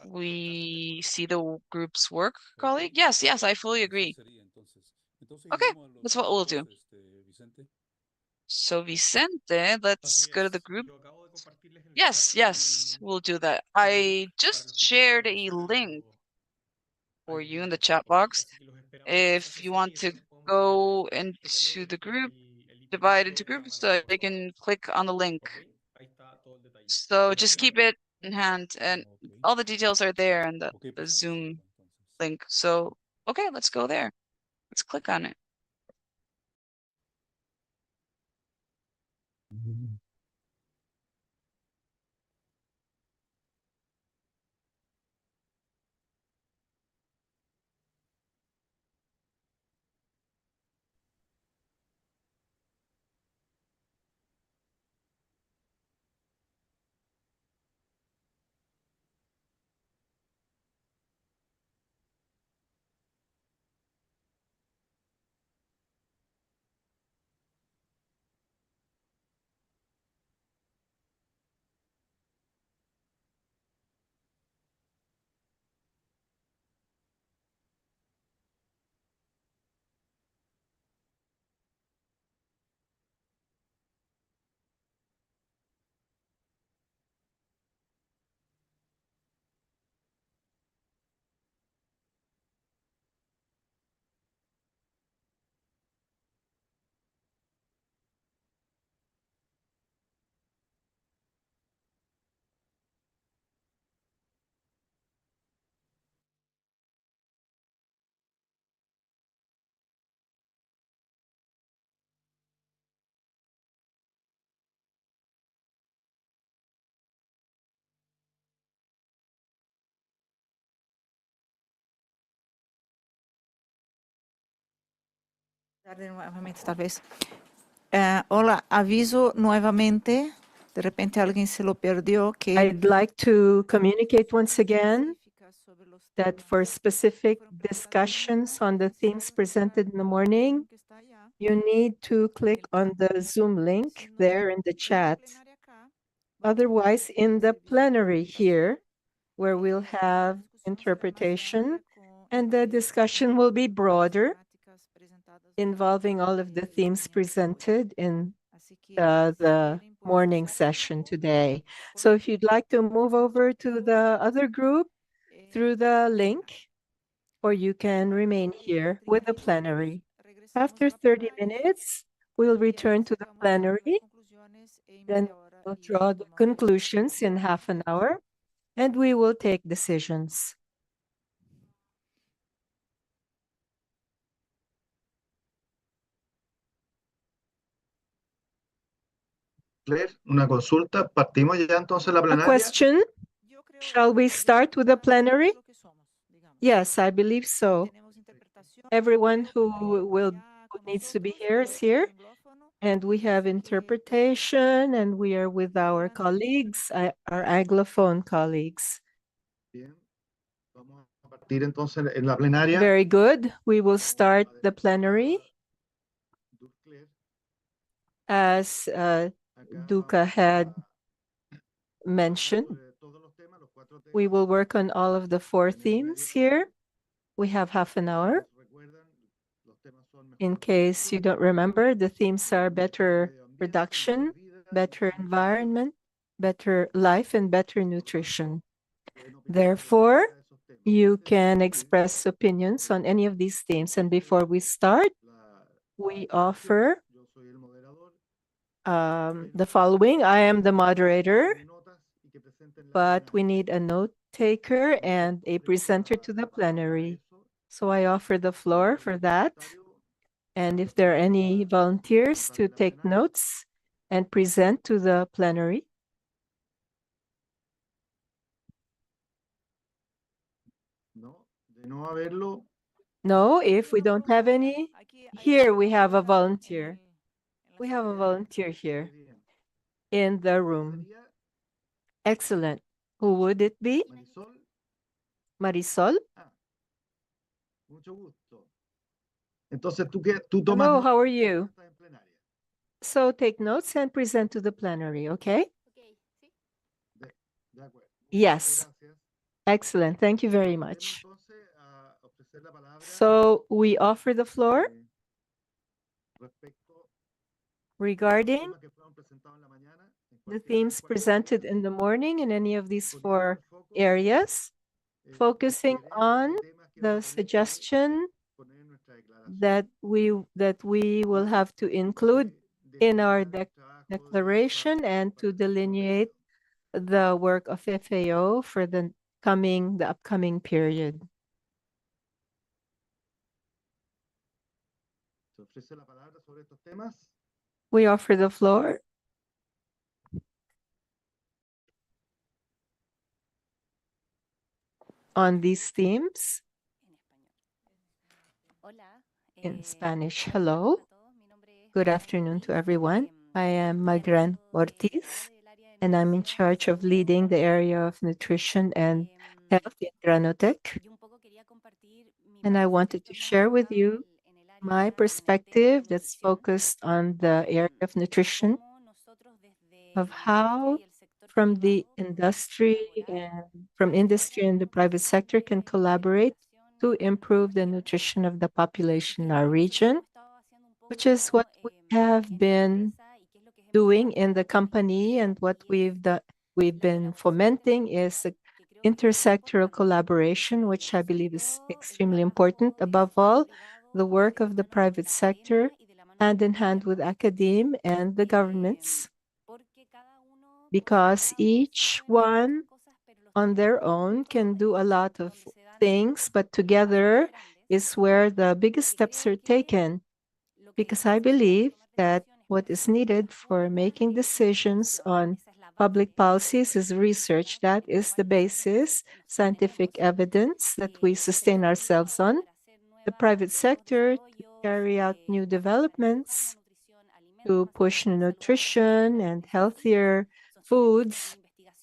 we see the group's work, colleague. Yes, I fully agree. Okay, that's what we'll do. So Vicente, let's go to the group. Yes, we'll do that. I just shared a link for you in the chat box. If you want to go into the group, divide into groups, so they can click on the link. So just keep it in hand, and all the details are there in the Zoom link. So, okay, let's go there. Let's click on it. Nuevamente, tal vez. Hola, aviso nuevamente. De repente alguien se lo perdió que I'd like to communicate once again that for specific discussions on the themes presented in the morning, you need to click on the Zoom link there in the chat. Otherwise, in the plenary here, where we'll have interpretation, and the discussion will be broader, involving all of the themes presented in the morning session today. So if you'd like to move over to the other group through the link, or you can remain here with the plenary. After 30 minutes, we'll return to the plenary, then we'll draw the conclusions in half an hour, and we will take decisions. Una consulta, partimos ya entonces la A plenaria. question? Shall we start with the plenary? Yes, I believe so. Everyone who needs to be here is here. And we have interpretation, and we are with our colleagues, our Anglophone colleagues. Bien. Vamos a partir entonces en la plenaria. Very good. We will start the plenary. As Duca had mentioned, we will work on all of the 4 themes here. We have half an hour. In case you don't remember, the themes are better production, better environment, better life, and better nutrition. Therefore, you can express opinions on any of these themes. And before we start, we offer the following. I am the moderator, but we need a note taker and a presenter to the plenary. So I offer the floor for that. And if there are any volunteers to take notes and present to the plenary. No, de no haberlo, No, if we don't have any, here we have a volunteer. We have a volunteer here in the room. Excellent. Who would it be? Marisol? Mucho gusto. Entonces, tú tomas Hello, nota how are y you? presentas en plenaria. So take notes and present to the plenary, okay? De acuerdo. Yes. Gracias. Excellent. Thank you very Procedemos much. entonces a ofrecer la palabra, So we offer the floor respecto regarding temas que fueron presentados en la mañana, en the cualquiera de themes las cuatro presented áreas, in the morning in any of these poniendo four el foco areas, en focusing sugerencias on y temas que the vamos a tener que suggestion poner en nuestra declaración that we will have to include in our delimitar el trabajo de declaration FAO and to para el próximo delineate periodo. the work of FAO for the upcoming period. Se ofrece la palabra sobre estos temas. We offer the floor. On these themes in Spanish. Hello. Good afternoon to everyone. I am Magran Ortiz, and I'm in charge of leading the area of nutrition and health in Granotech. And I wanted to share with you my perspective that's focused on the area of nutrition, of how from the industry and the private sector can collaborate to improve the nutrition of the population in our region, which is what we have been doing in the company, and what we've been fomenting is intersectoral collaboration, which I believe is extremely important. Above all, the work of the private sector hand in hand with academe and the governments, because each one on their own can do a lot of things, but together is where the biggest steps are taken. Because I believe that what is needed for making decisions on public policies is research. That is the basis, scientific evidence that we sustain ourselves on. The private sector to carry out new developments, to push nutrition and healthier foods,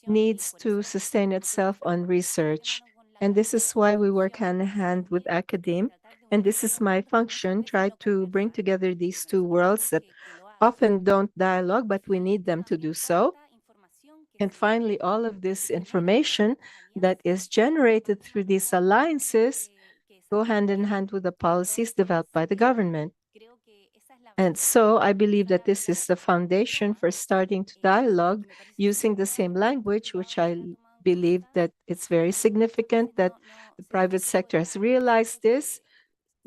needs to sustain itself on research. And this is why we work hand in hand with academe. And this is my function, try to bring together these two worlds that often don't dialogue, but we need them to do so. And finally, all of this information that is generated through these alliances go hand in hand with the policies developed by the government. And so I believe that this is the foundation for starting to dialogue using the same language, which I believe that it's very significant that the private sector has realized this,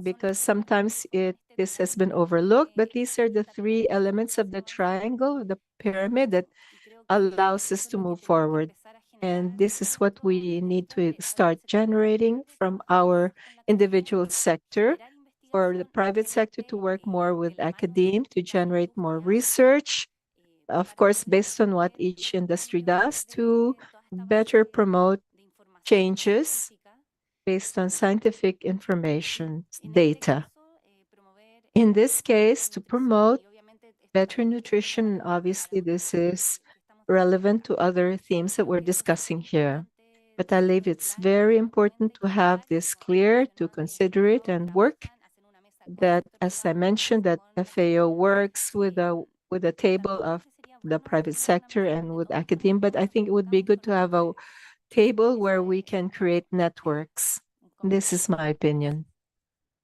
because sometimes this has been overlooked. But these are the three elements of the triangle, of the pyramid, that allows us to move forward. And this is what we need to start generating from our individual sector, for the private sector to work more with academe to generate more research, of course, based on what each industry does, to better promote changes based on scientific information, data. In this case, to promote better nutrition, obviously this is relevant to other themes that we're discussing here. But I believe it's very important to have this clear, to consider it and work. That, as I mentioned, that FAO works with a table of the private sector and with academe, but I think it would be good to have a table where we can create networks. This is my opinion,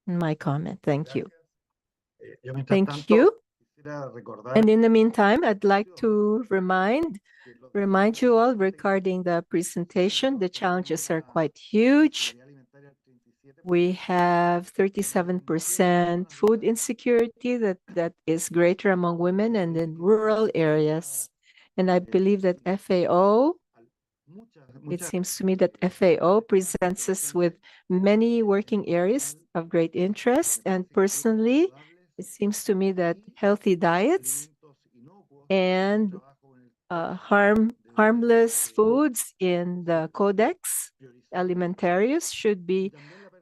my comment. Thank you. Thank you. And in the meantime, I'd like to remind you all regarding the presentation. The challenges are quite huge. We have 37% food insecurity that is greater among women and in rural areas. And I believe that FAO, it seems to me that FAO presents us with many working areas of great interest. And personally, it seems to me that healthy diets and harmless foods in the Codex Alimentarius should be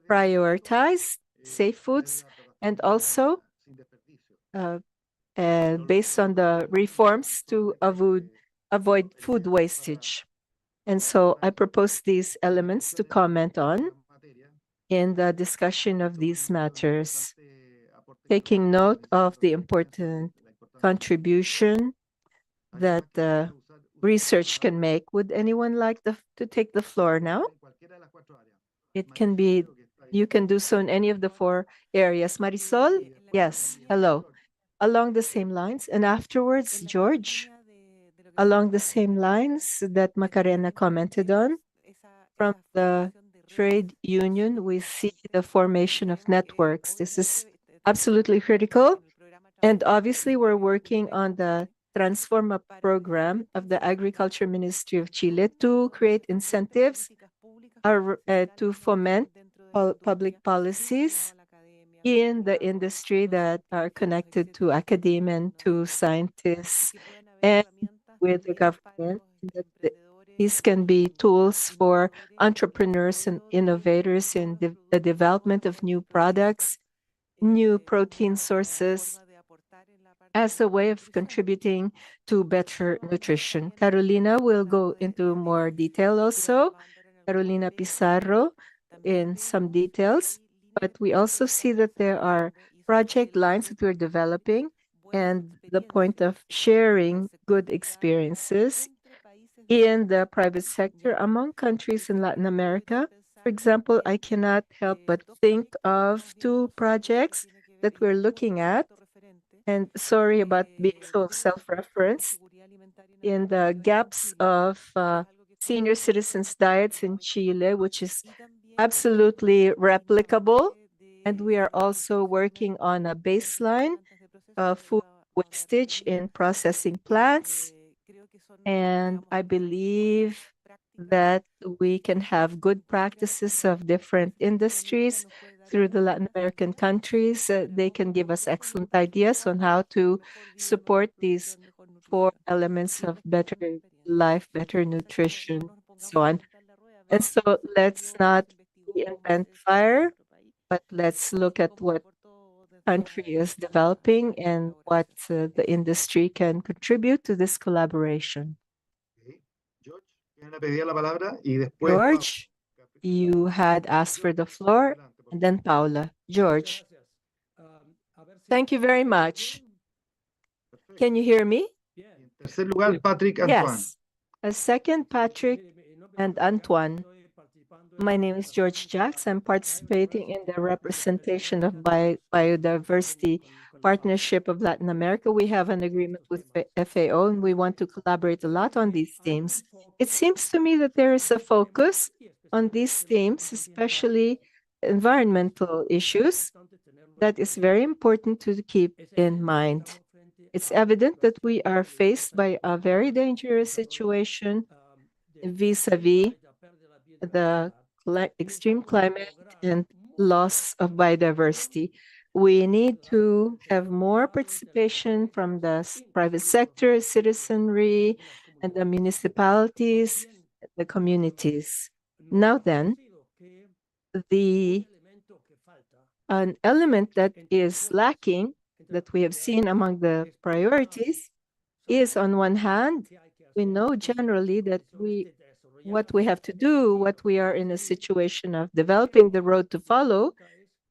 prioritized, safe foods, and also based on the reforms to avoid food wastage. And so I propose these elements to comment on in the discussion of these matters, taking note of the important contribution that the research can make. Would anyone like to take the floor now? It can be, you can do so in any of the 4 areas. Marisol? Yes, hello. Along the same lines. And afterwards, George? Along the same lines that Macarena commented on, from the trade union, we see the formation of networks. This is absolutely critical. And obviously, we're working on the Transforma program of the Agriculture Ministry of Chile to create incentives to foment public policies in the industry that are connected to academia and to scientists and with the government. These can be tools for entrepreneurs and innovators in the development of new products, new protein sources, as a way of contributing to better nutrition. Carolina will go into more detail also. Carolina Pizarro in some details, but we also see that there are project lines that we're developing and the point of sharing good experiences in the private sector among countries in Latin America. For example, I cannot help but think of 2 projects that we're looking at, and sorry about being so self-referenced, in the gaps of senior citizens' diets in Chile, which is absolutely replicable. And we are also working on a baseline of food wastage in processing plants. And I believe that we can have good practices of different industries through the Latin American countries. They can give us excellent ideas on how to support these 4 elements of better life, better nutrition, so on. And so let's not reinvent fire, but let's look at what country is developing and what the industry can contribute to this collaboration. George, you had asked for the floor, and then Paula. George. Thank you very much. Can you hear me? Yes. A second, Patrick and Antoine. My name is George Jacks. I'm participating in the representation of Biodiversity Partnership of Latin America. We have an agreement with FAO, and we want to collaborate a lot on these themes. It seems to me that there is a focus on these themes, especially environmental issues, that is very important to keep in mind. It's evident that we are faced by a very dangerous situation vis-a-vis the extreme climate and loss of biodiversity. We need to have more participation from the private sector, citizenry, and the municipalities, the communities. Now then, an element that is lacking that we have seen among the priorities is, on one hand, we know generally that what we have to do, what we are in a situation of developing the road to follow,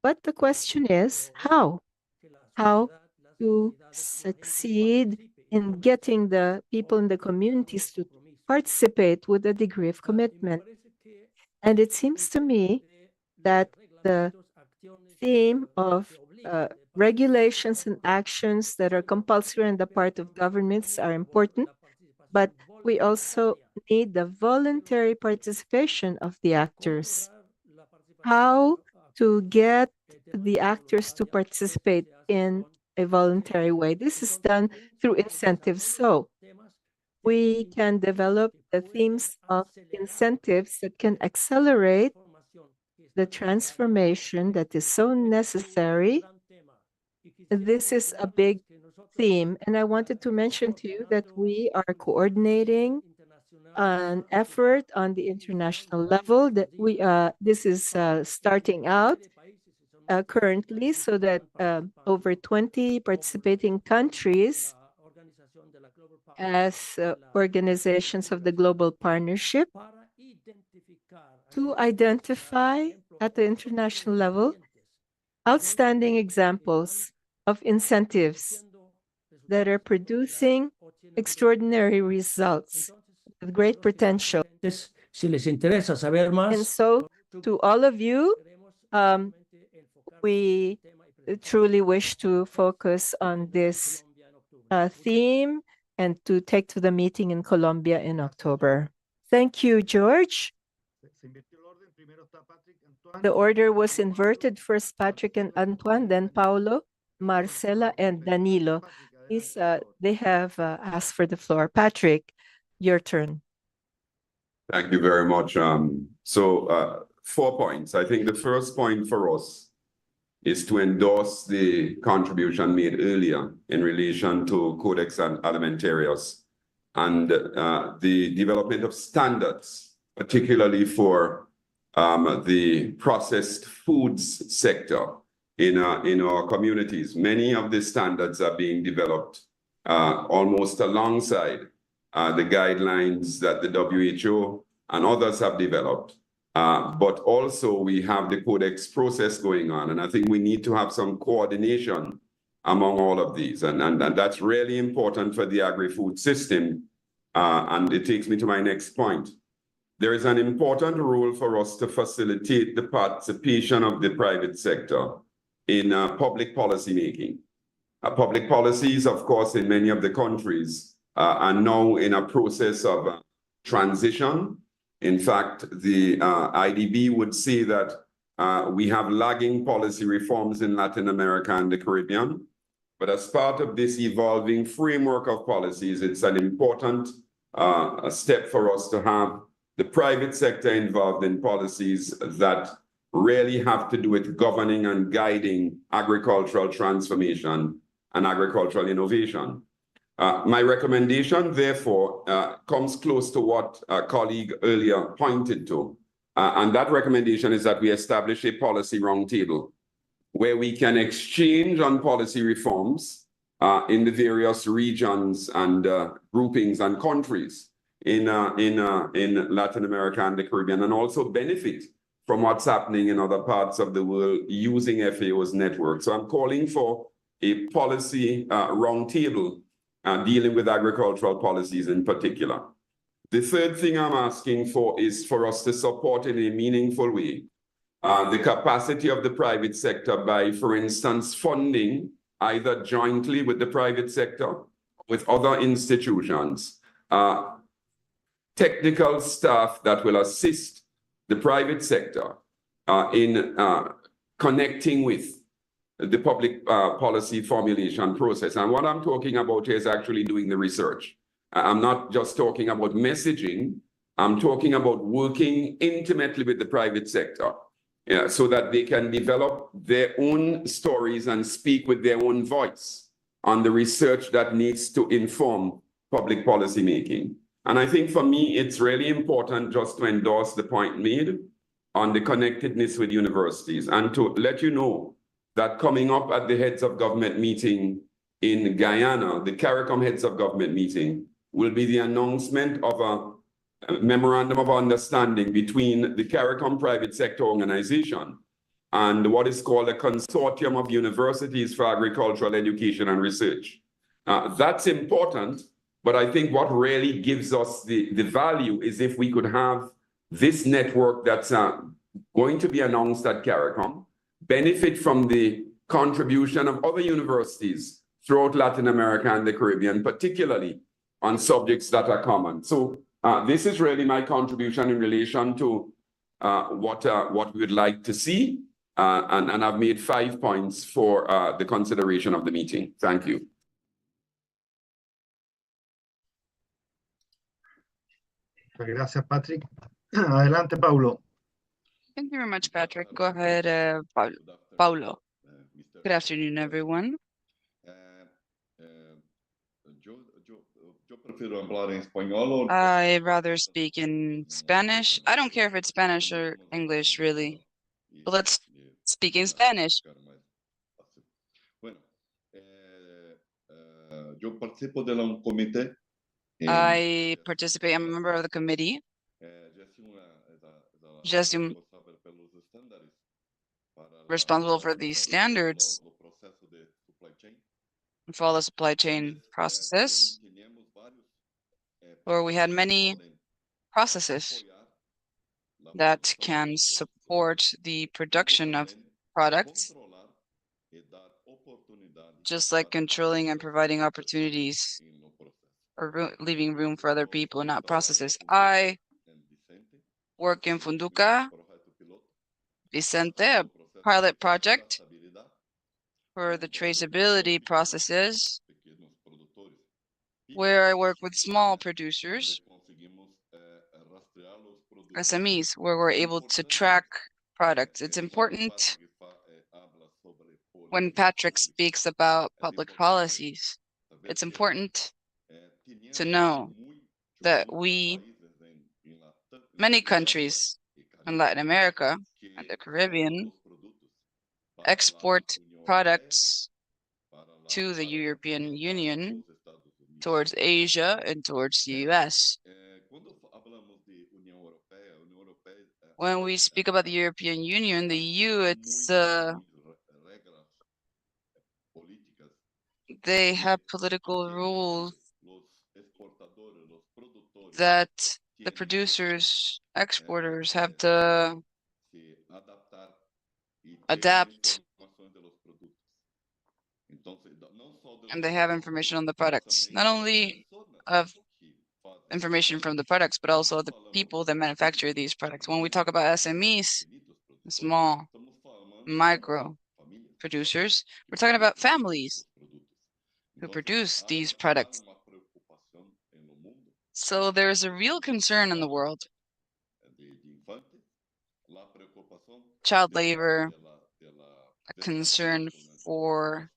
but the question is how? How to succeed in getting the people in the communities to participate with a degree of commitment. And it seems to me that the theme of regulations and actions that are compulsory on the part of governments are important, but we also need the voluntary participation of the actors. How to get the actors to participate in a voluntary way? This is done through incentives. So we can develop the themes of incentives that can accelerate the transformation that is so necessary. This is a big theme, and I wanted to mention to you that we are coordinating an effort on the international level that this is starting out. currently, so that over 20 participating countries as organizations of the Global Partnership to identify at the international level outstanding examples of incentives that are producing extraordinary results with great potential. And so, to all of you, we truly wish to focus on this theme and to take to the meeting in Colombia in October. Thank you, George. The order was inverted. First Patrick and Antoine, then Paulo, Marcela, and Danilo. Please, they have asked for the floor. Patrick, your turn. Thank you very much. 4 points. I think the first point for us is to endorse the contribution made earlier in relation to Codex Alimentarius and the development of standards, particularly for the processed foods sector in our communities. Many of the standards are being developed almost alongside the guidelines that the WHO and others have developed. But also we have the Codex process going on. And I think we need to have some coordination among all of these. And that's really important for the agri-food system. And it takes me to my next point. There is an important role for us to facilitate the participation of the private sector in public policy making. Public policies, of course, in many of the countries are now in a process of transition. In fact, the IDB would say that we have lagging policy reforms in Latin America and the Caribbean. But as part of this evolving framework of policies, it's an important step for us to have the private sector involved in policies that really have to do with governing and guiding agricultural transformation and agricultural innovation. My recommendation, therefore, comes close to what a colleague earlier pointed to. And that recommendation is that we establish a policy roundtable where we can exchange on policy reforms in the various regions and groupings and countries in Latin America and the Caribbean, and also benefit from what's happening in other parts of the world using FAO's network. So I'm calling for a policy roundtable dealing with agricultural policies in particular. The third thing I'm asking for is for us to support in a meaningful way the capacity of the private sector by, for instance, funding either jointly with the private sector, with other institutions, technical staff that will assist the private sector in connecting with the public policy formulation process. And what I'm talking about here is actually doing the research. I'm not just talking about messaging. I'm talking about working intimately with the private sector so that they can develop their own stories and speak with their own voice on the research that needs to inform public policy making. And I think for me, it's really important just to endorse the point made on the connectedness with universities and to let you know that coming up at the heads of government meeting in Guyana, the CARICOM heads of government meeting, will be the announcement of a memorandum of understanding between the CARICOM private sector organization and what is called a consortium of universities for agricultural education and research. That's important, but I think what really gives us the value is if we could have this network that's going to be announced at CARICOM, benefit from the contribution of other universities throughout Latin America and the Caribbean, particularly on subjects that are common. So this is really my contribution in relation to what we would like to see. And I've made 5 points for the consideration of the meeting. Thank you. Gracias, Patrick. Adelante, Paulo. Thank you very much, Patrick. Go ahead, Paulo. Good afternoon, everyone. I'd rather speak in Spanish. I don't care if it's Spanish or English, really. But let's speaking Spanish. Yo participo de un comité. I participate, I'm a member of the committee, Gestión, responsible for the standards for all the supply chain processes, where we had many processes that can support the production of products, just like controlling and providing opportunities or leaving room for other people, not processes. I work in Funduca, Vicente, a pilot project for the traceability processes, where I work with small producers, SMEs, where we're able to track products. It's important when Patrick speaks about public policies. It's important to know that many countries in Latin America and the Caribbean export products to the European Union, towards Asia, and towards the US. When we speak about the European Union, the EU, they have political rules that the producers, exporters have to adapt, and they have information on the products, not only of information from the products, but also the people that manufacture these products. When we talk about SMEs, small, micro producers, we're talking about families who produce these products. So there's a real concern in the world. Child labor, a concern for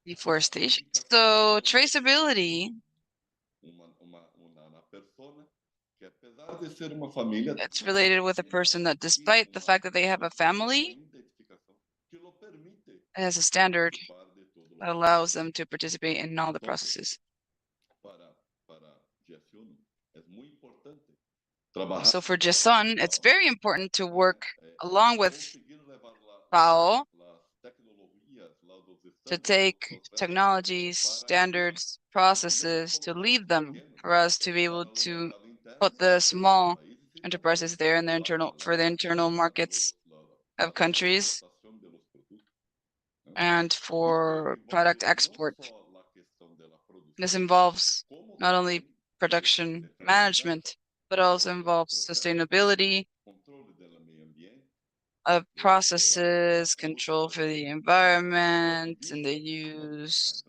deforestation. So traceability, it's related with a person that, despite the fact that they have a family, has a standard that allows them to participate in all the processes. So for Jason, it's very important to work along with FAO to take technologies, standards, processes, to lead them, for us to be able to put the small enterprises there in for the internal markets of countries and for product export. This involves not only production management, but also involves sustainability of processes, control for the environment, and the use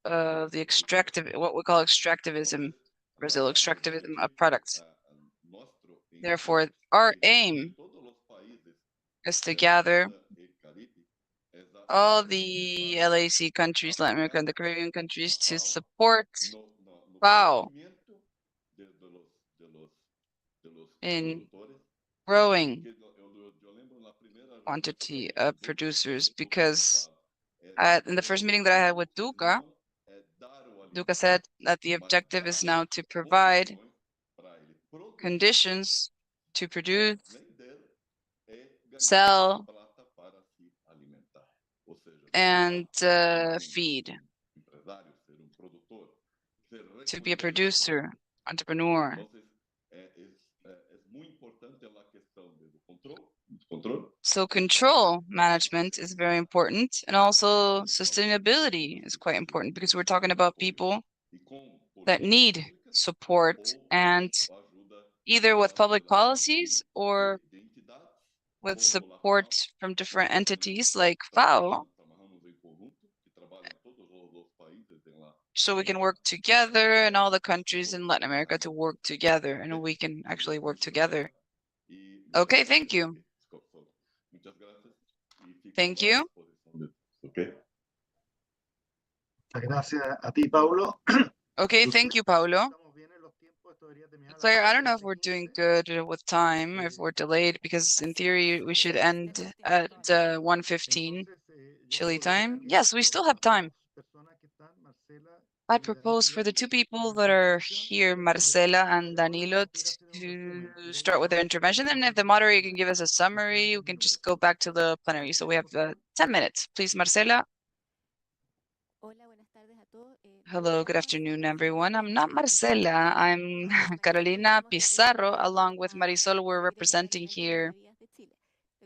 of the what we call extractivism, Brazil, extractivism of products. Therefore, our aim is to gather all the LAC countries, Latin America, and the Caribbean countries to support FAO in growing quantity of producers, because in the first meeting that I had with Duca said that the objective is now to provide conditions to produce, sell, and feed, to be a producer, entrepreneur. So control management is very important, and also sustainability is quite important, because we're talking about people that need support, and either with public policies or with support from different entities like FAO, so we can work together, and all the countries in Latin America to work together, and we can actually work together. Okay, thank you. Thank you. Gracias a ti, Paulo. Okay, thank you, Paulo. So I don't know if we're doing good with time, if we're delayed, because in theory we should end at 1:15 Chile time. Yes, we still have time. I propose for the two people that are here, Marcela and Danilo, to start with their intervention. And if the moderator can give us a summary, we can just go back to the plenary. So we have 10 minutes. Please, Marcela. Hello, good afternoon, everyone. I'm not Marcela. I'm Carolina Pizarro. Along with Marisol, we're representing here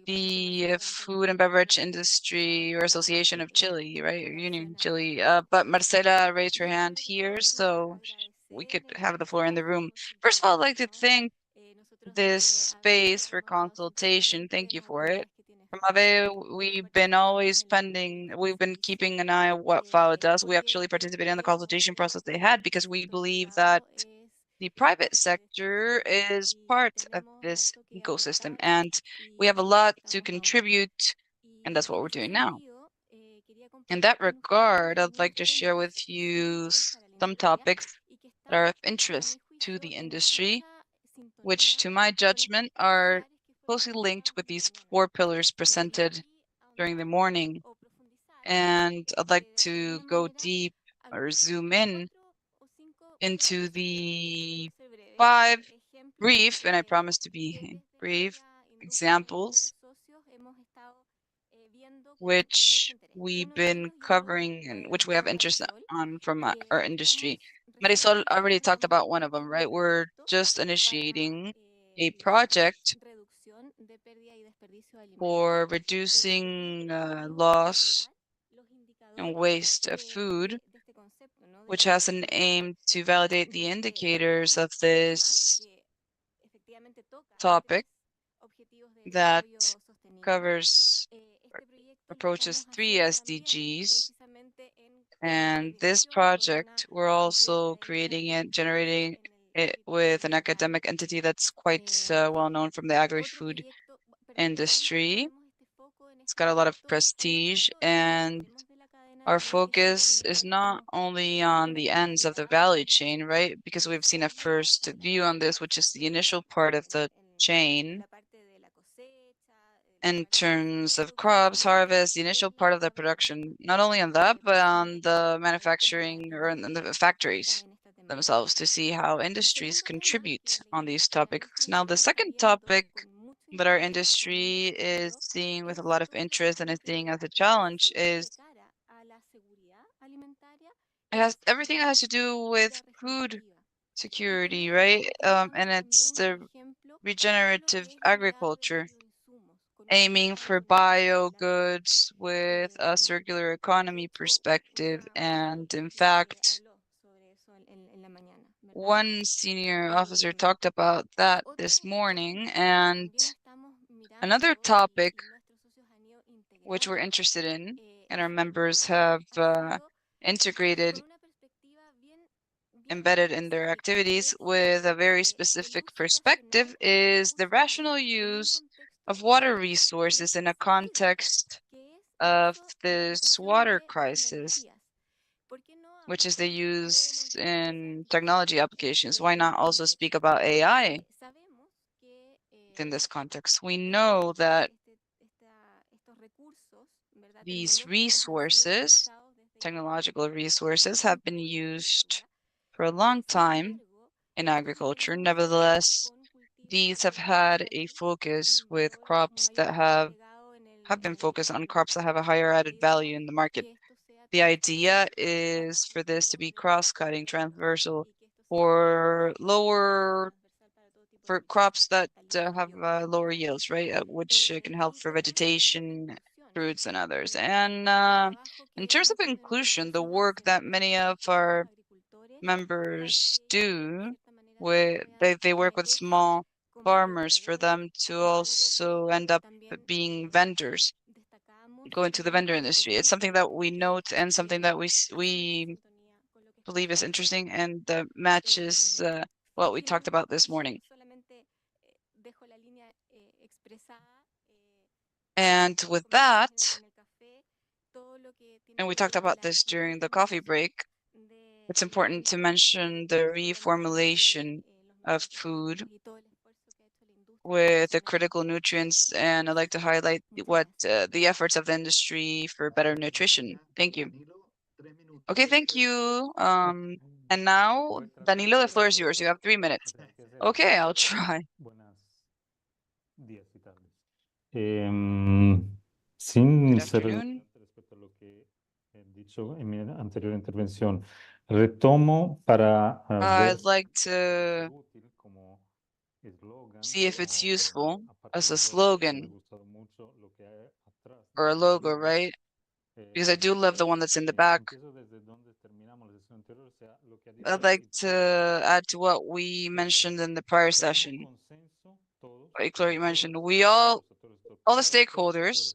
the Food and Beverage Industry or Association of Chile, right? Or Union Chile. But Marcela raised her hand here, so we could have the floor in the room. First of all, I'd like to thank this space for consultation. Thank you for it. From FAO, we've been keeping an eye on what FAO does. We actually participated in the consultation process they had because we believe that the private sector is part of this ecosystem, and we have a lot to contribute, and that's what we're doing now. In that regard, I'd like to share with you some topics that are of interest to the industry, which to my judgment are closely linked with these 4 pillars presented during the morning. And I'd like to go deep or zoom in into the 5 brief, and I promise to be brief, examples which we've been covering and which we have interest on from our industry. Marisol already talked about one of them, right? We're just initiating a project for reducing loss and waste of food, which has an aim to validate the indicators of this topic that covers approaches 3 SDGs. And this project, we're also creating it, generating it with an academic entity that's quite well known from the agri-food industry. It's got a lot of prestige, and our focus is not only on the ends of the value chain, right? Because we've seen a first view on this, which is the initial part of the chain in terms of crops, harvest, the initial part of the production, not only on that, but on the manufacturing or in the factories themselves to see how industries contribute on these topics. Now, the second topic that our industry is seeing with a lot of interest and is seeing as a challenge is everything that has to do with food security, right? And it's the regenerative agriculture, aiming for bio goods with a circular economy perspective. And in fact, one senior officer talked about that this morning. And another topic which we're interested in, and our members have embedded in their activities with a very specific perspective, is the rational use of water resources in a context of this water crisis, which is the use in technology applications. Why not also speak about AI in this context? We know that these resources, technological resources, have been used for a long time in agriculture. Nevertheless, these have had a focus with crops that have been focused on crops that have a higher added value in the market. The idea is for this to be cross-cutting, transversal, for crops that have lower yields, right? Which can help for vegetation, fruits, and others. And in terms of inclusion, the work that many of our members do, they work with small farmers for them to also end up being vendors, go into the vendor industry. It's something that we note and something that we believe is interesting and matches what we talked about this morning. And with that, and we talked about this during the coffee break, it's important to mention the reformulation of food with the critical nutrients, and I'd like to highlight what the efforts of the industry for better nutrition. Thank you. Okay, thank you. And now, Danilo, the floor is yours. You have 3 minutes. Okay, I'll try. Sin Good ser afternoon. respecto a lo que he dicho en mi anterior intervención, retomo para ver I'd like to útil como eslogan, see if it's useful aparte as a del logo, me ha slogan gustado mucho lo que hay atrás, or a ¿no? logo, right? Because I do love the one that's in the back. Empiezo desde donde terminamos la sesión anterior, o sea, lo que ha dicho I'd like to add to what we mentioned in the prior session. consenso todos, Like Chloe mentioned, we all the stakeholders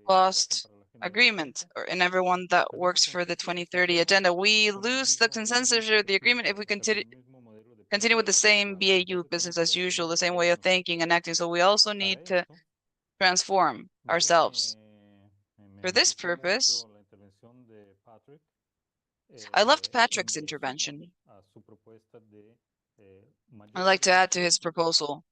lost agreement, or and everyone that works for the 2030 agenda. We lose the consensus or the agreement if we continue with the same BAU, business as usual, the same way of thinking and acting. So we also need to transform ourselves. For this purpose, I loved Patrick's intervention. I'd like to add to his proposal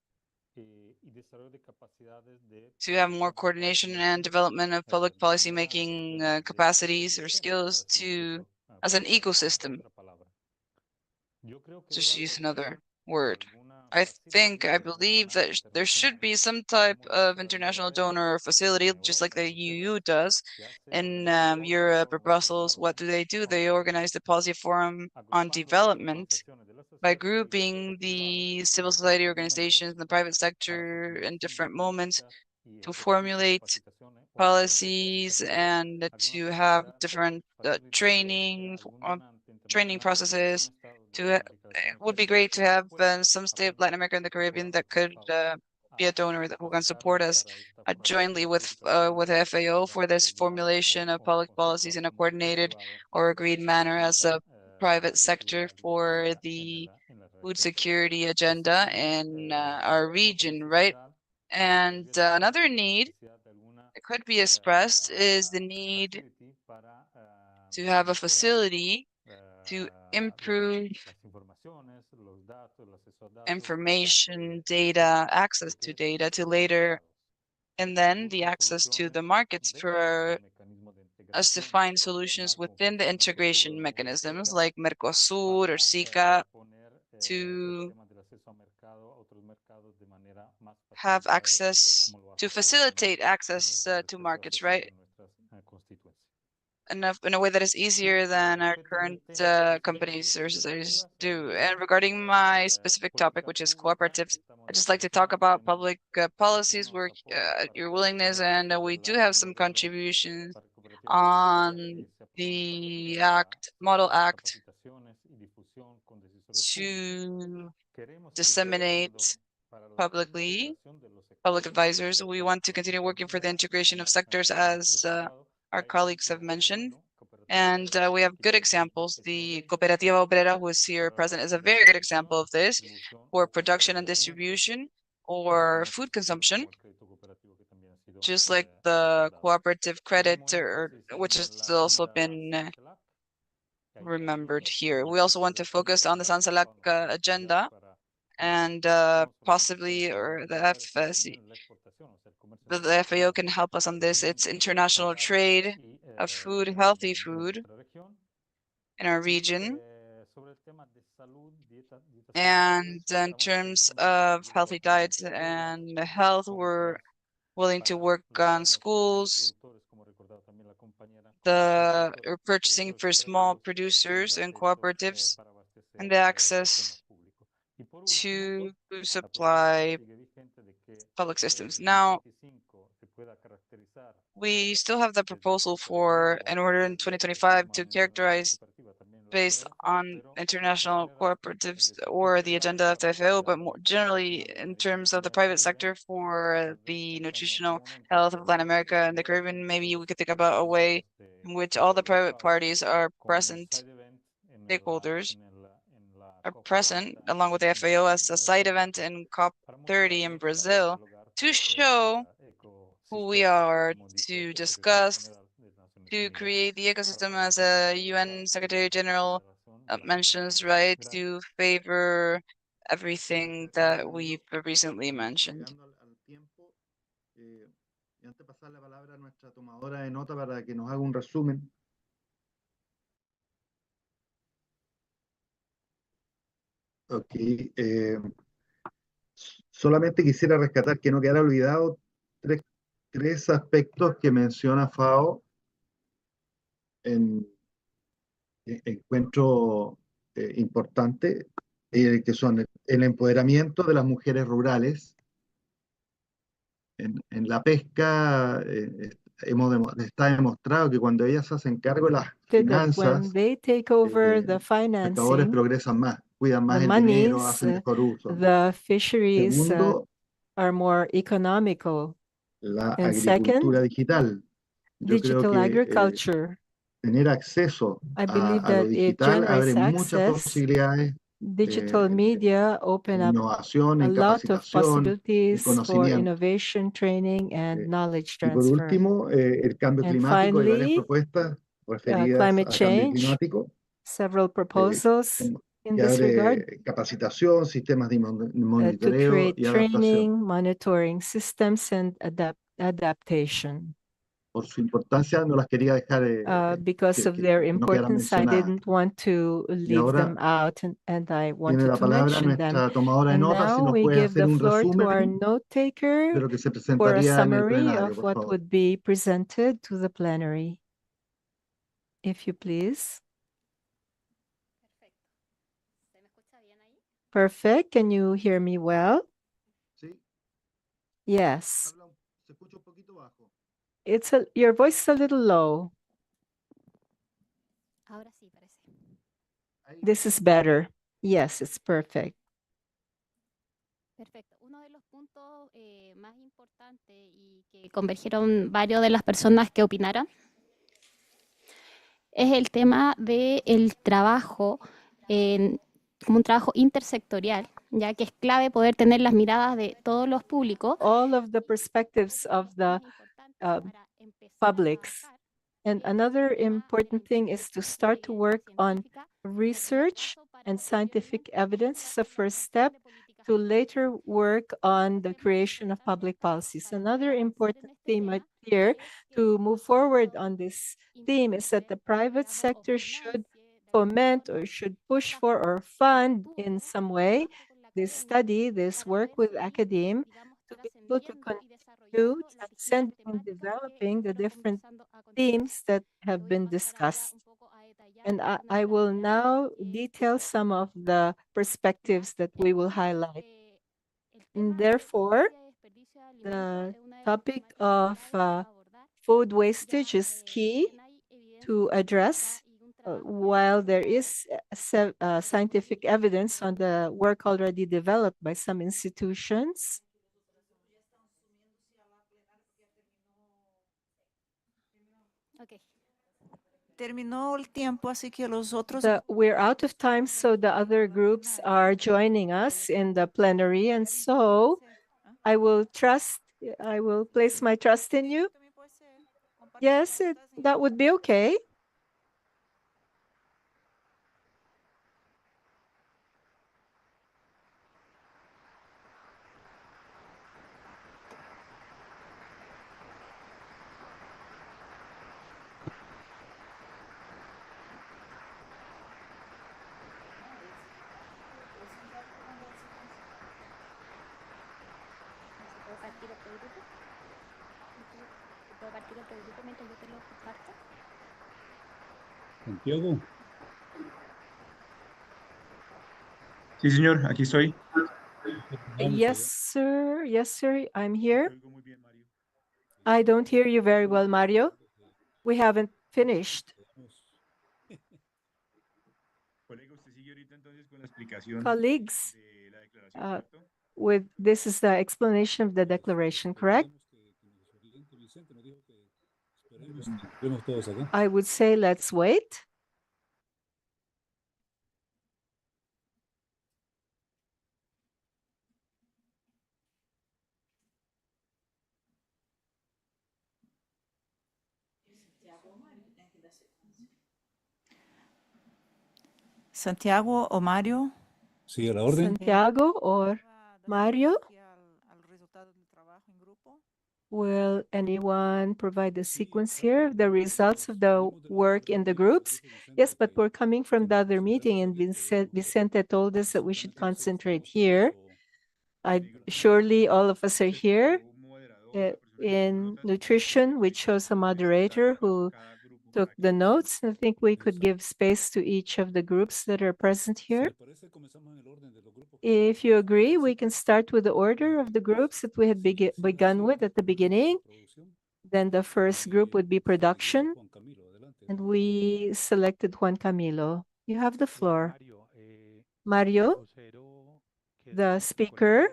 to have more coordination and development of public policy making capacities or skills to as an ecosystem. Just use another word. I believe that there should be some type of international donor facility, just like the EU does in Europe or Brussels. What do? They organize the policy forum on development by grouping the civil society organizations and the private sector in different moments to formulate policies and to have different training processes. It would be great to have some state of Latin America and the Caribbean that could be a donor who can support us jointly with FAO for this formulation of public policies in a coordinated or agreed manner as a private sector for the food security agenda in our region, right? And another need that could be expressed is the need to have a facility to improve information, data, access to data to later, and then the access to the markets for us to find solutions within the integration mechanisms like Mercosur or SICA to have access, to facilitate access to markets, right? In a way that is easier than our current companies or societies do. And regarding my specific topic, which is cooperatives, I'd just like to talk about public policies, where your willingness, and we do have some contributions on the Model Act to disseminate publicly, public advisors. We want to continue working for the integration of sectors as our colleagues have mentioned. And we have good examples. The Cooperativa Obrera, who is here present, is a very good example of this for production and distribution or food consumption, just like the cooperative credit, which has also been remembered here. We also want to focus on the Sansalak agenda and possibly, or the FSC, the FAO can help us on this. It's international trade of food, healthy food in our region. And in terms of healthy diets and health, we're willing to work on schools, the purchasing for small producers and cooperatives, and the access to supply public systems. Now, we still have the proposal for in order in 2025 to characterize based on international cooperatives or the agenda of the FAO, but more generally in terms of the private sector for the nutritional health of Latin America and the Caribbean. Maybe we could think about a way in which all the private parties are present, stakeholders are present along with the FAO as a side event in COP30 in Brazil to show who we are, to discuss, to create the ecosystem as a UN Secretary General mentions, right, to favor everything that we've recently mentioned. Y antes de pasar la palabra a nuestra tomadora de nota para que nos haga un resumen. Ok, solamente quisiera rescatar que no quedara olvidado tres aspectos que menciona FAO en encuentro importante, que son el empoderamiento de las mujeres rurales. En la pesca está demostrado que cuando ellas hacen cargo de las that finanzas, when they take over the los pescadores financing, progresan más, cuidan más the el dinero, monies, hacen mejor uso. the fisheries Segundo, are more economical. la And agricultura second, digital. Yo creo digital que agriculture. tener acceso I believe a lo that it digital abre generates muchas access. posibilidades Digital media open en up innovación, a en lot of capacitación, en possibilities for conocimiento. innovation, training, and knowledge Y por transfer. último, el cambio And climático. Hay varias finally, propuestas referidas climate al cambio change, climático, several proposals in que this regard abre capacitación, sistemas de to monitoreo create y adaptación. training, monitoring systems, and adaptation. Por su importancia no las quería dejar Because of their que no quedaran importance, I mencionadas. didn't want to Y leave ahora them out, and I tiene wanted la to palabra mention them. nuestra tomadora de And notas, si now nos we puede give hacer the un floor to our resumen note de taker lo que se for a presentaría en el summary plenario, of por what favor. would be presented to the plenary, if you please. Perfect. Can you hear me well? Sí. Yes. Se escucha un poquito bajo. Your voice is a little low. Ahora sí, parece. This is better. Yes, it's perfect. Perfecto. Uno de los puntos más importantes y que convergieron varios de las personas que opinaron es el tema del trabajo como un trabajo intersectorial, ya que es clave poder tener las miradas de todos los públicos. All of the perspectives of the publics. And another important thing is to start to work on research and scientific evidence as a first step to later work on the creation of public policies. Another important theme here to move forward on this theme is that the private sector should foment or should push for or fund in some way this study, this work with academia to be able to continue transcending and developing the different themes that have been discussed. And I will now detail some of the perspectives that we will highlight. And therefore, the topic of food wastage is key to address. While there is scientific evidence on the work already developed by some institutions, Okay. Terminó el tiempo, así que los otros. we're out of time, so the other groups are joining us in the plenary, and so I will place my trust in you. Yes, that would be okay. ¿Puedo partir otro grupo? ¿Puedo partir otro grupo mientras yo te lo comparto? Santiago. Sí, señor, aquí estoy. Yes, sir. Yes, sir. I'm here. I don't hear you very well, Mario. We haven't finished. Colleagues, this is the explanation of the declaration, correct? I would say let's wait. Santiago o Mario. Sí, a la orden. Santiago or Mario? Al resultado del trabajo en grupo. Will anyone provide the sequence here of the results of the work in the groups? Yes, but we're coming from the other meeting and Vicente told us that we should concentrate here. Surely all of us are here. In nutrition, we chose a moderator who took the notes. I think we could give space to each of the groups that are present here. If you agree, we can start with the order of the groups that we had begun with at the beginning. Then the first group would be production, and we selected Juan Camilo. You have the floor. Mario, the speaker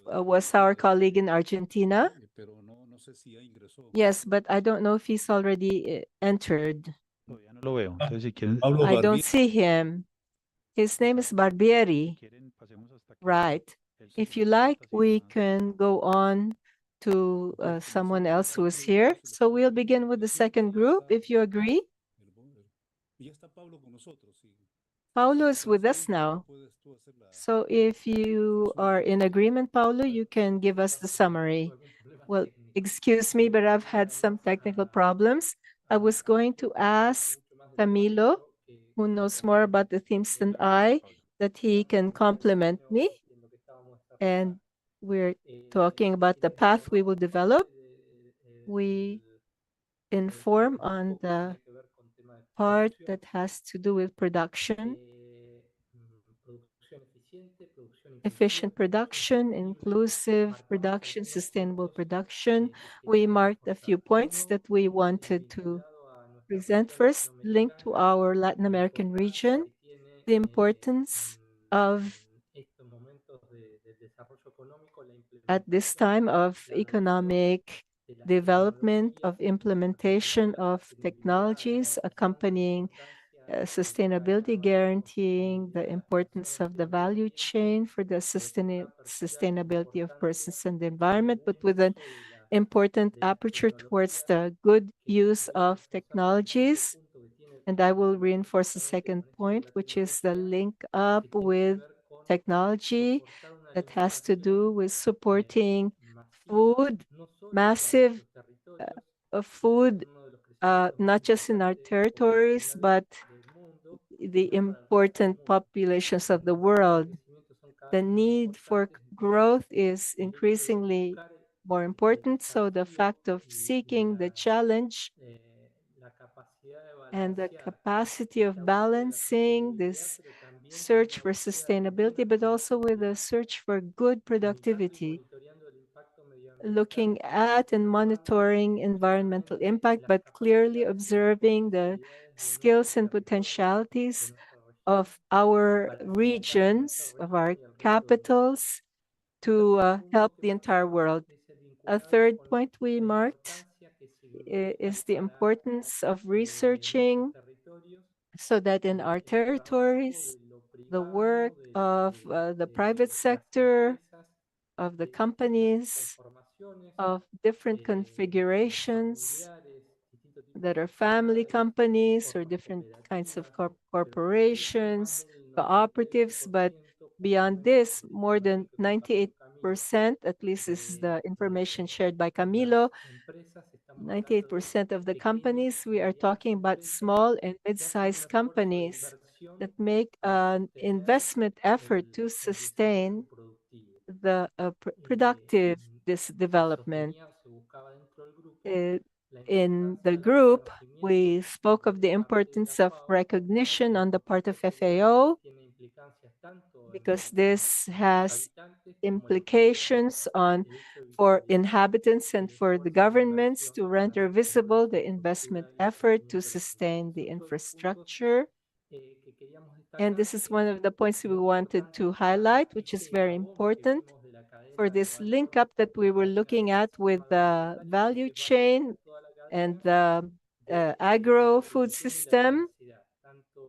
was our colleague in Argentina. Yes, but I don't know if he's already entered. I don't see him. His name is Barbieri. Right. If you like, we can go on to someone else who is here. So we'll begin with the second group, if you agree. Paulo is with us now. So if you are in agreement, Paulo, you can give us the summary. Well, excuse me, but I've had some technical problems. I was going to ask Camilo, who knows more about the themes than I, that he can complement me. And we're talking about the path we will develop. We inform on the part that has to do with production, efficient production, inclusive production, sustainable production. We marked a few points that we wanted to present. First, linked to our Latin American region, the importance of, at this time of economic development, of implementation of technologies accompanying sustainability, guaranteeing the importance of the value chain for the sustainability of persons and the environment, but with an important aperture towards the good use of technologies. And I will reinforce the second point, which is the link up with technology that has to do with supporting food, massive food, not just in our territories, but the important populations of the world. The need for growth is increasingly more important. So the fact of seeking the challenge and the capacity of balancing this search for sustainability, but also with a search for good productivity, looking at and monitoring environmental impact, but clearly observing the skills and potentialities of our regions, of our capitals, to help the entire world. A third point we marked is the importance of researching so that in our territories, the work of the private sector, of the companies, of different configurations that are family companies or different kinds of corporations, cooperatives, but beyond this, more than 98%, at least this is the information shared by Camilo, 98% of the companies, we are talking about small and mid-sized companies that make an investment effort to sustain the productive development. In the group, we spoke of the importance of recognition on the part of FAO, because this has implications for inhabitants and for the governments to render visible the investment effort to sustain the infrastructure. And this is one of the points we wanted to highlight, which is very important for this link up that we were looking at with the value chain and the agro-food system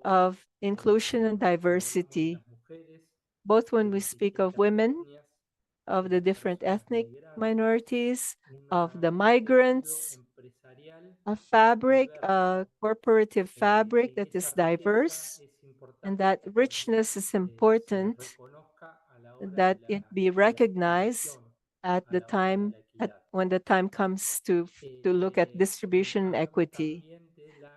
of inclusion and diversity, both when we speak of women, of the different ethnic minorities, of the migrants, a fabric, a corporative fabric that is diverse, and that richness is important, that it be recognized at the time, when the time comes to look at distribution equity.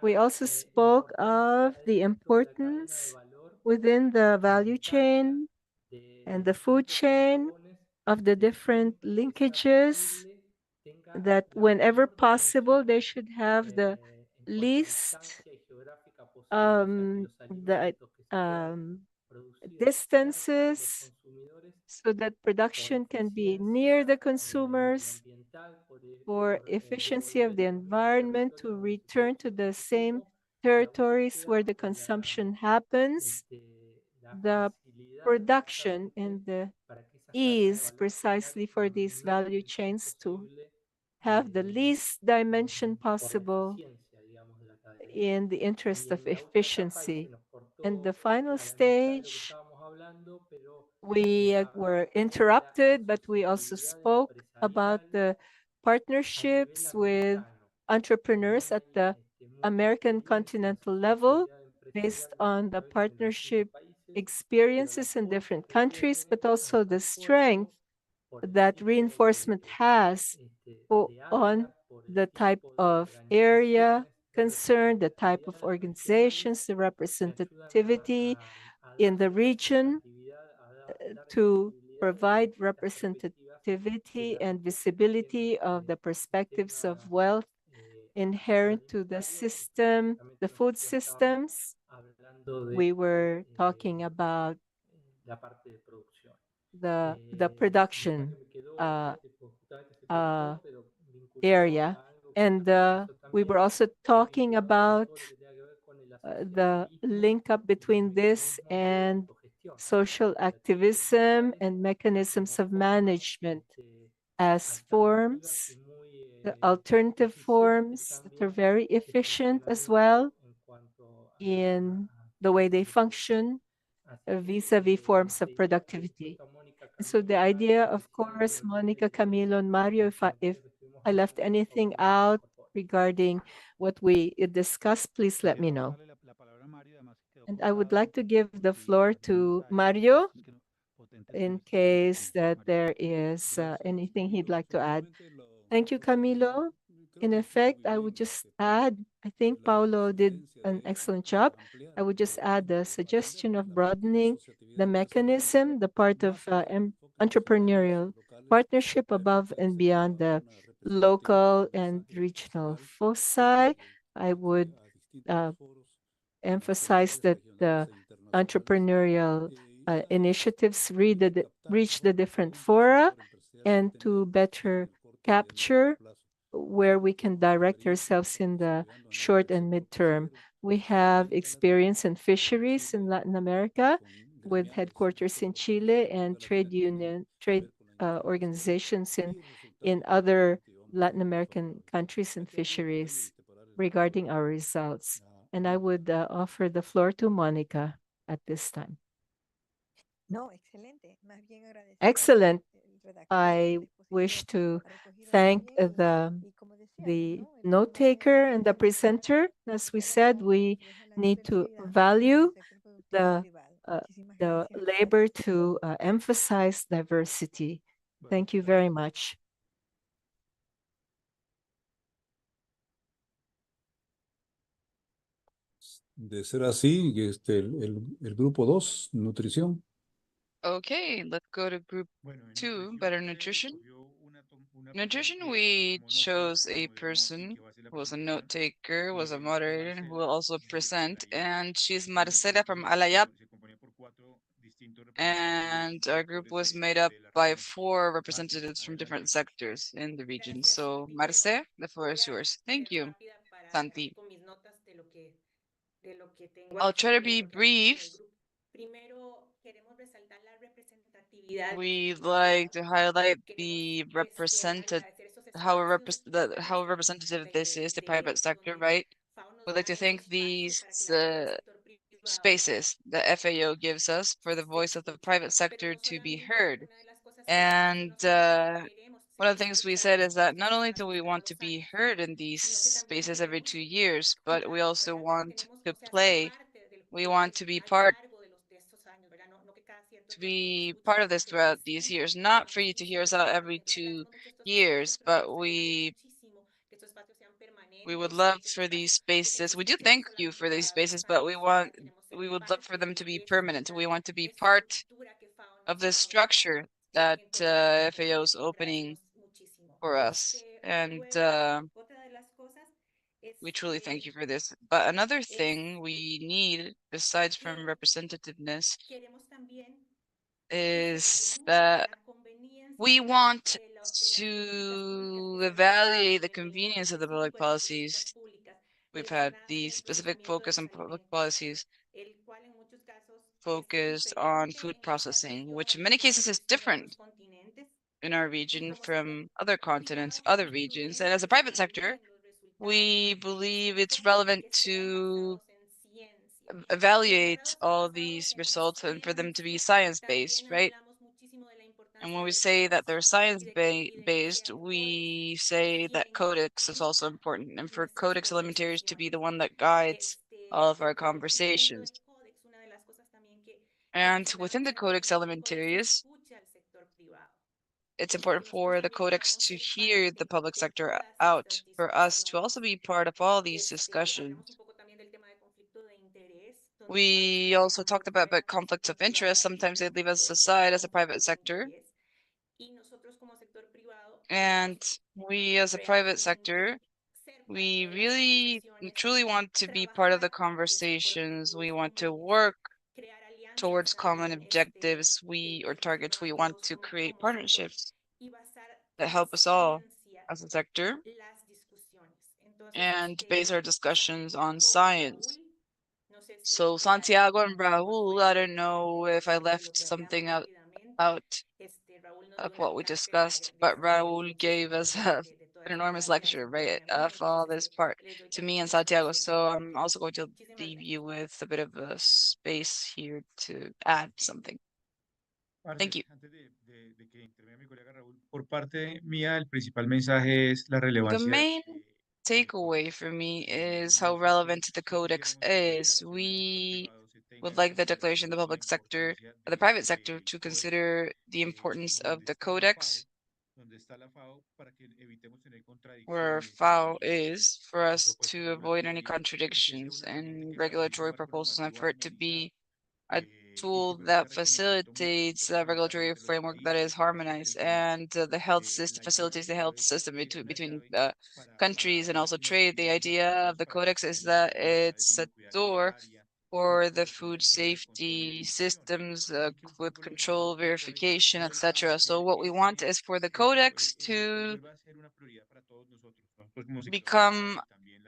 We also spoke of the importance within the value chain and the food chain of the different linkages, that whenever possible, they should have the least the distances so that production can be near the consumers, for efficiency of the environment to return to the same territories where the consumption happens, the production and the ease precisely for these value chains to have the least dimension possible in the interest of efficiency. And the final stage, we were interrupted, but we also spoke about the partnerships with entrepreneurs at the American continental level based on the partnership experiences in different countries, but also the strength that reinforcement has on the type of area concerned, the type of organizations, the representativity in the region to provide representativity and visibility of the perspectives of wealth inherent to the system, the food systems. We were talking about the production area. And we were also talking about the link up between this and social activism and mechanisms of management as forms, the alternative forms that are very efficient as well in the way they function vis-a-vis forms of productivity. And so the idea, of course, Monica, Camilo, and Mario, if I left anything out regarding what we discussed, please let me know. And I would like to give the floor to Mario in case that there is anything he'd like to add. Thank you, Camilo. In effect, I would just add, I think Paulo did an excellent job. I would just add the suggestion of broadening the mechanism, the part of entrepreneurial partnership above and beyond the local and regional foci. I would emphasize that the entrepreneurial initiatives reach the different fora and to better capture where we can direct ourselves in the short and midterm. We have experience in fisheries in Latin America with headquarters in Chile and trade organizations in other Latin American countries and fisheries regarding our results. And I would offer the floor to Monica at this time. Excellent. I wish to thank the note taker and the presenter. As we said, we need to value the labor to emphasize diversity. Thank you very much. De ser así, el grupo 2, nutrición. Okay, let's go to group 2, better nutrition. Nutrition, we chose a person who was a note taker, was a moderator, and who will also present, and she's Marcela from Alayap. And our group was made up by 4 representatives from different sectors in the region. So, Marce, the floor is yours. Thank you, Santi. I'll try to be brief. We like to highlight the how representative this is, the private sector, right? We'd like to thank these spaces that FAO gives us for the voice of the private sector to be heard. And one of the things we said is that not only do we want to be heard in these spaces every 2 years, but we also want to play. We want to be part of this throughout these years, not for you to hear us out every 2 years, but we would love for these spaces. We do thank you for these spaces, but we would love for them to be permanent. We want to be part of the structure that FAO is opening for us. And we truly thank you for this. But another thing we need, besides from representativeness, is that we want to evaluate the convenience of the public policies. We've had the specific focus on public policies focused on food processing, which in many cases is different in our region from other continents, other regions. And as a private sector, we believe it's relevant to evaluate all these results and for them to be science-based, right? And when we say that they're science-based, we say that codex is also important, and for codex elementaries to be the one that guides all of our conversations. And within the codex elementaries, it's important for the codex to hear the public sector out, for us to also be part of all these discussions. We also talked about conflicts of interest. Sometimes they leave us aside as a private sector. And we as a private sector, we really truly want to be part of the conversations. We want to work towards common objectives or targets. We want to create partnerships that help us all as a sector and base our discussions on science. So Santiago and Rahul, I don't know if I left something out of what we discussed, but Rahul gave us an enormous lecture, right, of all this part to me and Santiago. So I'm also going to leave you with a bit of a space here to add something. Thank you. Por parte mía, el principal mensaje es la The relevancia. main takeaway for me is how relevant the codex is. We would like the declaration of the public sector, the private sector, to consider the importance of the codex, where FAO is, for us to avoid any contradictions and regulatory proposals, and for it to be a tool that facilitates a regulatory framework that is harmonized, and the health system facilitates the health system between countries and also trade. The idea of the codex is that it's a door for the food safety systems with control, verification, etc. So what we want is for the codex to become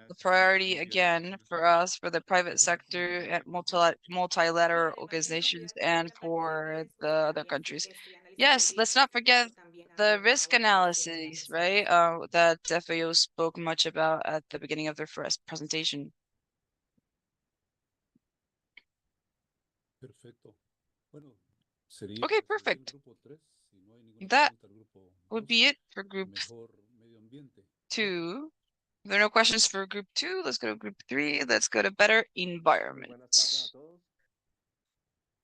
the priority again for us, for the private sector, and multilateral organizations, and for the other countries. Yes, let's not forget the risk analyses, right? That FAO spoke much about at the beginning of their first presentation. Okay, perfect. That would be it for group 2. If there are no questions for group 2, let's go to group 3. Let's go to better environment.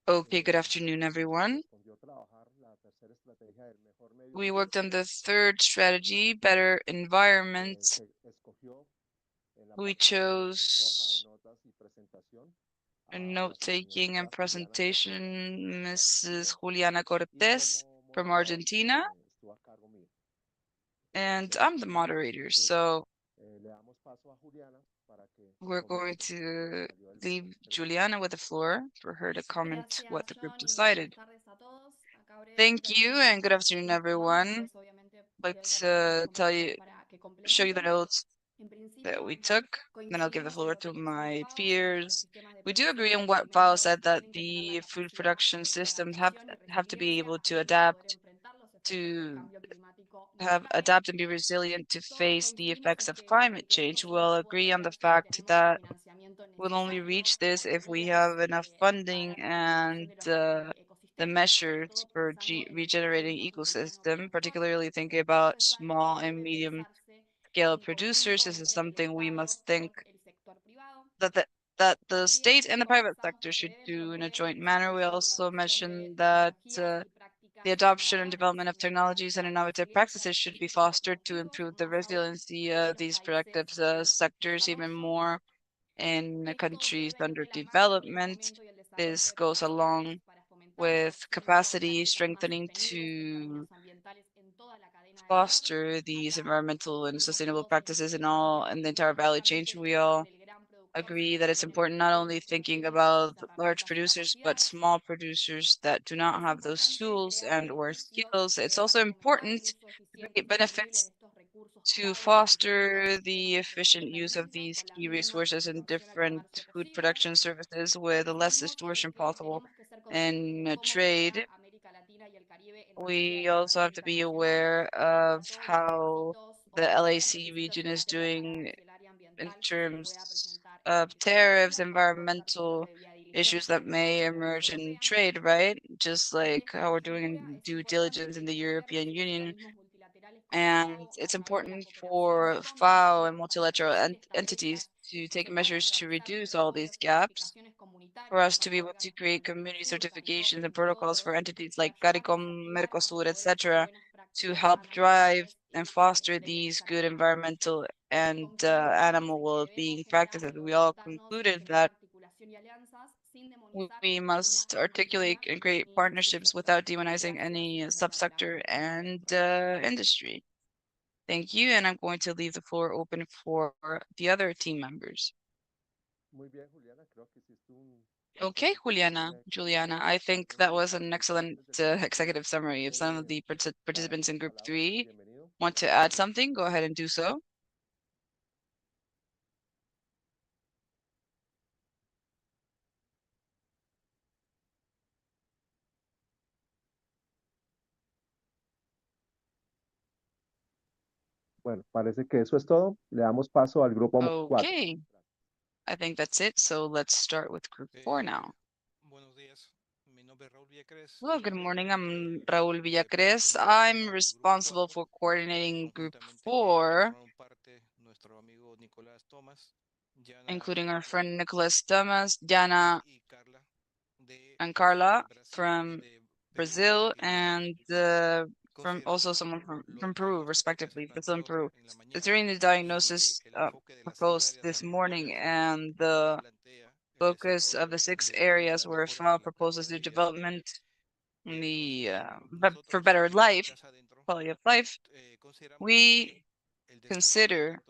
Okay, good afternoon, everyone. We worked on the third strategy, better environment. We chose in note-taking and presentation, Mrs. Juliana Cortés from Argentina. And I'm the moderator, so we're going to leave Juliana with the floor for her to comment what the group decided. Thank you and good afternoon, everyone. I'd like to show you the notes that we took. Then I'll give the floor to my peers. We do agree on what FAO said, that the food production systems have to be able to adapt and be resilient to face the effects of climate change. We'll agree on the fact that we'll only reach this if we have enough funding and the measures for regenerating ecosystem, particularly thinking about small and medium scale producers. This is something we must think that the state and the private sector should do in a joint manner. We also mentioned that the adoption and development of technologies and innovative practices should be fostered to improve the resiliency of these productive sectors even more in countries under development. This goes along with capacity strengthening to foster these environmental and sustainable practices in the entire value chain. We all agree that it's important not only thinking about large producers, but small producers that do not have those tools and or skills. It's also important to create benefits to foster the efficient use of these key resources in different food production services with less distortion possible in trade. We also have to be aware of how the LAC region is doing in terms of tariffs, environmental issues that may emerge in trade, right? Just like how we're doing in due diligence in the European Union. And it's important for FAO and multilateral entities to take measures to reduce all these gaps, for us to be able to create community certifications and protocols for entities like CARICOM, Mercosur, etc., to help drive and foster these good environmental and animal well-being practices. We all concluded that we must articulate and create partnerships without demonizing any subsector and industry. Thank you, and I'm going to leave the floor open for the other team members. Okay, Juliana, I think that was an excellent executive summary. If some of the participants in group 3 want to add something, go ahead and do so. Bueno, parece que eso es todo. Le damos paso al grupo 4. Okay, I think that's it. So let's start with group 4 now. Hello, good morning. I'm Raúl Villacres. I'm responsible for coordinating group 4, including our friend Nicolas Thomas, Jana, and Carla from Brazil, and from also someone from Peru, respectively, Brazil and Peru. During the diagnosis proposed this morning and the focus of the 6 areas where FAO proposes the development in the for better life, quality of life, we considered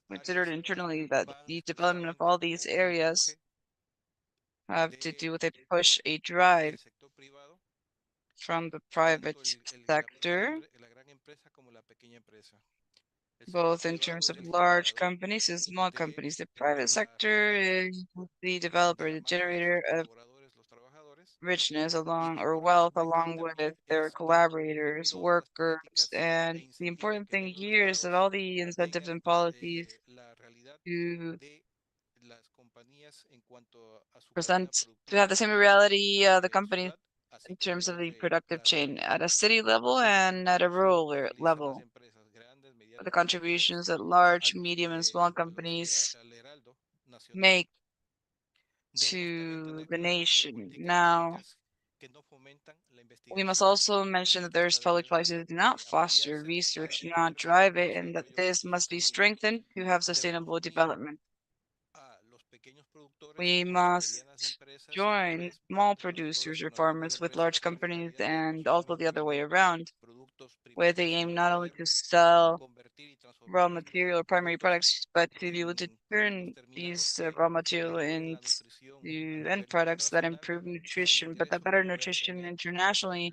internally that the development of all these areas have to do with a drive from the private sector, both in terms of large companies and small companies. The private sector is the developer, the generator of richness wealth along with their collaborators, workers. And the important thing here is that all the incentives and policies to have the same reality, the companies in terms of the productive chain at a city level and at a rural level. The contributions that large, medium, and small companies make to the nation. Now, we must also mention that there's public policies that do not foster research, do not drive it, and that this must be strengthened to have sustainable development. We must join small producers or farmers with large companies and also the other way around, where they aim not only to sell raw material or primary products, but to be able to turn these raw material into end products that improve nutrition, but that better nutrition internationally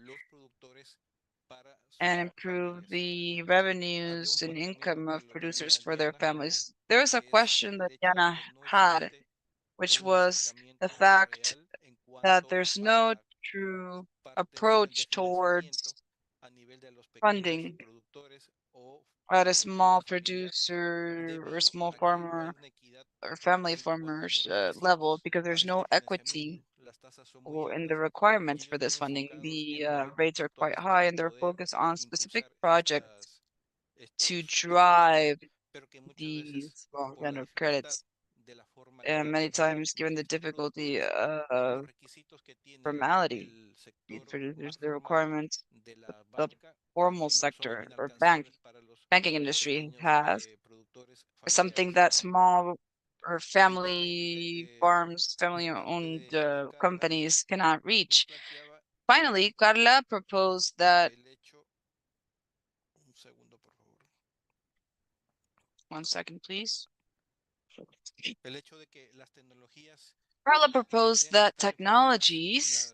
and improve the revenues and income of producers for their families. There was a question that Jana had, which was the fact that there's no true approach towards funding at a small producer or small farmer or family farmers level, because there's no equity in the requirements for this funding. The rates are quite high and they're focused on specific projects to drive these small kind of credits. And many times, given the difficulty of formality, these producers, the requirements the formal sector or banking industry has something that small or family farms, family-owned companies cannot reach. Finally, Carla proposed that. One second, please. Carla proposed that technologies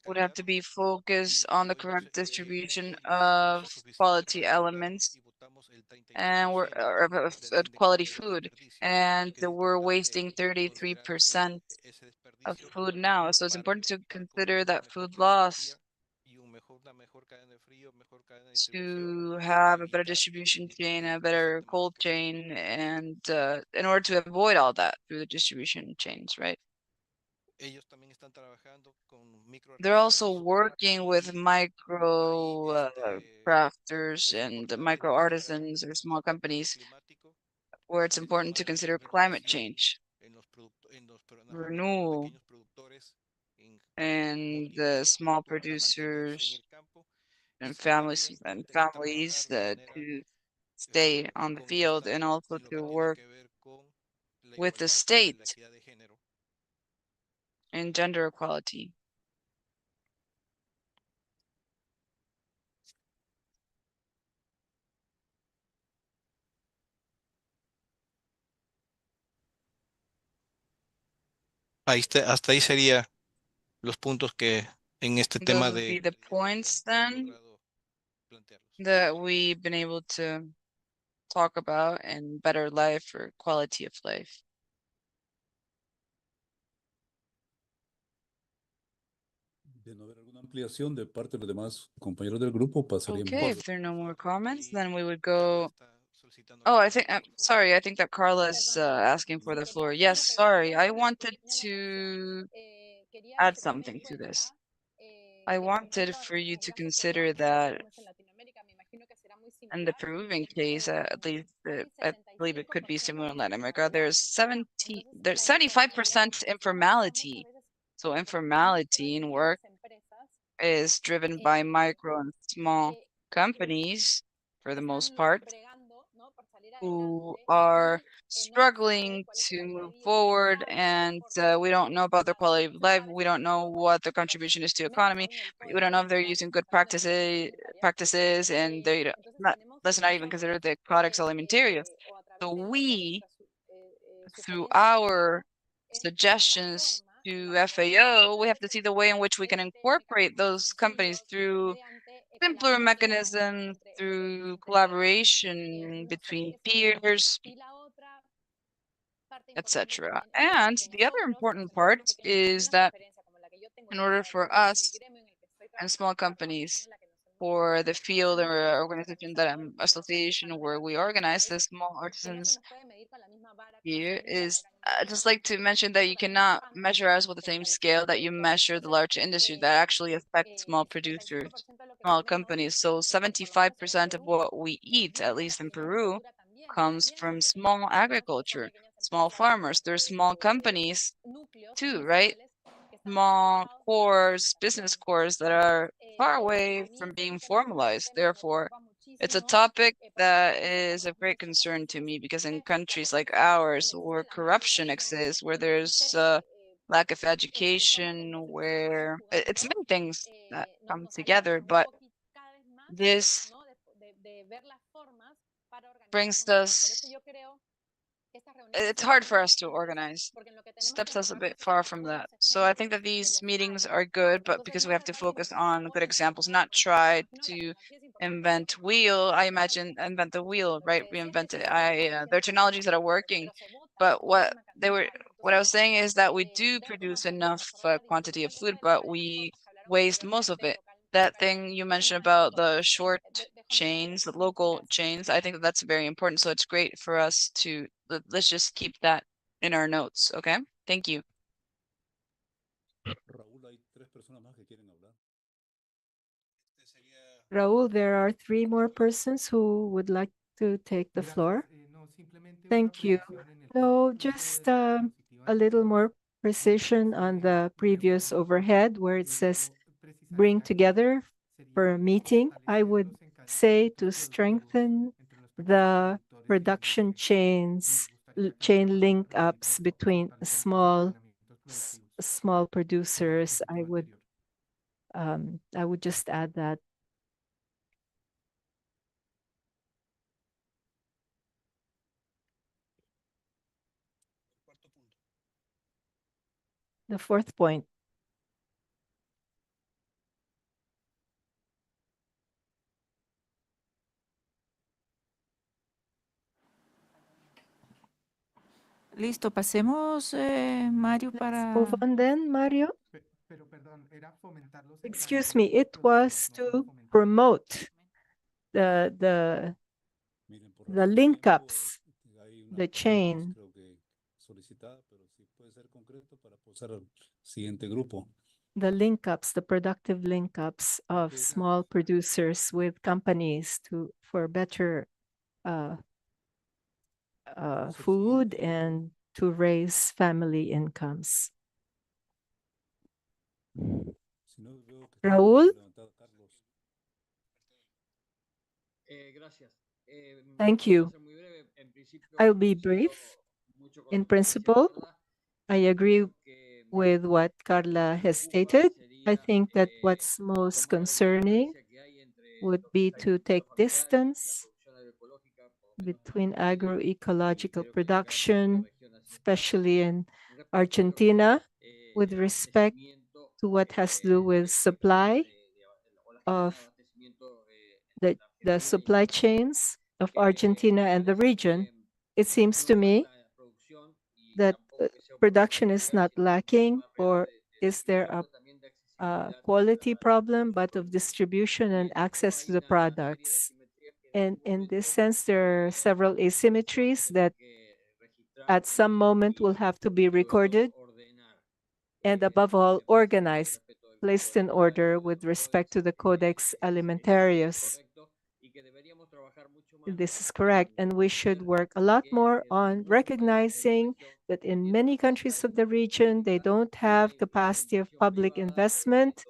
would have to be focused on the correct distribution of quality elements and of quality food, and we're wasting 33% of food now. So it's important to consider that food loss to have a better distribution chain, a better cold chain, and in order to avoid all that through the distribution chains, right? They're also working with micro crafters and micro artisans or small companies where it's important to consider climate change, renewal, and the small producers and families that to stay on the field and also to work with the state in gender equality. Hasta ahí sería los puntos que en este tema Those would be de the points then that we've been able to talk about and better life or quality of life. De no haber alguna ampliación de parte de los demás compañeros del grupo, pasaríamos. Okay, if there are no more comments, then we would go. Oh, I think, sorry, I think that Carla's asking for the floor. Yes, sorry, I wanted to add something to this. I wanted for you to consider that in the Peruvian case, at least I believe it could be similar in Latin America, there's 75% informality. So informality in work is driven by micro and small companies for the most part, who are struggling to move forward, and we don't know about their quality of life. We don't know what their contribution is to economy. We don't know if they're using good practices, and let's not even consider the products alimentarios. So we, through our suggestions to FAO, we have to see the way in which we can incorporate those companies through simpler mechanisms, through collaboration between peers, etc. And the other important part is that in order for us and small companies, for the field or organization that I'm association where we organize the small artisans here is I'd just like to mention that you cannot measure us with the same scale that you measure the large industry that actually affects small producers, small companies. So 75% of what we eat, at least in Peru, comes from small agriculture, small farmers. There's small companies too, right? Small cores, business cores that are far away from being formalized. Therefore, it's a topic that is of great concern to me because in countries like ours where corruption exists, where there's lack of education, where it's many things that come together, but this brings us, it's hard for us to organize, steps us a bit far from that. So I think that these meetings are good, but because we have to focus on good examples, not try to invent wheel. I imagine invent the wheel, right? Reinvent it. There are technologies that are working, but what I was saying is that we do produce enough quantity of food, but we waste most of it. That thing you mentioned about the short chains, the local chains, I think that that's very important. So it's great for us to let's just keep that in our notes. Okay, thank you. Raúl, hay 3 personas más que quieren hablar. Raúl, there are 3 more persons who would like to take the floor. Thank you. No, just a little more precision on the previous overhead where it says bring together for a meeting. I would say to strengthen the production chains, chain link ups between small producers. I would just add that. The 4th point. Listo, pasemos, Mario, para... Move on then, Mario. Excuse me, it was to promote the link ups, the chain. Creo que solicitada, pero sí puede ser concreto para pasar al siguiente grupo. The link ups, the productive link ups of small producers with companies for better food and to raise family incomes. Raúl? Thank you. I'll be brief. In principle, I agree with what Carla has stated. I think that what's most concerning would be to take distance between agroecological production, especially in Argentina, with respect to what has to do with supply of the supply chains of Argentina and the region. It seems to me that production is not lacking, or is there a quality problem, but of distribution and access to the products. And in this sense, there are several asymmetries that at some moment will have to be recorded and above all, organized, placed in order with respect to the Codex Alimentarius. This is correct, and we should work a lot more on recognizing that in many countries of the region, they don't have capacity of public investment,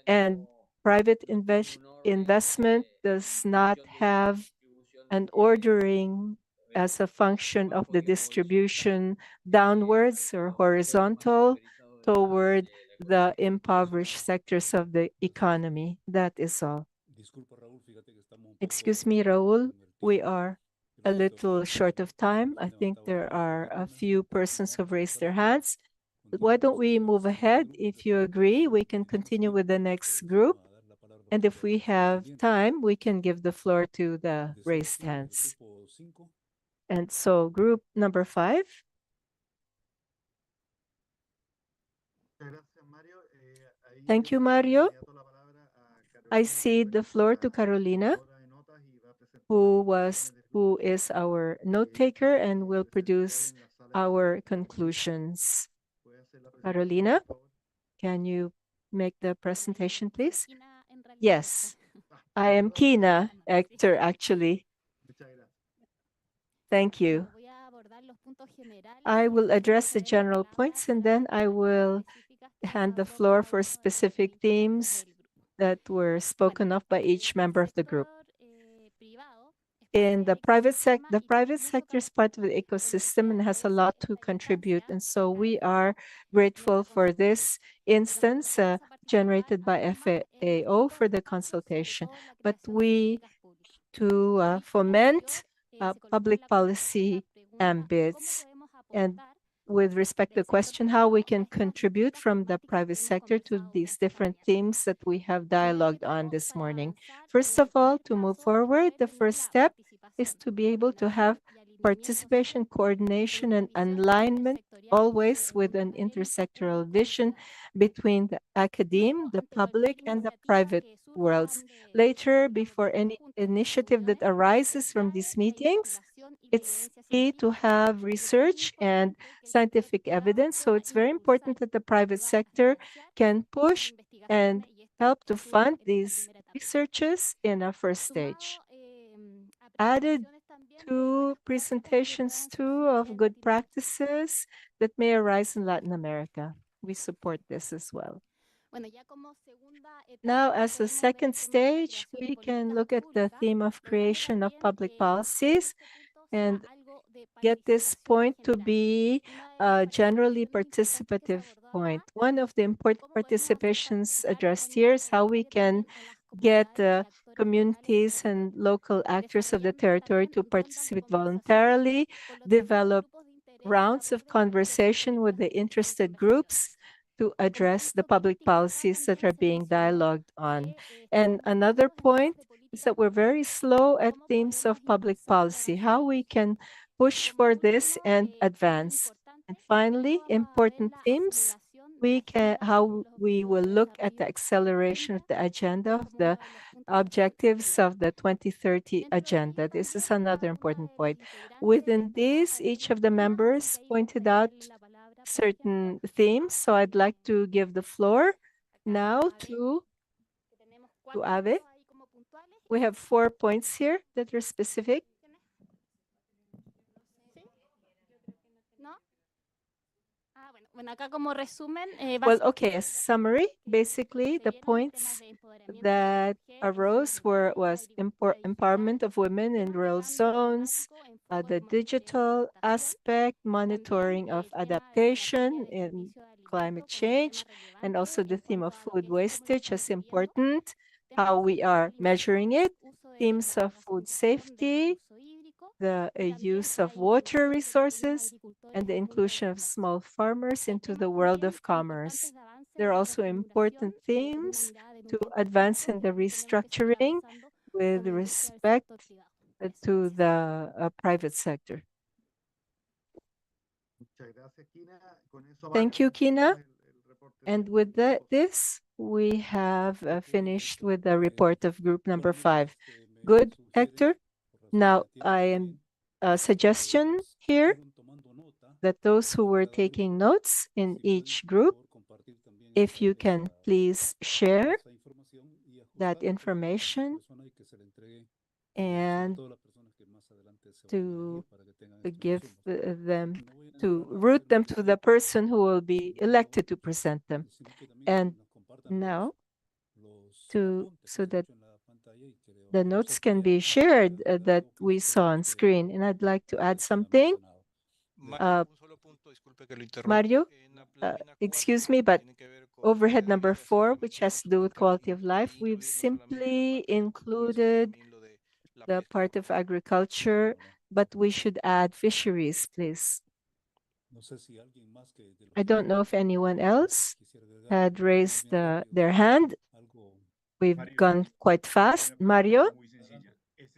and private investment does not have an ordering as a function of the distribution downwards or horizontal toward the impoverished sectors of the economy. That is all. Excuse me, Raul, we are a little short of time. I think there are a few persons who have raised their hands. But why don't we move ahead? If you agree, we can continue with the next group. And if we have time, we can give the floor to the raised hands. And so group number 5. Thank you, Mario. I cede the floor to Carolina, who is our note taker and will produce our conclusions. Carolina, can you make the presentation, please? Yes, I am Kina, actually. Thank you. I will address the general points and then I will hand the floor for specific themes that were spoken of by each member of the group. In the private sector is part of the ecosystem and has a lot to contribute. And so we are grateful for this instance generated by FAO for the consultation. But we, to foment public policy ambits, and with respect to the question how we can contribute from the private sector to these different themes that we have dialogued on this morning. First of all, to move forward, the first step is to be able to have participation, coordination, and alignment, always with an intersectoral vision between the academe, the public, and the private worlds. Later, before any initiative that arises from these meetings, it's key to have research and scientific evidence. So it's very important that the private sector can push and help to fund these researches in a first stage. Added to presentations too of good practices that may arise in Latin America. We support this as well. Now, as a second stage, we can look at the theme of creation of public policies and get this point to be a generally participative point. One of the important participations addressed here is how we can get communities and local actors of the territory to participate voluntarily, develop rounds of conversation with the interested groups to address the public policies that are being dialogued on. And another point is that we're very slow at themes of public policy, how we can push for this and advance. And finally, important themes, how we will look at the acceleration of the agenda of the objectives of the 2030 agenda. This is another important point. Within this, each of the members pointed out certain themes. So I'd like to give the floor now to Ave. We have 4 points here that are specific. Well, okay, a summary. Basically, the points that arose was empowerment of women in rural zones, the digital aspect, monitoring of adaptation in climate change, and also the theme of food wastage as important, how we are measuring it, themes of food safety, the use of water resources, and the inclusion of small farmers into the world of commerce. There are also important themes to advance in the restructuring with respect to the private sector. Thank you, Kina. And with this, we have finished with the report of group number 5. Good, Hector? Now, I am a suggestion here that those who were taking notes in each group, if you can please share that information and to give them, to route them to the person who will be elected to present them. And now, so that the notes can be shared that we saw on screen. And I'd like to add something. Mario, excuse me, but overhead number 4, which has to do with quality of life, we've simply included the part of agriculture, but we should add fisheries, please. I don't know if anyone else had raised their hand. We've gone quite fast. Mario,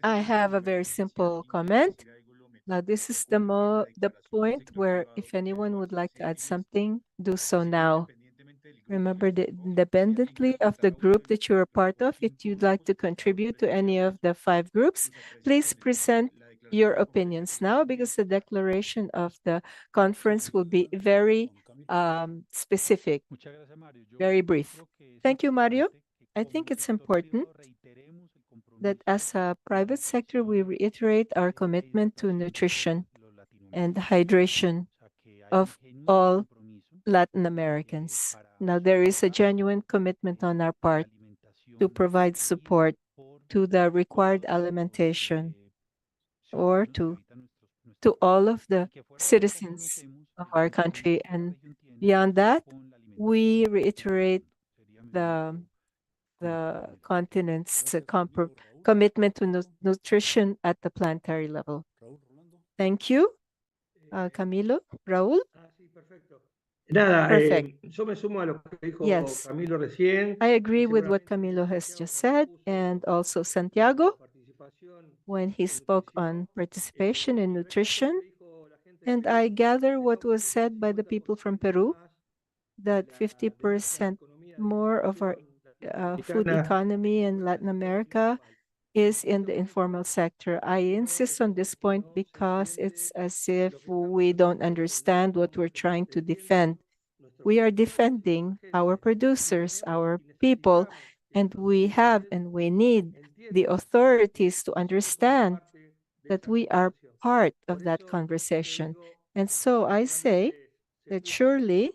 I have a very simple comment. Now, this is the point where if anyone would like to add something, do so now. Remember that independently of the group that you're a part of, if you'd like to contribute to any of the 5 groups, please present your opinions now, because the declaration of the conference will be very specific, very brief. Thank you, Mario. I think it's important that as a private sector, we reiterate our commitment to nutrition and hydration of all Latin Americans. Now, there is a genuine commitment on our part to provide support to the required alimentation or to all of the citizens of our country. And beyond that, we reiterate the continent's commitment to nutrition at the planetary level. Thank you. Camilo, Raúl. Perfect. Yes, I agree with what Camilo has just said, and also Santiago. when he spoke on participation in nutrition. And I gather what was said by the people from Peru, that 50% more of our food economy in Latin America is in the informal sector. I insist on this point because it's as if we don't understand what we're trying to defend. We are defending our producers, our people, and we have and we need the authorities to understand that we are part of that conversation. And so I say that surely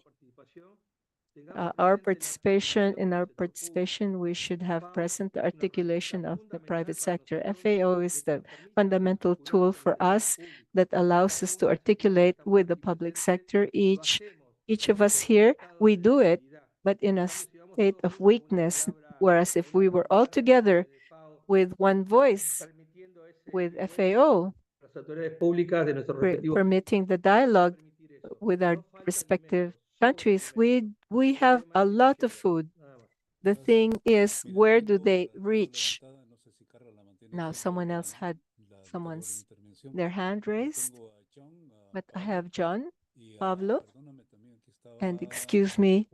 our participation, we should have present the articulation of the private sector. FAO is the fundamental tool for us that allows us to articulate with the public sector. Each of us here, we do it, but in a state of weakness. Whereas if we were all together with one voice, with FAO, permitting the dialogue with our respective countries, we have a lot of food. The thing is, where do they reach? Now, someone else had their hand raised, but I have John, Pablo, and excuse me,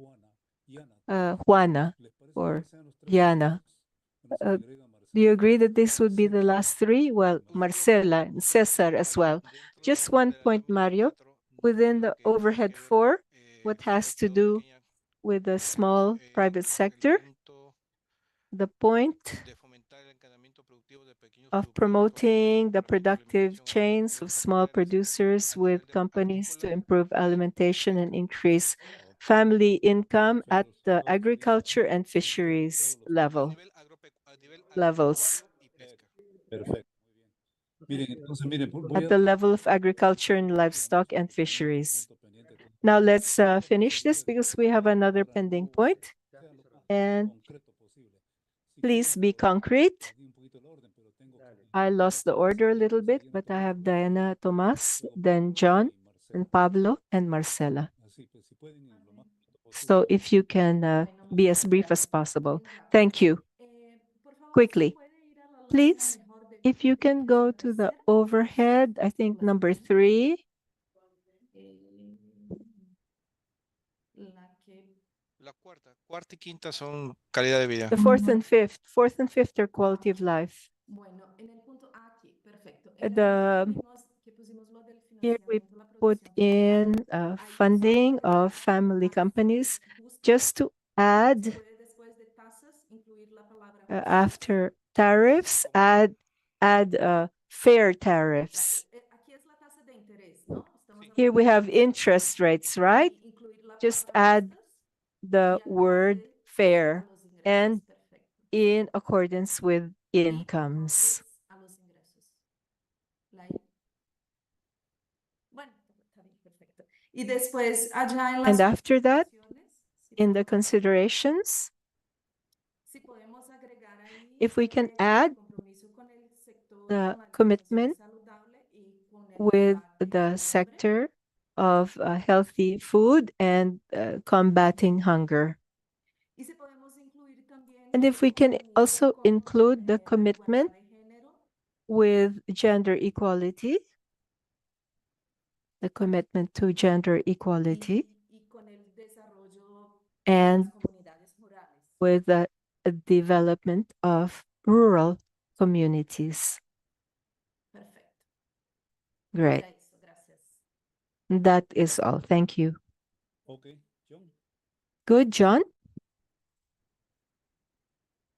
Juana or Diana. Do you agree that this would be the last three? Well, Marcela and Cesar as well. Just one point, Mario. Within the overhead 4, what has to do with the small private sector, the point of promoting the productive chains of small producers with companies to improve alimentation and increase family income at the agriculture and fisheries levels. At the level of agriculture and livestock and fisheries. Now let's finish this because we have another pending point. And please be concrete. I lost the order a little bit, but I have Diana, Tomas, then John, and Pablo, and Marcela. So if you can be as brief as possible. Thank you. Quickly, please, if you can go to the overhead, I think number 3. Cuarta y quinta son calidad de vida. The fourth and fifth are quality of life. Here we put in funding of family companies just to add after tariffs, add fair tariffs. Here we have interest rates, right? Just add the word fair and in accordance with incomes. And after that, in the considerations, if we can add the commitment with the sector of healthy food and combating hunger. And if we can also include the commitment with gender equality, the commitment to gender equality, and with the development of rural communities. Great. That is all. Thank you. Okay, John. Good, John.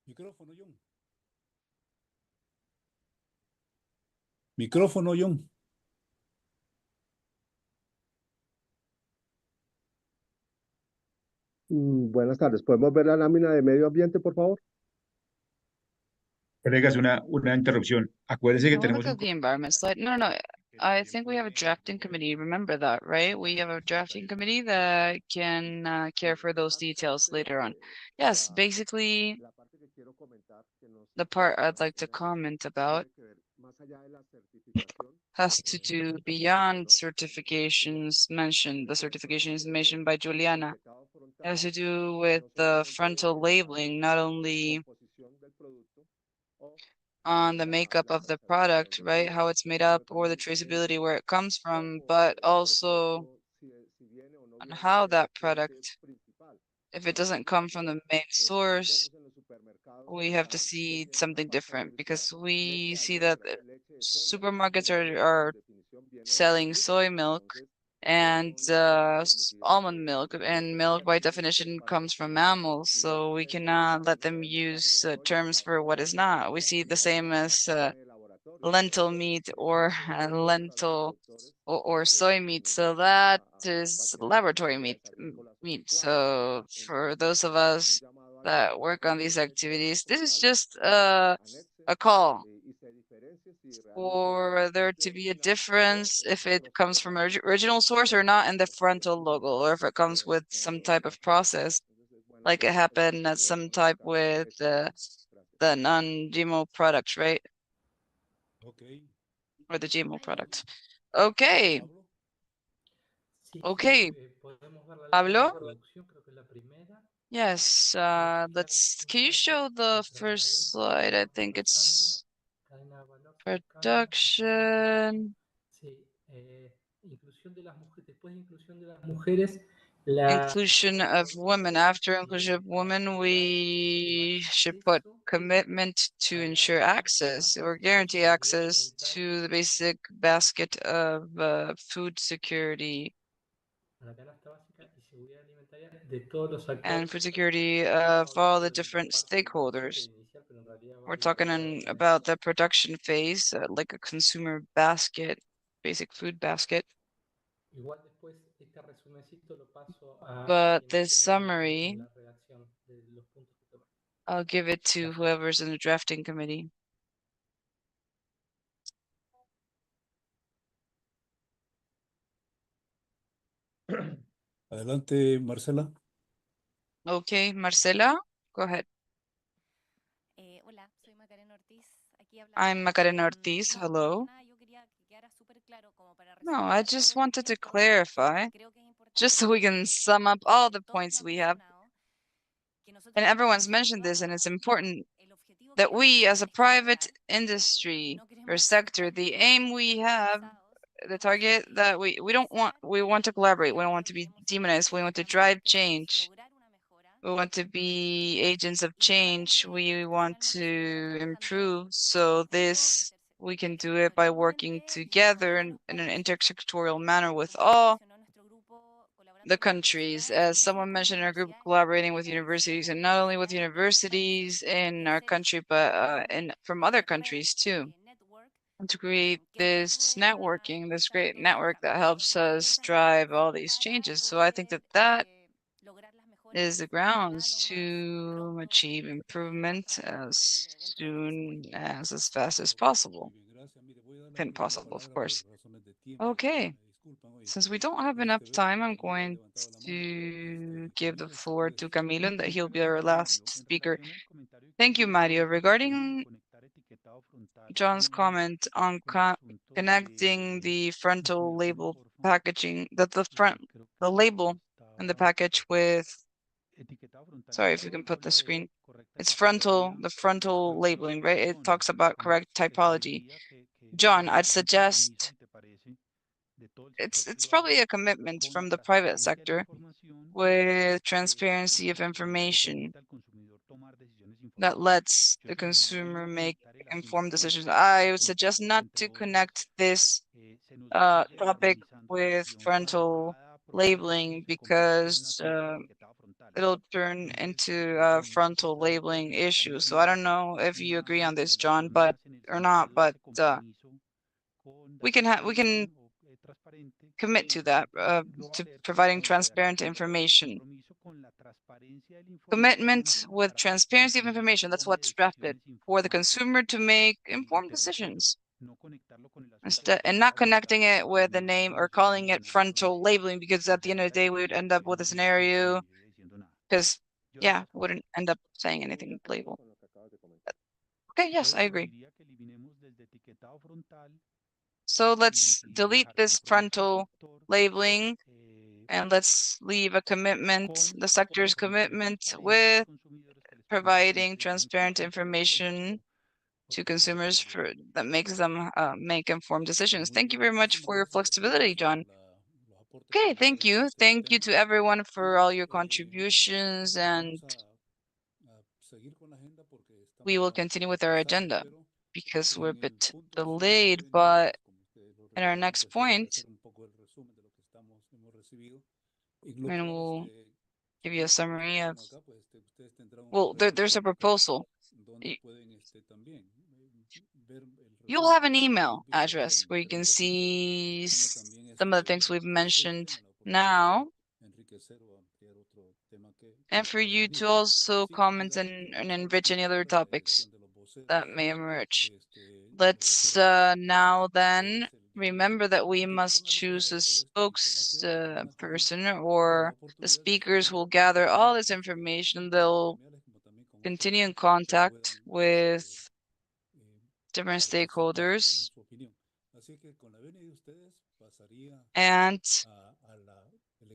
Micrófono, John. Micrófono, John. Buenas tardes. ¿Podemos ver la lámina de medio ambiente, por favor? Colegas, una interrupción. Acuérdense que I want to tenemos look at the environment slide. No. I think we have a drafting committee. Remember that, right? We have a drafting committee that can care for those details later on. Yes, basically, the part I'd like to comment about has to do beyond certifications mentioned. The certification is mentioned by Juliana. It has to do with the frontal labeling, not only on the makeup of the product, right? How it's made up or the traceability where it comes from, but also on how that product, if it doesn't come from the main source, we have to see something different because we see that supermarkets are selling soy milk and almond milk, and milk by definition comes from mammals, so we cannot let them use terms for what is not. We see the same as lentil meat or lentil or soy meat, so that is laboratory meat. So for those of us that work on these activities, this is just a call for there to be a difference if it comes from original source or not in the frontal logo, or if it comes with some type of process, like it happened at some type with the non-GMO products, right? Or the GMO product. Okay. Okay. Pablo? Yes, can you show the first slide? I think it's production. Inclusion of women. After inclusion of women, we should put commitment to ensure access or guarantee access to the basic basket of food security and food security of all the different stakeholders. We're talking about the production phase, like a consumer basket, basic food basket. But this summary, I'll give it to whoever's in the drafting committee. Adelante, Marcela. Okay, Marcela, go ahead. I'm Macarena Ortiz. Hello. No, I just wanted to clarify, just so we can sum up all the points we have. And everyone's mentioned this, and it's important that we, as a private industry or sector, the aim we have, the target that we want to collaborate. We don't want to be demonized. We want to drive change. We want to be agents of change. We want to improve. So this, we can do it by working together in an intersectorial manner with all the countries. As someone mentioned in our group, collaborating with universities, and not only with universities in our country, but from other countries too. And to create this networking, this great network that helps us drive all these changes. So I think that that is the grounds to achieve improvement as soon as fast as possible. If possible, of course. Okay. Since we don't have enough time, I'm going to give the floor to Camilo, and that he'll be our last speaker. Thank you, Mario. Regarding John's comment on connecting the frontal label packaging, the label and the package with, sorry if you can put the screen, it's the frontal labeling, right? It talks about correct typology. John, I'd suggest it's probably a commitment from the private sector with transparency of information that lets the consumer make informed decisions. I would suggest not to connect this topic with frontal labeling because it'll turn into a frontal labeling issue. So I don't know if you agree on this, John, but we can commit to that, to providing transparent information. Commitment with transparency of information, that's what's drafted, for the consumer to make informed decisions. And not connecting it with the name or calling it frontal labeling, because at the end of the day, we would end up with a scenario, because, yeah, wouldn't end up saying anything label. Okay, yes, I agree. So let's delete this frontal labeling and let's leave a commitment, the sector's commitment with providing transparent information to consumers that makes them make informed decisions. Thank you very much for your flexibility, John. Okay, thank you. Thank you to everyone for all your contributions, and we will continue with our agenda because we're a bit delayed, but in our next point, we'll give you a summary of, well, there's a proposal. You'll have an email address where you can see some of the things we've mentioned now, and for you to also comment and enrich any other topics that may emerge. Let's now then remember that we must choose a spokesperson, or the speakers will gather all this information. They'll continue in contact with different stakeholders. And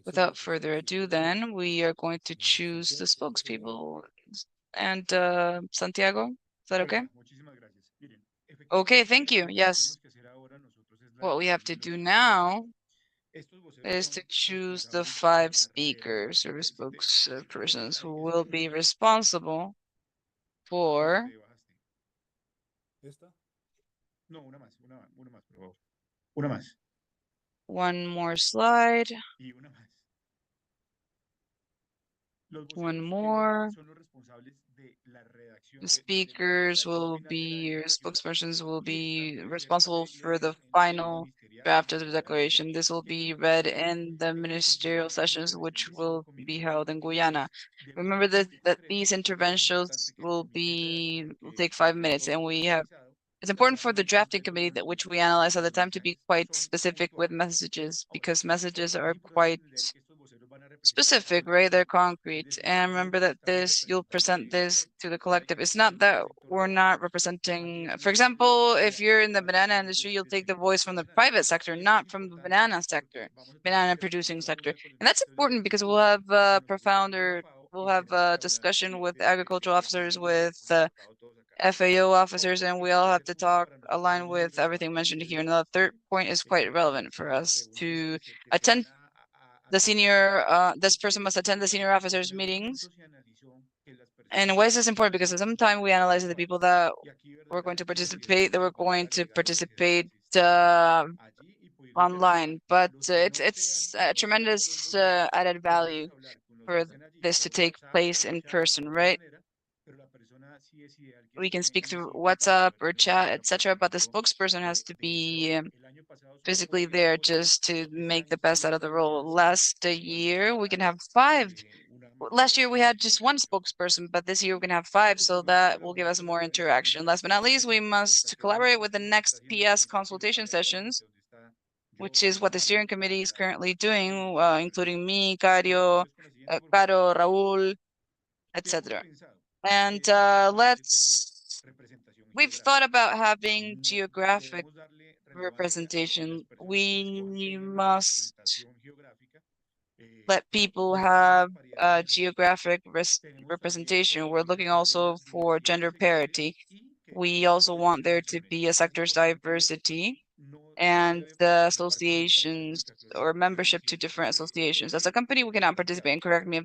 without further ado, then we are going to choose the spokespeople. And Santiago, is that okay? Okay, thank you. Yes. What we have to do now is to choose the 5 speakers or spokespersons who will be responsible for one more slide. One more. The speakers will be, or spokespersons will be responsible for the final draft of the declaration. This will be read in the ministerial sessions, which will be held in Guyana. Remember that these interventions will take 5 minutes, and it's important for the drafting committee that which we analyze at the time to be quite specific with messages, because messages are quite specific, right? They're concrete. And remember that you'll present this to the collective. It's not that we're not representing, for example, if you're in the banana industry, you'll take the voice from the private sector, not from the banana producing sector. And that's important because we'll have we'll have a discussion with agricultural officers, with FAO officers, and we all have to align with everything mentioned here. And the third point is quite relevant for us to attend this person must attend the senior officers meetings. And why is this important? Because sometimes we analyze the people that were going to participate, online, but it's a tremendous added value for this to take place in person, right? We can speak through WhatsApp or chat, etc., but the spokesperson has to be physically there just to make the best out of the role. Last year, we can have 5. Last year, we had just 1 spokesperson, but this year we can have 5, so that will give us more interaction. Last but not least, we must collaborate with the next PS consultation sessions, which is what the steering committee is currently doing, including me, Caro, Raul, etc. And we've thought about having geographic representation. We must let people have geographic representation. We're looking also for gender parity. We also want there to be a sector's diversity and the associations or membership to different associations. As a company, we cannot participate, and correct me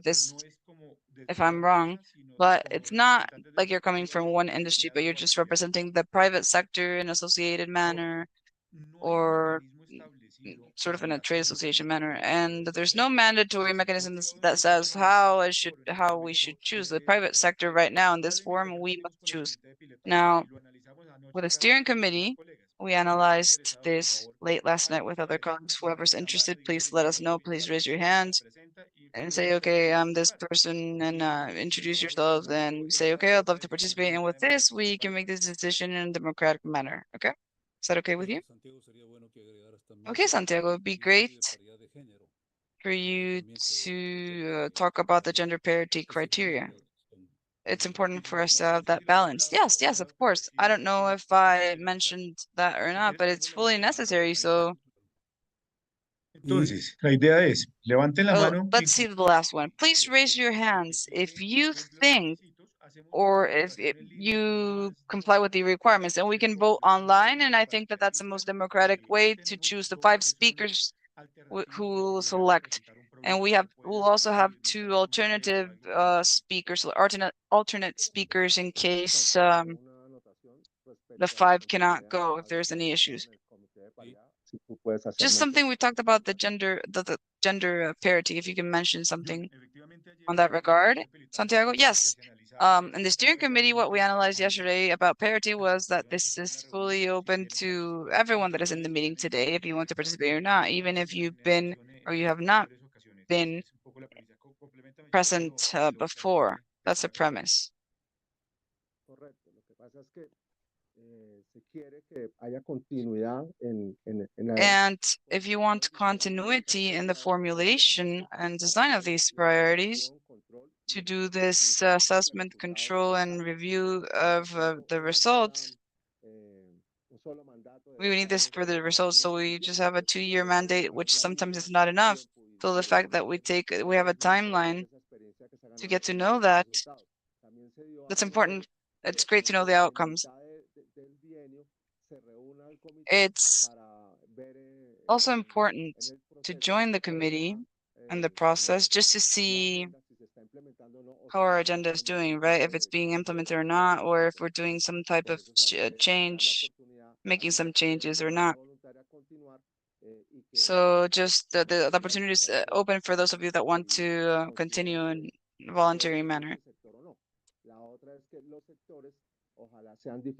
if I'm wrong, but it's not like you're coming from one industry, but you're just representing the private sector in associated manner, or sort of in a trade association manner. And there's no mandatory mechanism that says how we should choose. The private sector right now in this forum, we must choose. Now, with a steering committee, we analyzed this late last night with other colleagues. Whoever's interested, please let us know. Please raise your hand and say, okay, I'm this person, and introduce yourselves and say, okay, I'd love to participate. And with this, we can make this decision in a democratic manner. Okay? Is that okay with you? Okay, Santiago, it'd be great for you to talk about the gender parity criteria. It's important for us to have that balance. Yes, yes, of course. I don't know if I mentioned that or not, but it's fully necessary. So Entonces, la idea es, levanten la mano. Let's see the last one. Please raise your hands if you think or if you comply with the requirements, and we can vote online. And I think that that's the most democratic way to choose the 5 speakers who will select. And we'll also have 2 alternative speakers, alternate speakers in case the 5 cannot go if there's any issues. Just something we talked about the gender parity. If you can mention something on that regard, Santiago. Yes. In the steering committee, what we analyzed yesterday about parity was that this is fully open to everyone that is in the meeting today, if you want to participate or not, even if you've been or you have not been present before. That's a premise. And if you want continuity in the formulation and design of these priorities, to do this assessment, control, and review of the results, we need this for the results. So we just have a 2-year mandate, which sometimes is not enough. So the fact that we have a timeline to get to know that's important. It's great to know the outcomes. It's also important to join the committee and the process just to see how our agenda is doing, right? If it's being implemented or not, or if we're doing some type of change, making some changes or not. So just the opportunity is open for those of you that want to continue in a voluntary manner.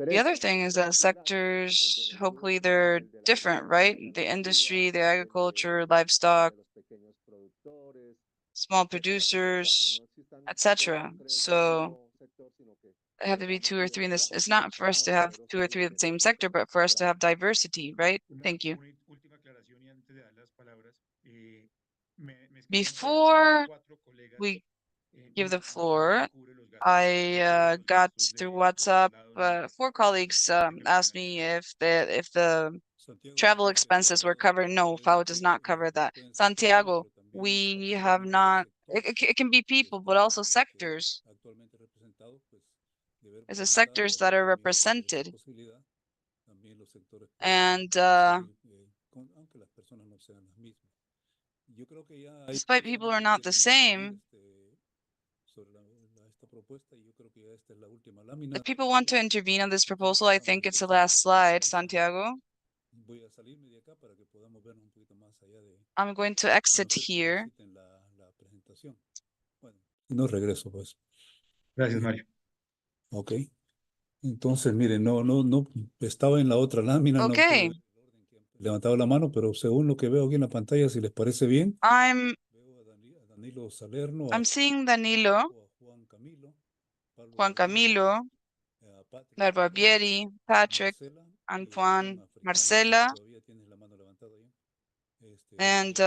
The other thing is that sectors, hopefully they're different, right? The industry, the agriculture, livestock, small producers, etc. So they have to be 2 or 3 in this. It's not for us to have 2 or 3 of the same sector, but for us to have diversity, right? Thank you. Before we give the floor, I got through WhatsApp. 4 colleagues asked me if the travel expenses were covered. No, FAO does not cover that. Santiago, we have not. It can be people, but also sectors. It's the sectors that are represented, and despite people are not the same, if people want to intervene on this proposal, I think it's the last slide, Santiago. I'm going to exit here. No regreso, pues. Gracias, Mario. Ok. Entonces, mire, no estaba en la otra lámina. Okay. No levantaba la mano, pero según lo que veo aquí en la pantalla, si les parece bien. I'm Danilo Salerno, seeing Danilo, Juan Camilo, Barbieri, Patrick, Antoine, Marcela, and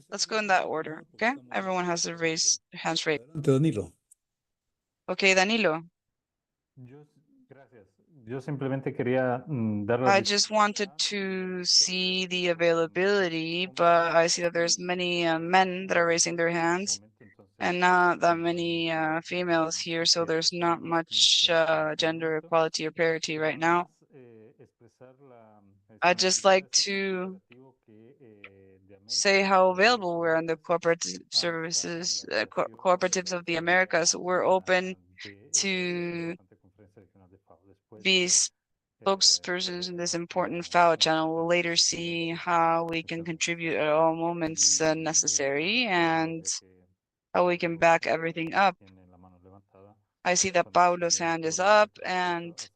let's go in that order, okay? Everyone has their hands raised. Danilo. Okay, Danilo. Gracias. Yo simplemente quería dar I just wanted to see the availability, but I see that there's many men that are raising their hands and not that many females here, so there's not much gender equality or parity right now. I'd just like to say how available we're in the cooperative services, cooperatives of the Americas. We're open to be spokespersons in this important FAO channel. We'll later see how we can contribute at all moments necessary and how we can back everything up. I see that Paulo's hand is up, and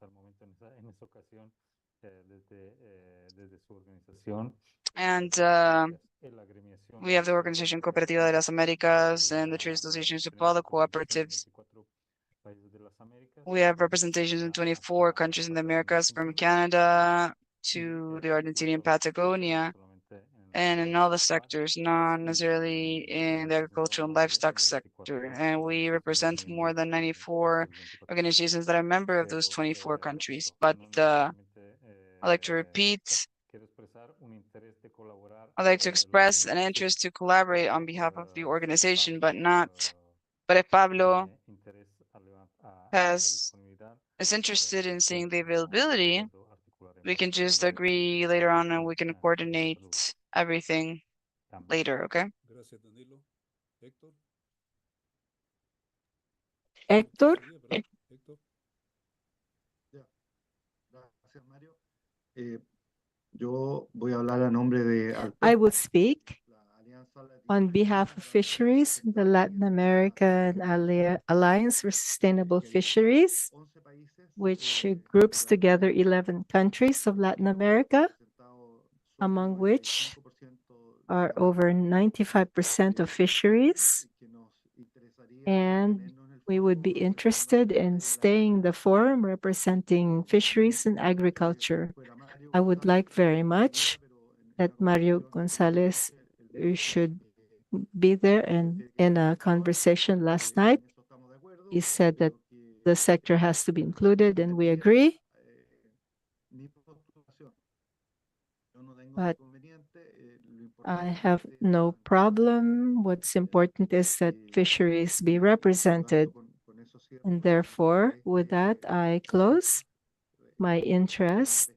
we have the Organization Cooperativa de las Américas and the Trade Associations of all the cooperatives. We have representations in 24 countries in the Americas, from Canada to the Argentinian Patagonia, and in all the sectors, not necessarily in the agricultural and livestock sector. And we represent more than 94 organizations that are member of those 24 countries. But I'd like to repeat, I'd like to express an interest to collaborate on behalf of the organization, but if Pablo is interested in seeing the availability, we can just agree later on and we can coordinate everything later, okay? Gracias, Danilo. Héctor. Héctor? Héctor. Gracias, Mario. Yo voy a hablar a nombre de I will speak on behalf of Fisheries, the Latin American Alliance for Sustainable Fisheries, which groups together 11 countries of Latin America, among which are over 95% of fisheries. And we would be interested in staying in the forum representing fisheries and agriculture. I would like very much that Mario Gonzalez should be there, and in a conversation last night, he said that the sector has to be included, and we agree. But I have no problem. What's important is that fisheries be represented. And therefore, with that, I close. My interest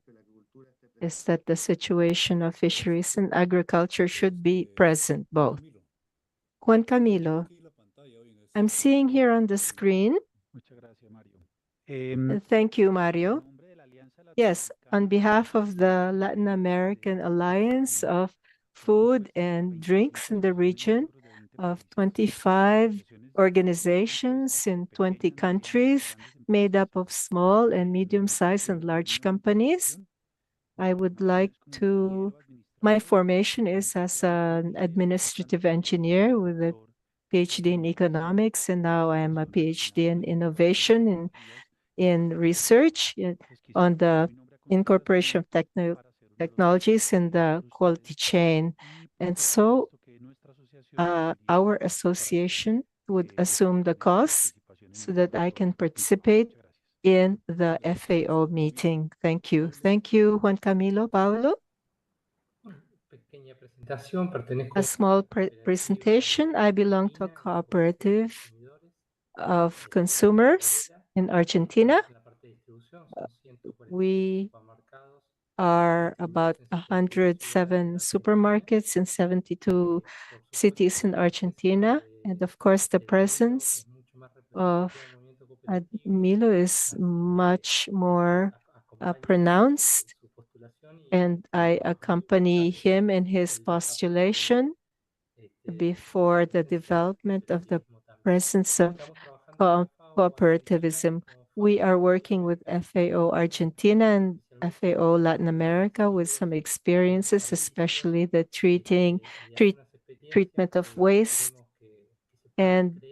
is that the situation of fisheries and agriculture should be present, both. Juan Camilo, I'm seeing here on the screen. Thank you, Mario. Yes, on behalf of the Latin American Alliance of Food and Drinks in the region of 25 organizations in 20 countries made up of small and medium-sized and large companies, I would like to, my formation is as an administrative engineer with a PhD in economics, and now I am a PhD in innovation in research on the incorporation of technologies in the quality chain. And so our association would assume the costs so that I can participate in the FAO meeting. Thank you. Thank you, Juan Camilo. Paulo? A small presentation. I belong to a cooperative of consumers in Argentina. We are about 107 supermarkets in 72 cities in Argentina. And of course, the presence of Milo is much more pronounced. And I accompany him in his postulation before the development of the presence of cooperativism. We are working with FAO Argentina and FAO Latin America with some experiences, especially the treatment of waste. And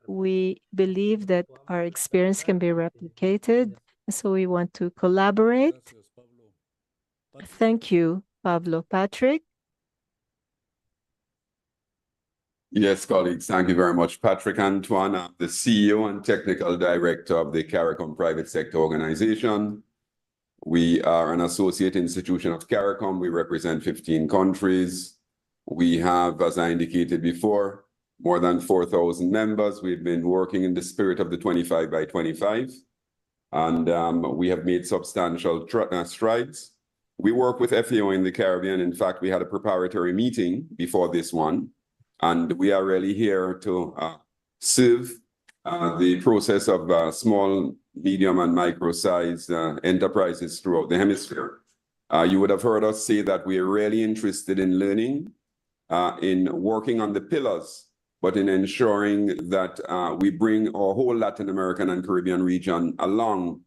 we believe that our experience can be replicated. So we want to collaborate. Thank you, Pablo. Patrick? Yes, colleagues, thank you very much. Patrick Antoine, I'm the CEO and Technical Director of the CARICOM Private Sector Organization. We are an associate institution of CARICOM. We represent 15 countries. We have, as I indicated before, more than 4,000 members. We've been working in the spirit of the 25 by 25, and we have made substantial strides. We work with FAO in the Caribbean. In fact, we had a preparatory meeting before this one, and we are really here to serve the process of small, medium, and micro-sized enterprises throughout the hemisphere. You would have heard us say that we are really interested in learning, in working on the pillars, but in ensuring that we bring our whole Latin American and Caribbean region along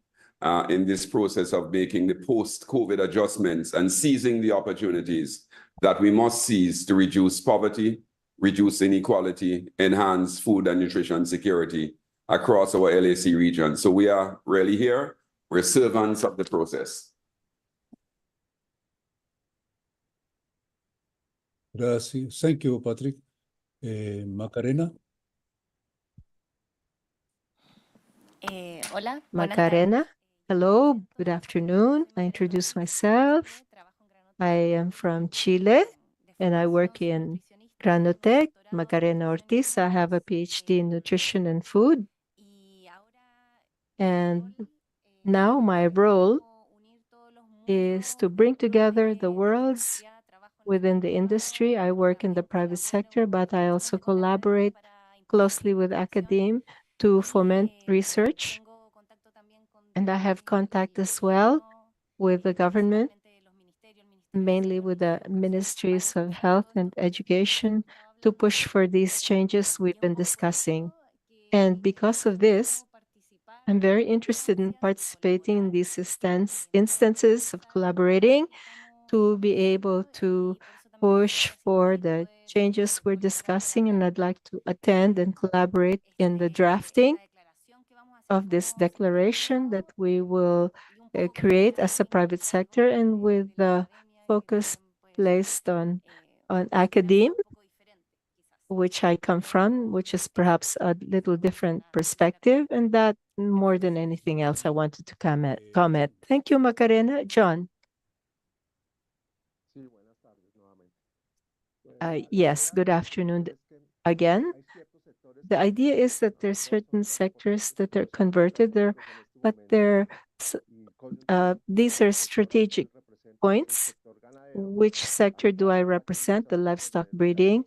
in this process of making the post-COVID adjustments and seizing the opportunities that we must seize to reduce poverty, reduce inequality, enhance food and nutrition security across our LAC region. So we are really here. We're servants of the process. Gracias. Thank you, Patrick. Macarena. Hola. Macarena. Hello, good afternoon. I introduce myself. I am from Chile and I work in Granotech, Macarena Ortiz. I have a PhD in nutrition and food. And now my role is to bring together the worlds within the industry. I work in the private sector, but I also collaborate closely with academia to foment research. And I have contact as well with the government, mainly with the ministries of health and education, to push for these changes we've been discussing. And because of this, I'm very interested in participating in these instances of collaborating to be able to push for the changes we're discussing, and I'd like to attend and collaborate in the drafting of this declaration that we will create as a private sector, and with the focus placed on academia, which I come from, which is perhaps a little different perspective, and that more than anything else I wanted to comment. Thank you, Macarena. John. Yes, good afternoon again. The idea is that there's certain sectors that are converted there, but these are strategic points. Which sector do I represent? The livestock breeding,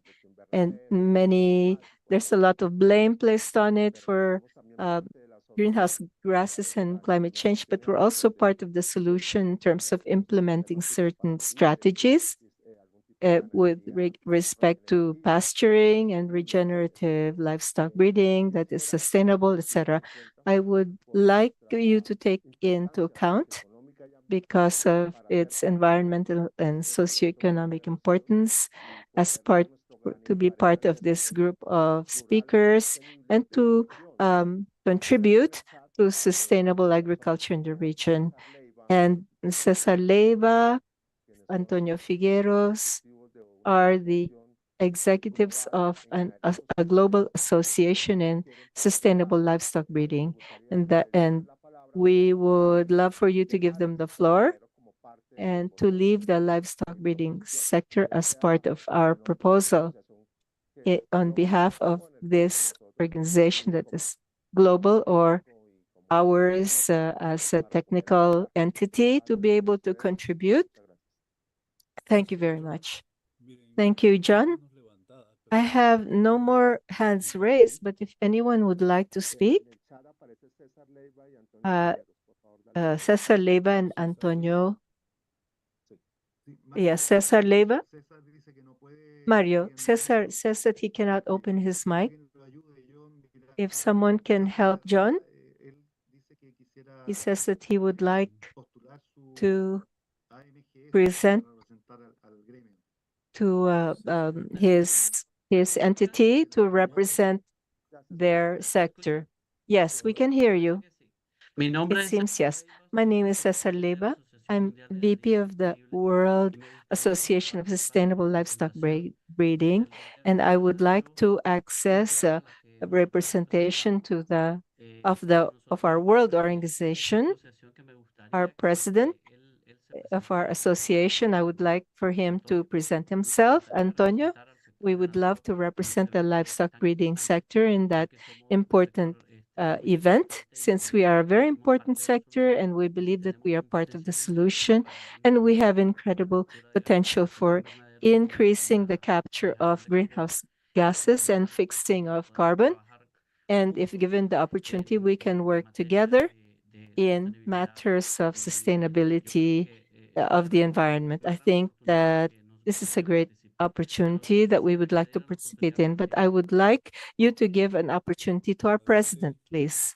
and there's a lot of blame placed on it for greenhouse gases and climate change, but we're also part of the solution in terms of implementing certain strategies with respect to pasturing and regenerative livestock breeding that is sustainable, etc. I would like you to take into account, because of its environmental and socioeconomic importance, to be part of this group of speakers and to contribute to sustainable agriculture in the region. And Cesar Leiva, Antonio Figueros are the executives of a global association in sustainable livestock breeding, and we would love for you to give them the floor and to leave the livestock breeding sector as part of our proposal on behalf of this organization that is global, or ours as a technical entity, to be able to contribute. Thank you very much. Thank you, John. I have no more hands raised, but if anyone would like to speak, Cesar Leiva and Antonio. Yes, Cesar Leiva. Mario, Cesar says that he cannot open his mic. If someone can help John, he says that he would like to present to his entity to represent their sector. Yes, we can hear you. It seems yes. My name is Cesar Leiva. I'm VP of the World Association of Sustainable Livestock Breeding, and I would like to access a representation of our world organization. Our president of our association, I would like for him to present himself. Antonio, we would love to represent the livestock breeding sector in that important event, since we are a very important sector and we believe that we are part of the solution, and we have incredible potential for increasing the capture of greenhouse gases and fixing of carbon. And if given the opportunity, we can work together in matters of sustainability of the environment. I think that this is a great opportunity that we would like to participate in, but I would like you to give an opportunity to our president, please.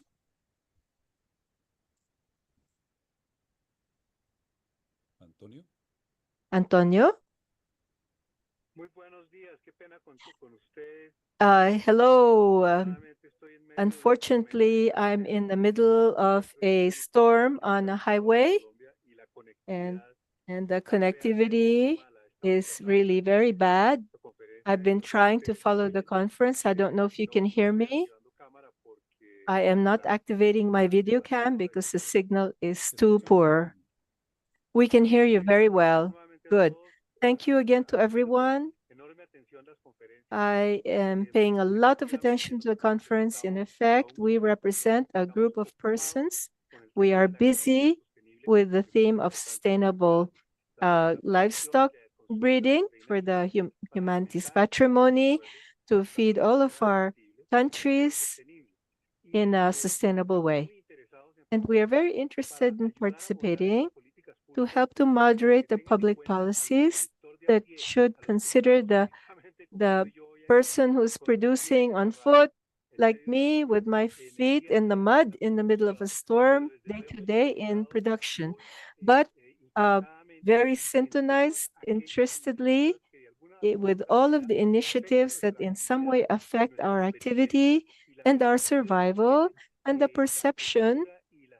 Antonio? Hello. Unfortunately, I'm in the middle of a storm on a highway, and the connectivity is really very bad. I've been trying to follow the conference. I don't know if you can hear me. I am not activating my video cam because the signal is too poor. We can hear you very well. Good. Thank you again to everyone. I am paying a lot of attention to the conference. In effect, we represent a group of persons. We are busy with the theme of sustainable livestock breeding for the humanity's patrimony to feed all of our countries in a sustainable way. And we are very interested in participating to help to moderate the public policies that should consider the person who's producing on foot, like me, with my feet in the mud in the middle of a storm, day to day in production, but very synchronized, interestedly, with all of the initiatives that in some way affect our activity and our survival and the perception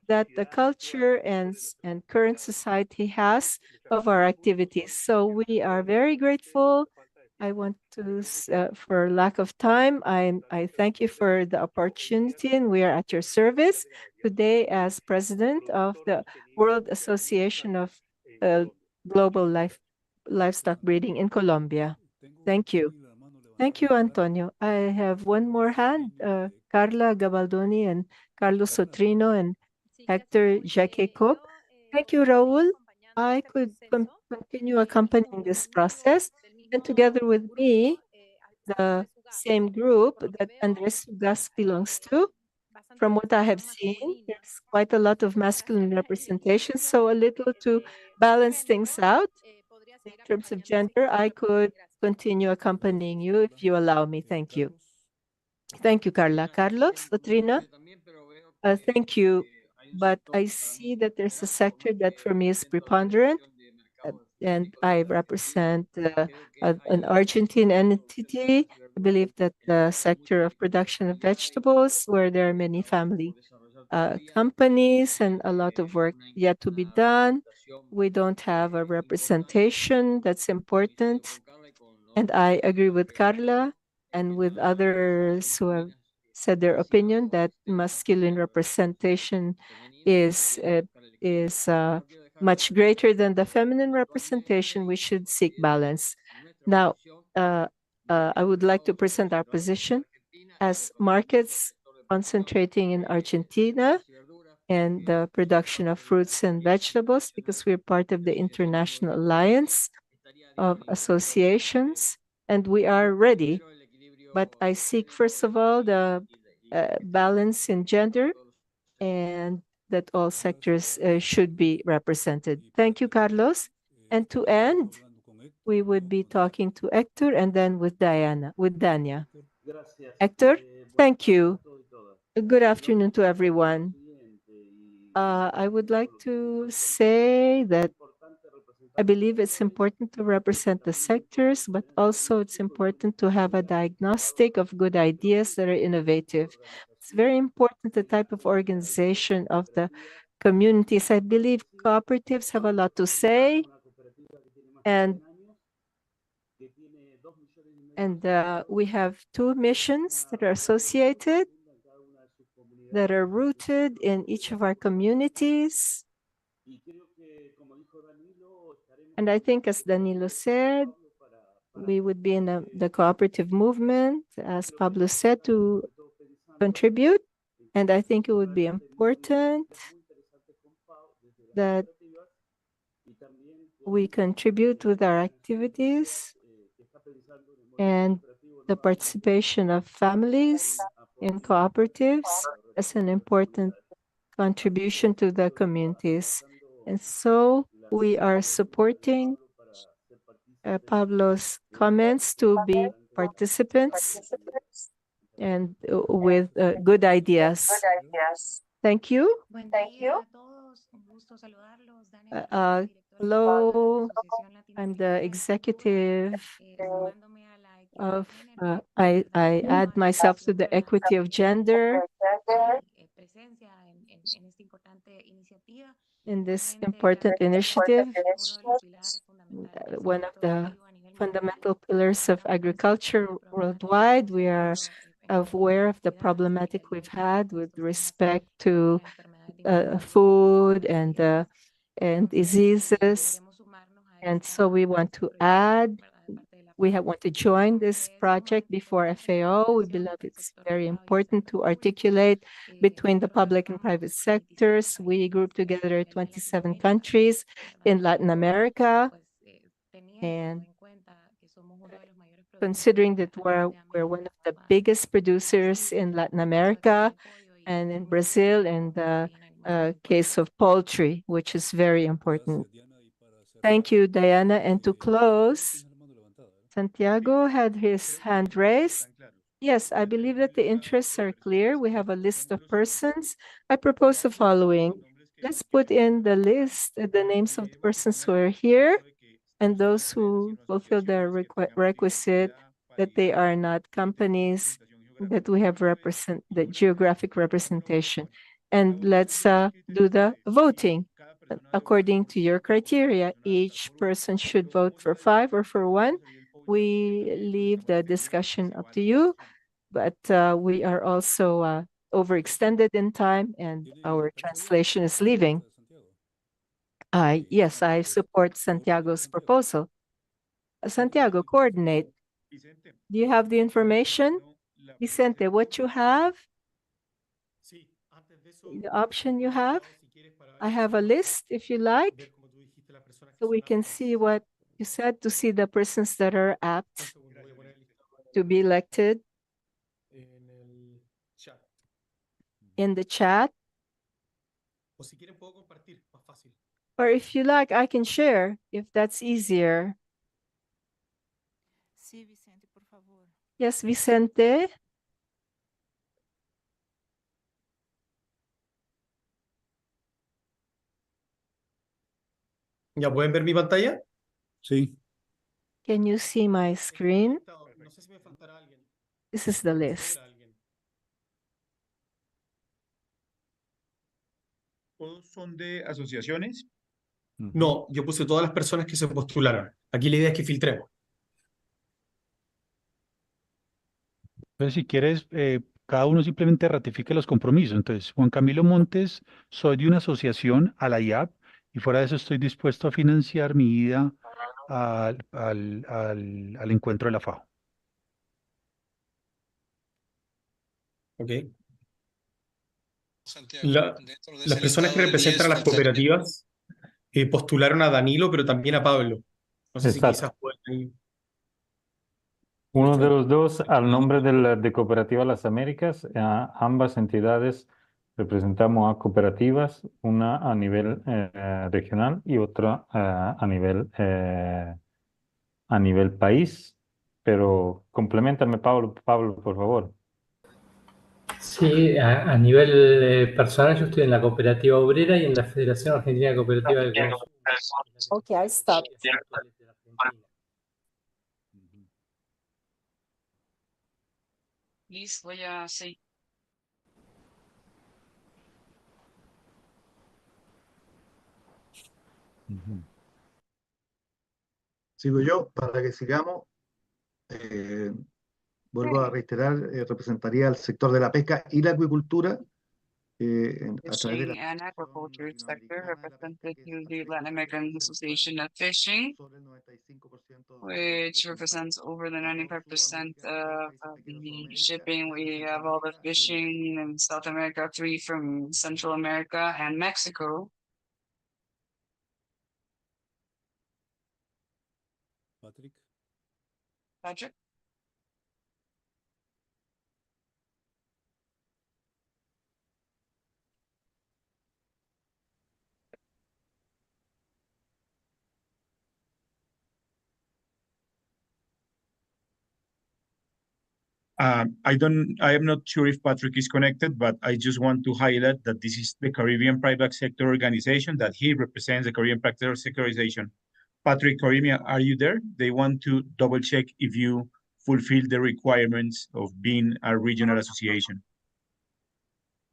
that the culture and current society has of our activities. So we are very grateful. I want to, for lack of time, I thank you for the opportunity, and we are at your service today as president of the World Association of Global Livestock Breeding in Colombia. Thank you. Thank you, Antonio. I have one more hand, Carla Gabaldoni and Carlos Sotrino and Hector Jaqueco. Thank you, Raul. I could continue accompanying this process, and together with me, the same group that Andres Gas belongs to. From what I have seen, there's quite a lot of masculine representation, so a little to balance things out in terms of gender, I could continue accompanying you if you allow me. Thank you. Thank you, Carla. Carlos, Latrina, thank you. But I see that there's a sector that for me is preponderant, and I represent an Argentine entity. I believe that the sector of production of vegetables, where there are many family companies and a lot of work yet to be done. We don't have a representation that's important. And I agree with Carla and with others who have said their opinion that masculine representation is much greater than the feminine representation. We should seek balance. Now, I would like to present our position as markets concentrating in Argentina and the production of fruits and vegetables, because we're part of the International Alliance of Associations, and we are ready. But I seek, first of all, the balance in gender and that all sectors should be represented. Thank you, Carlos. And to end, we would be talking to Hector and then with Dania. Hector, thank you. Good afternoon to everyone. I would like to say that I believe it's important to represent the sectors, but also it's important to have a diagnostic of good ideas that are innovative. It's very important the type of organization of the communities. I believe cooperatives have a lot to say, and we have two missions that are associated, that are rooted in each of our communities. And I think, as Danilo said, we would be in the cooperative movement, as Pablo said, to contribute. And I think it would be important that we contribute with our activities and the participation of families in cooperatives as an important contribution to the communities. And so we are supporting Pablo's comments to be participants and with good ideas. Thank you. Hello, I'm the executive of, I add myself to the equity of gender in this important initiative. One of the fundamental pillars of agriculture worldwide. We are aware of the problematic we've had with respect to food and diseases. And so we want to add We want to join this project before FAO. We believe it's very important to articulate between the public and private sectors. We grouped together 27 countries in Latin America. And considering that we're one of the biggest producers in Latin America and in Brazil, in the case of poultry, which is very important. Thank you, Diana. And to close, Santiago had his hand raised. Yes, I believe that the interests are clear. We have a list of persons. I propose the following. Let's put in the list the names of the persons who are here and those who fulfill the requisite that they are not companies, that we have the geographic representation. And let's do the voting. According to your criteria, each person should vote for 5 or for 1. We leave the discussion up to you, but we are also overextended in time and our translation is leaving. Yes, I support Santiago's proposal. Santiago, coordinate. Do you have the information? Vicente, what you have? The option you have? I have a list if you like, so we can see what you said, to see the persons that are apt to be elected in the chat. Or if you like, I can share if that's easier. Yes, Vicente. ¿Ya pueden ver mi pantalla? Sí. Can you see my screen? This is the list. ¿Todos son de asociaciones? No, yo puse todas las personas que se postularon. Aquí la idea es que filtremos. Entonces, si quieres, cada uno simplemente ratifique los compromisos. Entonces, Juan Camilo Montes, soy de una asociación, a la IAP, y fuera de eso estoy dispuesto a financiar mi ida al encuentro de la FAO. Ok. Santiago, dentro de Las ese personas que listado de representan a 10 las cooperativas postularon a Danilo, pero también a Pablo. No sé si Exacto. quizás pueden ahí. Uno de los dos al nombre de Cooperativa Las Américas. Ambas entidades representamos a cooperativas, una a nivel regional y otra a nivel país. Pero compleméntame, Pablo, por favor. Sí, a nivel personal yo estoy en la Cooperativa Obrera y en la Federación Argentina de Cooperativa de Consumo. Okay, I stopped. Liz, voy a seguir. Sigo yo, para que sigamos. Vuelvo a reiterar, representaría al sector de la pesca y la acuicultura a través de la Fishing and agriculture sector represented through the Latin American Association of Fishing, which represents over the 95% of the shipping. We have all the fishing in South America, 3 from Central America and Mexico. Patrick? I am not sure if Patrick is connected, but I just want to highlight that this is the Caribbean Private Sector Organization, that he represents the Caribbean Private Sector Organization. Patrick, Caribbean, are you there? They want to double check if you fulfill the requirements of being a regional association.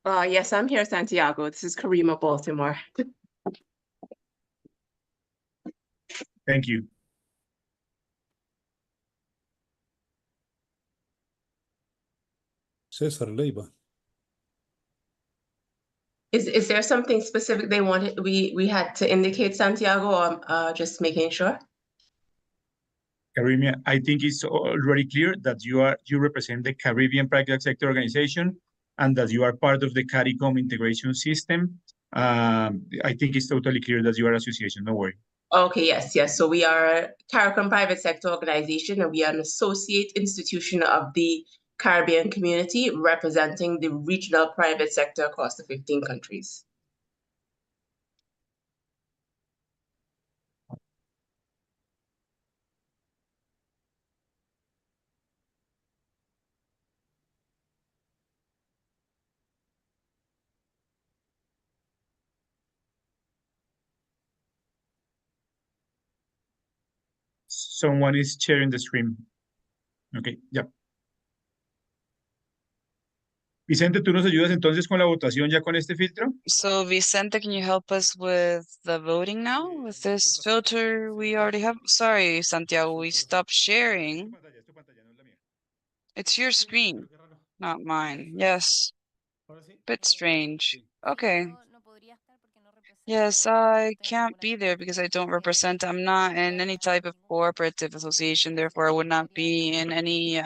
Yes, I'm here, Santiago. This is Karima Baltimore. Thank you. César Leiva. Is there something specific they wanted we had to indicate, Santiago, or just making sure? Caribbean, I think it's already clear that you represent the Caribbean private sector organization and that you are part of the CARICOM integration system. I think it's totally clear that you are association, don't worry. Okay, yes. So we are CARICOM Private Sector Organization, and we are an associate institution of the Caribbean community representing the regional private sector across the 15 countries. Someone is sharing the stream. Okay, ya. Vicente, ¿tú nos ayudas entonces con la votación ya con este filtro? So Vicente, can you help us with the voting now? With this filter we already have? Sorry, Santiago, we stopped sharing. It's your screen, not mine. Yes. Bit strange. Okay. Yes, I can't be there because I don't represent, I'm not in any type of cooperative association, therefore I would not be in any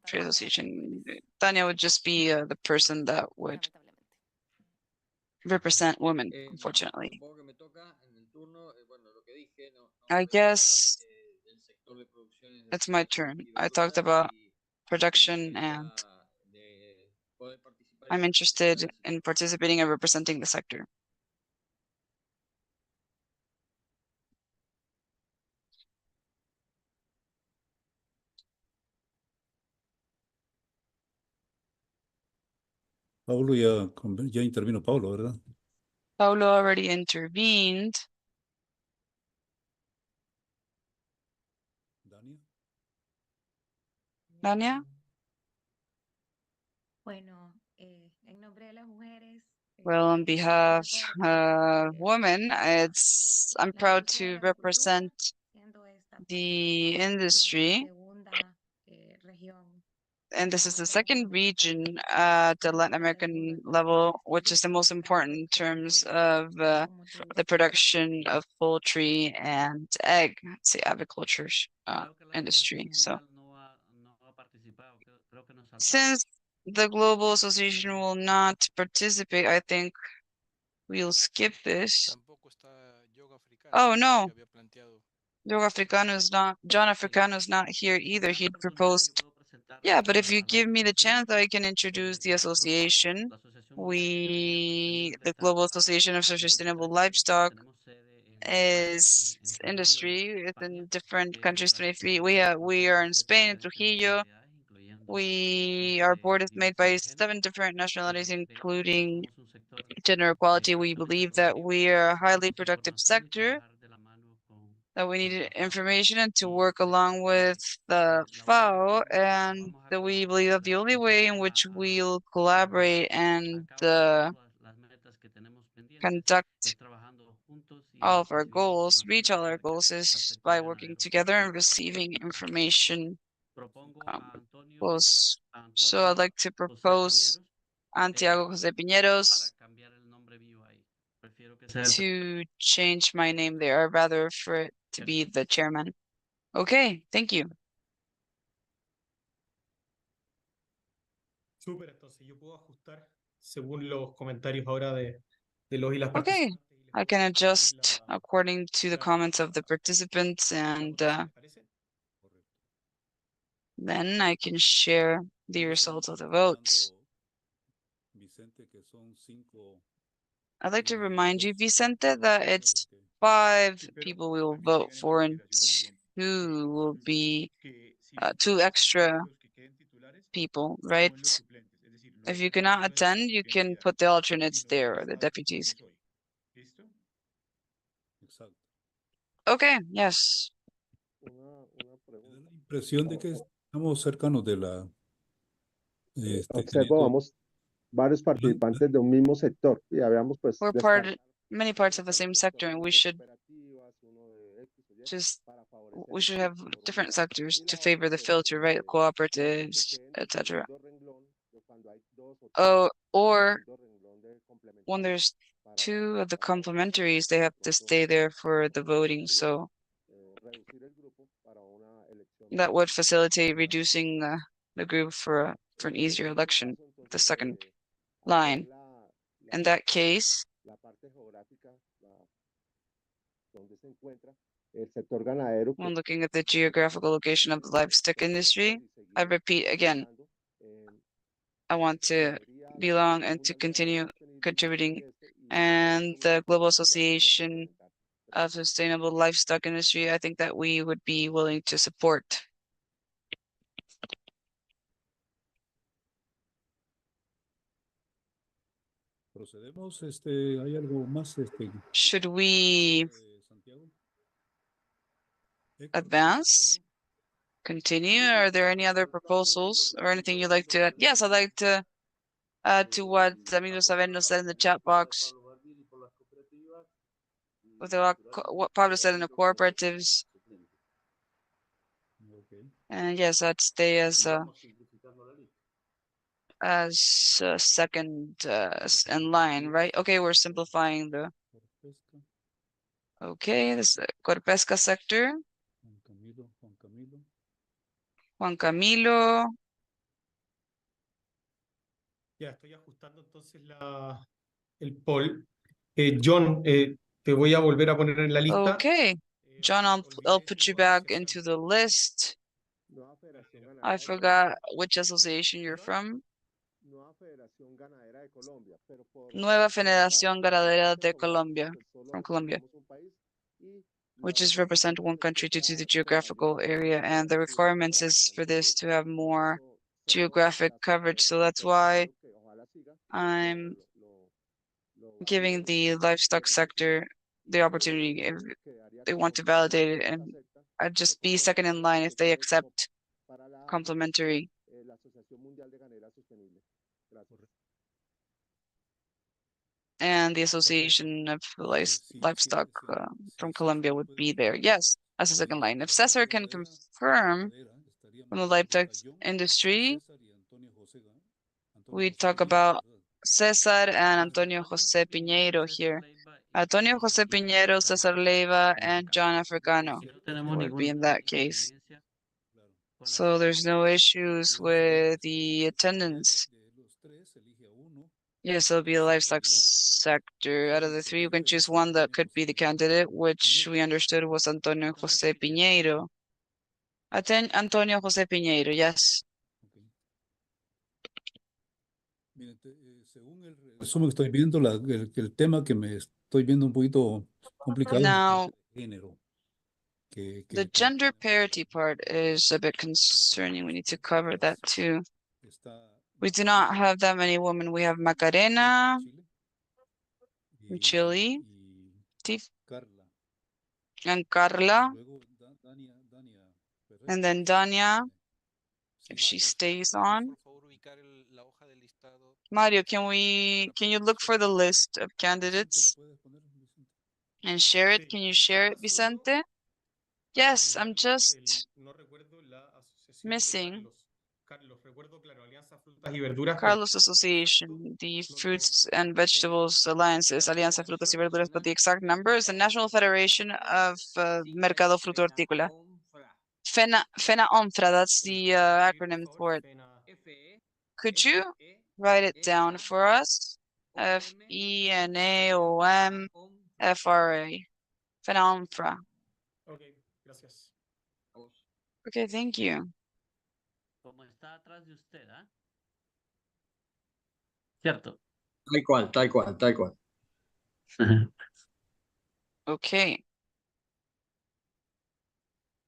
trade association. Tanya would just be the person that would represent women, unfortunately. I guess it's my turn. I talked about production and I'm interested in participating and representing the sector. Pablo ya intervino Pablo, ¿verdad? Paulo already intervened. Dania? Well, on behalf of women, I'm proud to represent the industry. And this is the second region at the Latin American level, which is the most important in terms of the production of poultry and egg, say aviculture industry. So since the Global Association will not participate, I think we'll skip this. Oh no, John Africano is not here either. He'd proposed. Yeah, but if you give me the chance, I can introduce the association. The Global Association of Sustainable Livestock is industry. It's in different countries. 23. We are in Spain, in Trujillo. Our board is made by 7 different nationalities, including gender equality. We believe that we are a highly productive sector, that we need information and to work along with the FAO, and that we believe that the only way in which we'll collaborate and conduct all of our goals, reach all our goals, is by working together and receiving information close. So I'd like to propose Santiago Jose Piñeros to change my name there, or rather for it to be the chairman. Okay, thank you. Súper, entonces yo puedo ajustar según los comentarios ahora de los y las Okay, participantes. I can adjust according to the comments of the participants, and then I can share the results of the votes. I'd like to remind you, Vicente, that it's 5 people we will vote for and 2 will be 2 extra people, right? If you cannot attend, you can put the alternates there, or the deputies. Okay, yes. Impresión de que estamos cercanos de la... Observo, vamos varios participantes de un mismo sector y habíamos pues We're many parts of the same sector, and we should have different sectors to favor the filter, right? Cooperatives, etc. Oh, or when there's 2 of the complementaries, they have to stay there for the voting. So that would facilitate reducing the group for an easier election, the second line. In that case, when looking at the geographical location of the livestock industry, I repeat again, I want to belong and to continue contributing. And the Global Association of Sustainable Livestock Industry, I think that we would be willing to support. Procedemos, ¿hay algo más, Should we advance? Continue? Are there any other proposals or anything you'd like to add? Yes, I'd like to add to what Amigo Saverno said in the chat box. With what Pablo said in the cooperatives. And yes, I'd stay as second in line, right? Okay, we're simplifying the. Okay, this is the Corpesca sector. Juan Camilo. Ya estoy ajustando entonces el poll. John, te voy a volver a poner en la lista. Okay, John, I'll put you back into the list. I forgot which association you're from. Nueva Federación Ganadera de Colombia, from Colombia, which is represent one country due to the geographical area, and the requirements is for this to have more geographic coverage. So that's why I'm giving the livestock sector the opportunity if they want to validate it, and I'd just be second in line if they accept complementary. And the Association of Livestock from Colombia would be there. Yes, as a second line. If Cesar can confirm from the livestock industry, we talk about Cesar and Antonio Jose Piñeiro here. Antonio Jose Piñeiro, Cesar Leiva, and John Africano would be in that case. So there's no issues with the attendance. Yes, it'll be a livestock sector. Out of the three, you can choose one that could be the candidate, which we understood was Antonio Jose Piñeiro. Antonio Jose Piñeiro, yes. Resumen que estoy viendo, el tema que me estoy viendo un poquito complicado. Now, the gender parity part is a bit concerning. We need to cover that too. We do not have that many women. We have Macarena from Chile, and Carla, and then Dania, if she stays on. Mario, can you look for the list of candidates and share it? Can you share it, Vicente? Yes, I'm just missing Carlos Association, the Fruits and Vegetables Alliances, Alianza Frutas y Verduras, but the exact number is the National Federation of Mercado Fruto Hortícola. FENA-ONFRA, that's the acronym for it. Could you write it down for us? FENAOMFRA. FENA-ONFRA. Okay, gracias. Okay, thank you. ¿Cierto? Tal cual. Okay.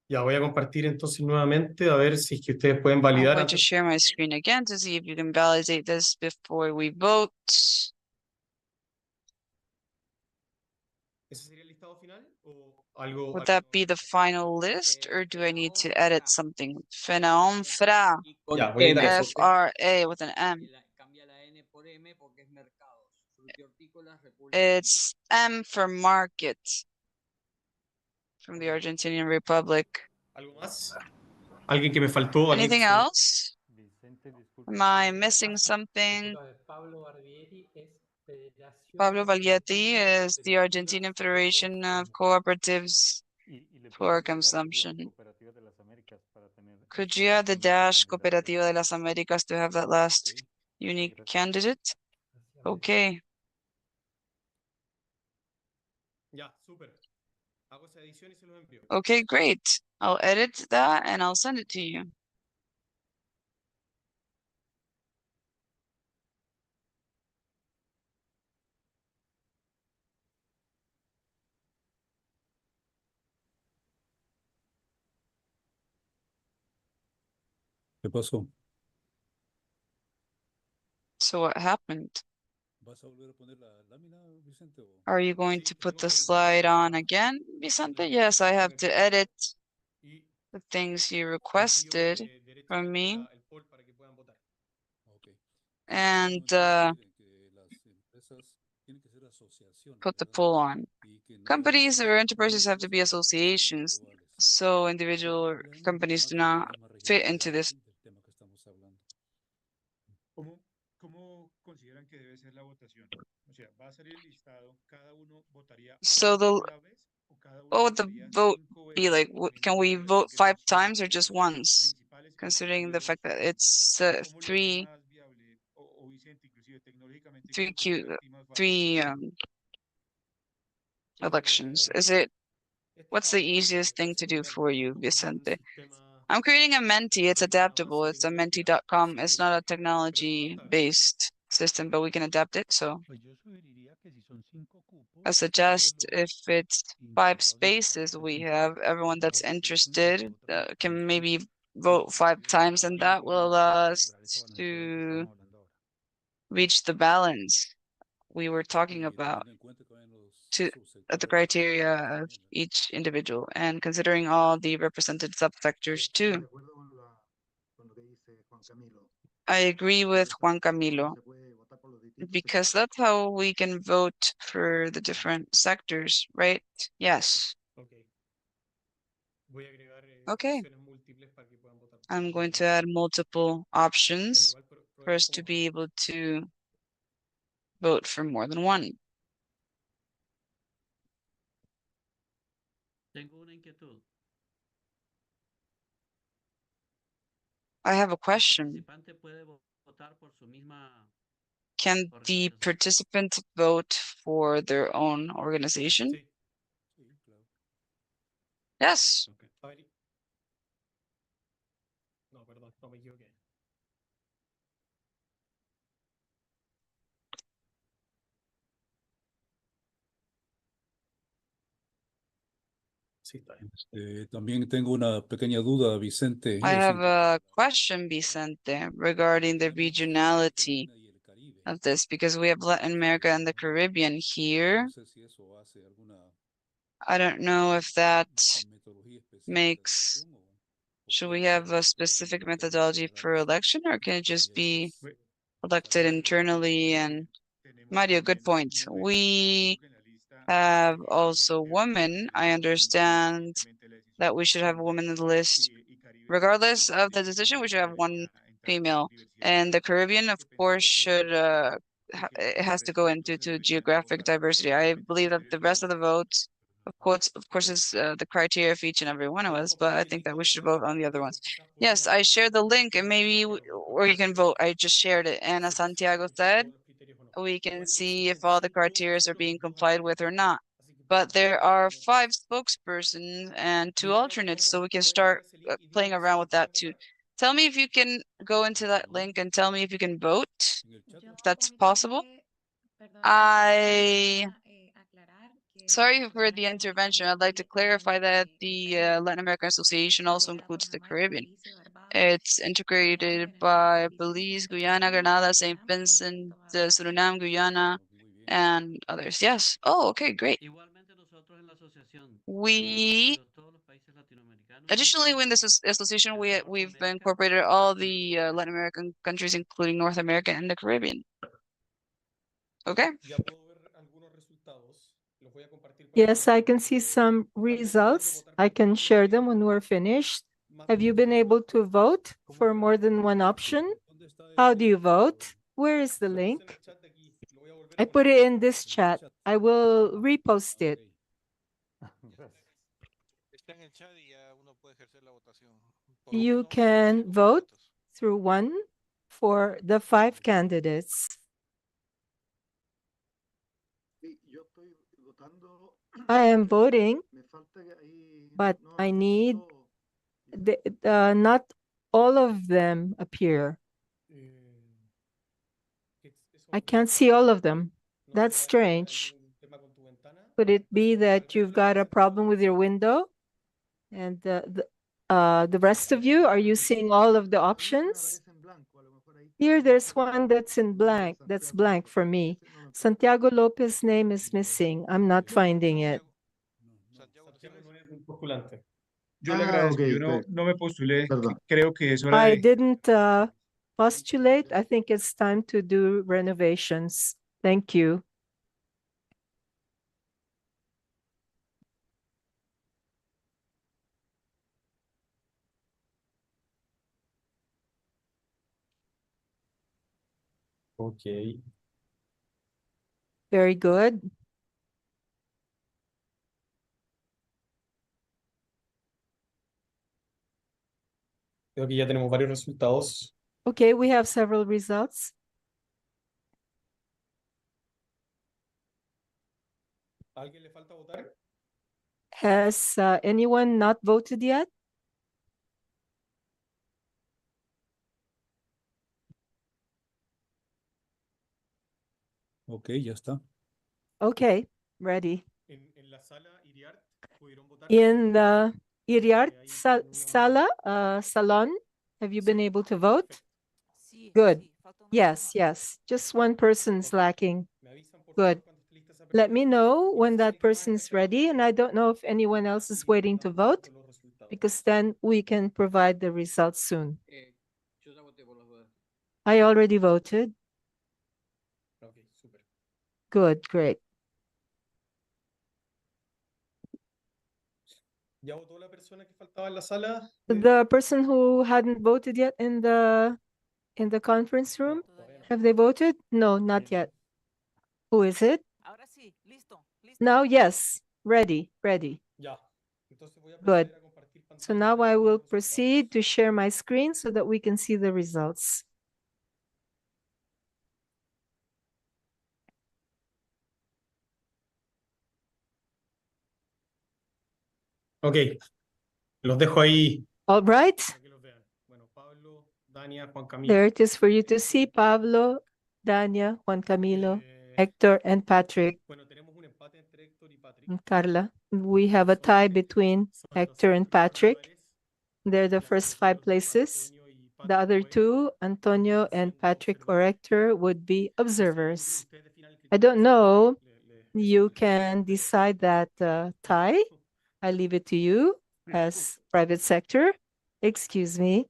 Ya voy a compartir entonces nuevamente a ver si es que ustedes pueden I'm validar. going to share my screen again to see if you can validate this before we vote. ¿Ese sería el listado final o algo? Would that be the final list, or do I need to edit something? FENA-ONFRA. Ya, voy a editar eso. FRA with an M. It's M for market from the Argentinian Republic. ¿Algo más? ¿Alguien que me faltó? Anything else? Am I missing something? Pablo Baglietti is the Argentinian Federation of Cooperatives for Consumption. Could you add the dash Cooperativa de las Américas to have that last unique candidate? Okay. Ya, súper. Hago esa edición y se lo envío. Okay, great. I'll edit that and I'll send it to you. ¿Qué pasó? So what happened? ¿Vas a volver a poner la lámina, Vicente? Are you going to put the slide on again, Vicente? Yes, I have to edit the things you requested from me. And put the poll on. Companies or enterprises have to be associations, so individual companies do not fit into this. ¿Cómo consideran que debe ser la votación? O sea, ¿va a ser el listado, cada uno votaría So una the sola vez o cada uno what would the votaría vote 5 be like? veces Can we dependiendo de vote los 5 criterios times or just once? Considering the fact that it's ¿Cómo lo ven más viable? O Vicente, inclusive tecnológicamente, ¿cómo considera a ti más fácil? three elections. What's the easiest thing to do for you, Vicente? I'm creating a Menti. It's adaptable. It's a menti.com. It's not a technology-based system, but we can adapt it. So I suggest if it's 5 spaces we have, everyone that's interested can maybe vote 5 times, and that will allow us to reach the balance we were talking about at the criteria of each individual and considering all the represented subsectors too. I agree with Juan Camilo because that's how we can vote for the different sectors, right? Yes. Okay. I'm going to add multiple options for us to be able to vote for more than one. I have a question. Can the participants vote for their own organization? Yes. No, perdón, no me equivoqué. Sí, está bien. También tengo una pequeña duda, Vicente. I have a question, Vicente, regarding the regionality of this, because we have Latin America and the Caribbean here. I don't know if that makes, should we have a specific methodology for election, or can it just be elected internally? And Mario, good point. We have also women. I understand that we should have a woman in the list. Regardless of the decision, we should have one female. And the Caribbean, of course, should it has to go into geographic diversity. I believe that the rest of the votes, of course, is the criteria of each and every one of us, but I think that we should vote on the other ones. Yes, I shared the link, and maybe, or you can vote. I just shared it. And as Santiago said, we can see if all the criteria are being complied with or not. But there are 5 spokespersons and 2 alternates, so we can start playing around with that too. Tell me if you can go into that link and tell me if you can vote, if that's possible. Sorry for the intervention. I'd like to clarify that the Latin American Association also includes the Caribbean. It's integrated by Belize, Guyana, Grenada, St. Vincent, Suriname, Guyana, and others. Yes. Oh, okay, great. Additionally, in this association, we've incorporated all the Latin American countries, including North America and the Caribbean. Okay. Yes, I can see some results. I can share them when we're finished. Have you been able to vote for more than one option? How do you vote? Where is the link? I put it in this chat. I will repost it. You can vote through one for the 5 candidates. I am voting, but I need not all of them appear. I can't see all of them. That's strange. Could it be that you've got a problem with your window? And the rest of you, are you seeing all of the options? Here, there's one that's in blank. That's blank for me. Santiago Lopez's name is missing. I'm not finding it. Yo le agradezco, yo no me postulé, creo que es hora I de... didn't postulate. I think it's time to do renovations. Thank you. Ok. Very good. Creo que ya tenemos varios resultados. Okay, we have several results. ¿A alguien le falta votar? Has anyone not voted yet? Ok, ya está. Okay, ready. En la sala Iriart pudieron votar. In the Iriart Sala Salon, have you been able to vote? Good. Yes, yes. Just one person's lacking. Good. Let me know when that person's ready, and I don't know if anyone else is waiting to vote, because then we can provide the results soon. I already voted. Okay, super. Good, great. ¿Ya votó la persona que faltaba en la sala? The person who hadn't voted yet in the conference room, have they voted? No, not yet. Who is it? Now, yes, ready. Ya. Entonces voy a Good. proceder a compartir So pantalla now para I ver will los resultados. proceed to share my screen so that we can see the results. Ok, los dejo ahí All right, para que los vean. Bueno, Pablo, Dania, Juan Camilo. there it is for you to see, Pablo, Dania, Juan Camilo, Hector, and Patrick, Bueno, tenemos un empate entre Héctor y Patrick. and Carla. We have a tie between Hector and Patrick. They're the first 5 places. The other 2, Antonio and Patrick or Hector, would be observers. I don't know. You can decide that tie. I leave it to you as private sector. Excuse me.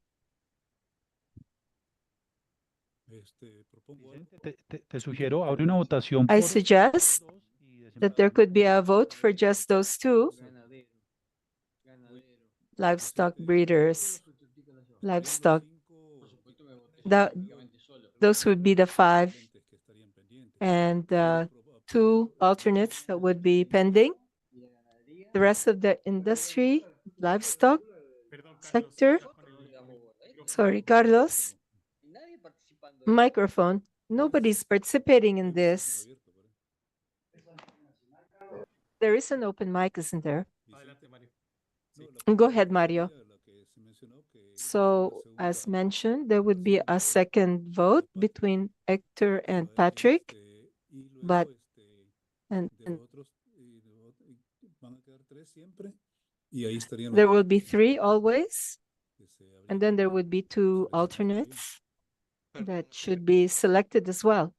Te sugiero, abre una votación I por suggest that there could be a vote for just those 2. Livestock breeders, livestock. Those would be the 5. And 2 alternates that would be pending. The rest of the industry, livestock sector. Sorry, Carlos. Microphone. Nobody's participating in this. There is an open mic, isn't there? Go ahead, Mario. So, as mentioned, there would be a second vote between Hector and Patrick, but there will be 3 always, and then there would be 2 alternates that should be selected as well.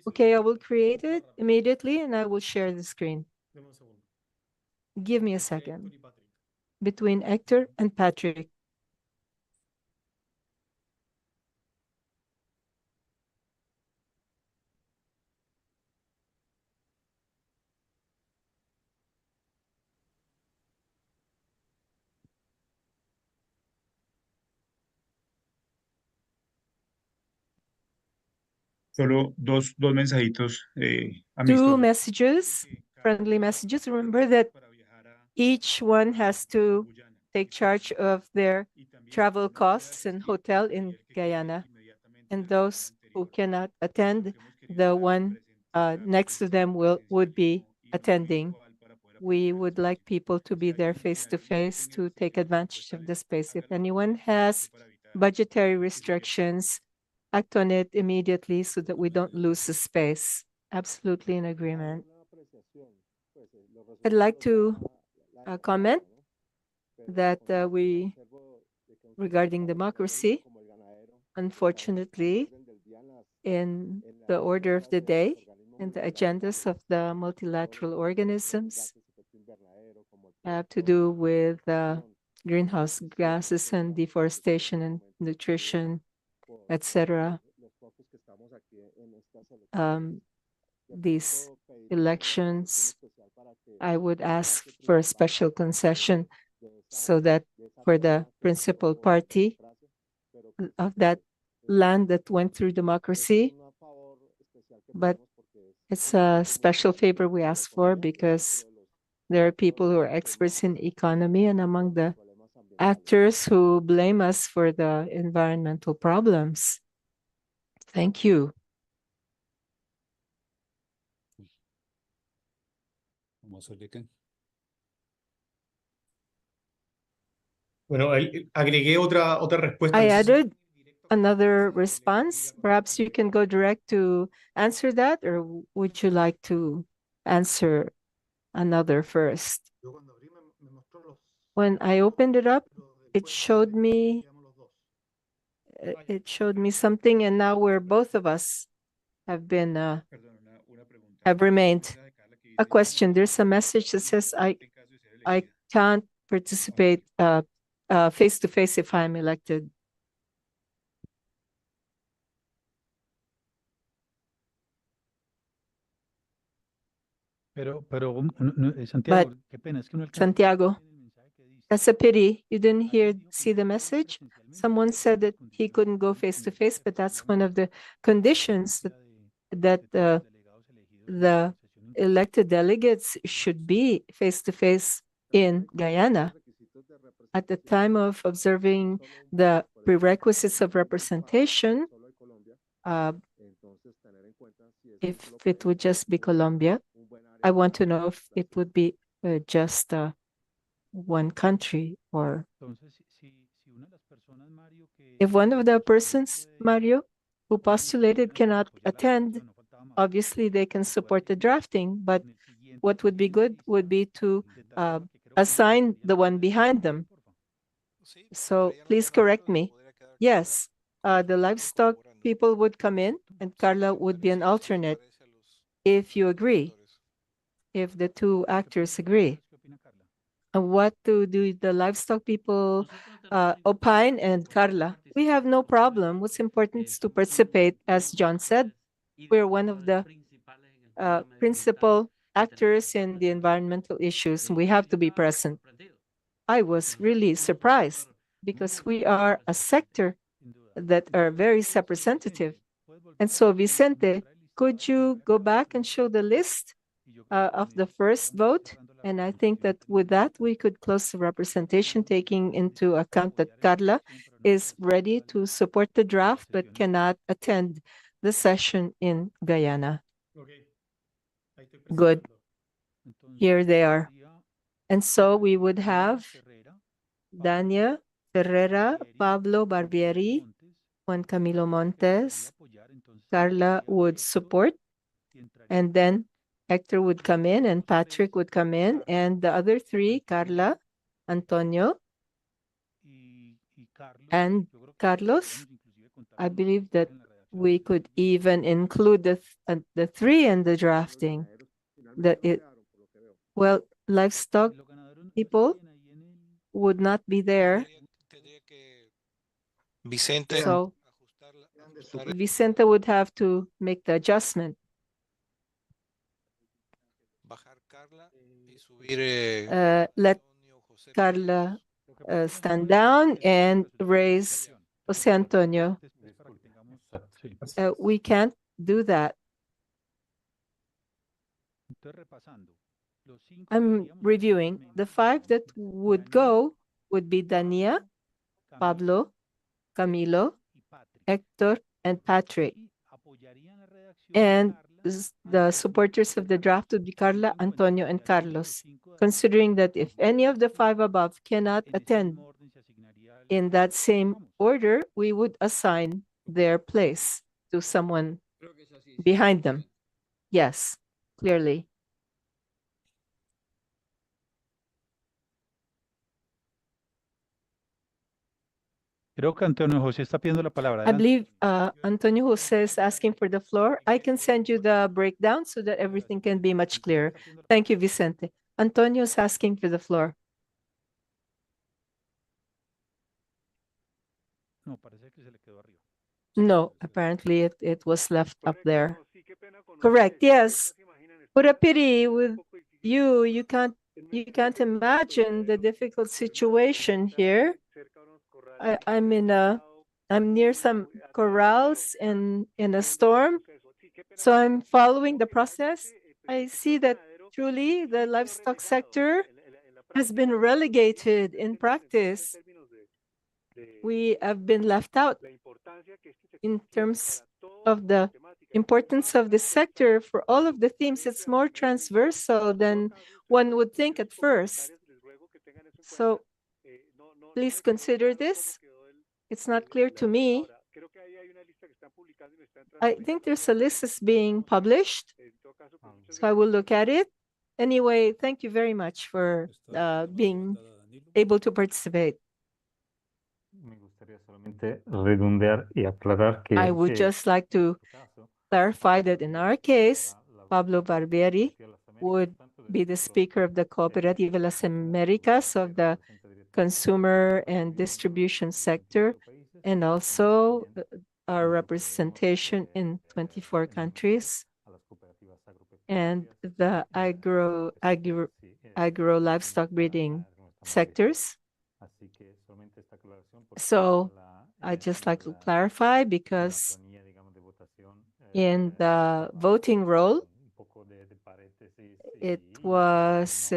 Okay, I will create it immediately and I will share the screen. Give me a second. Between Hector and Patrick. Solo dos mensajitos 2 amistosos. messages friendly messages. Remember that each one has to take charge of their travel costs and hotel in Guyana. And those who cannot attend, the one next to them would be attending. We would like people to be there face to face to take advantage of the space. If anyone has budgetary restrictions, act on it immediately so that we don't lose the space. Absolutely in agreement. I'd like to comment that regarding democracy, unfortunately, in the order of the day and the agendas of the multilateral organisms have to do with greenhouse gases and deforestation and nutrition, etc. These elections, I would ask for a special concession so that for the principal party of that land that went through democracy, but it's a special favor we ask for because there are people who are experts in economy and among the actors who blame us for the environmental problems. Thank you. Bueno, agregué otra respuesta. I added another response. Perhaps you can go direct to answer that, or would you like to answer another first? When I opened it up, it showed me something, and now where both of us have been have remained. A question. There's a message that says I can't participate face to face if I'm elected. Santiago, qué pena, es que no alcancé. Santiago, that's a pity. You didn't see the message? Someone said that he couldn't go face to face, but that's one of the conditions that the elected delegates should be face to face in Guyana. At the time of observing the prerequisites of representation, if it would just be Colombia, I want to know if it would be just one country, or if one of the persons, Mario, who postulated cannot attend, obviously they can support the drafting, but what would be good would be to assign the one behind them. So please correct me. Yes, the livestock people would come in and Carla would be an alternate if you agree, if the two actors agree. And what do the livestock people opine and Carla? We have no problem. What's important is to participate. As John said, we're one of the principal actors in the environmental issues. We have to be present. I was really surprised because we are a sector that are very representative. And so, Vicente, could you go back and show the list of the first vote? And I think that with that, we could close the representation, taking into account that Carla is ready to support the draft, but cannot attend the session in Guyana. Good. Here they are. And so we would have Dania Ferreira, Pablo Barbieri, Juan Camilo Montes, Carla would support, and then Hector would come in and Patrick would come in, and the other three, Carla, Antonio, and Carlos. I believe that we could even include the three in the drafting. Well, livestock people would not be there. Vicente. So Vicente would have to make the adjustment. Let Carla stand down and raise Jose Antonio. We can't do that. I'm reviewing. The 5 that would go would be Dania, Pablo, Camilo, Hector, and Patrick. And the supporters of the draft would be Carla, Antonio, and Carlos. Considering that if any of the 5 above cannot attend in that same order, we would assign their place to someone behind them. Yes, clearly. Creo que Antonio José está pidiendo la palabra. I believe Antonio Jose is asking for the floor. I can send you the breakdown so that everything can be much clearer. Thank you, Vicente. Antonio is asking for the floor. No, apparently it was left up there. Correct, yes. What a pity with you. You can't imagine the difficult situation here. I'm near some corrals in a storm, so I'm following the process. I see that truly the livestock sector has been relegated in practice. We have been left out in terms of the importance of the sector for all of the themes. It's more transversal than one would think at first. So please consider this. It's not clear to me. I think there's a list that's being published, so I will look at it. Anyway, thank you very much for being able to participate. I would just like to clarify that in our case, Pablo Barbieri would be the speaker of the Cooperativa Las Americas of the consumer and distribution sector, and also our representation in 24 countries, and the agro livestock breeding sectors. So I'd just like to clarify, because in the voting roll, it was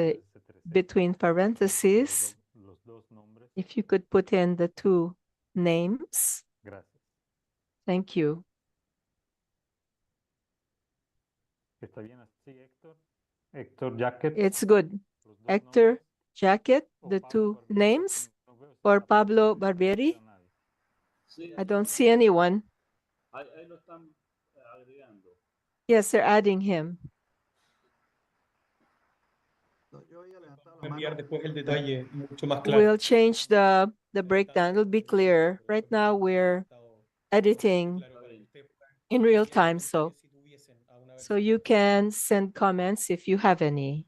between parentheses. If you could put in the 2 names. Thank you. It's good. Hector, Jacket, the 2 names, or Pablo Barbieri? I don't see anyone. Yes, they're adding him. We'll change the breakdown. It'll be clear. Right now, we're editing in real time, so you can send comments if you have any.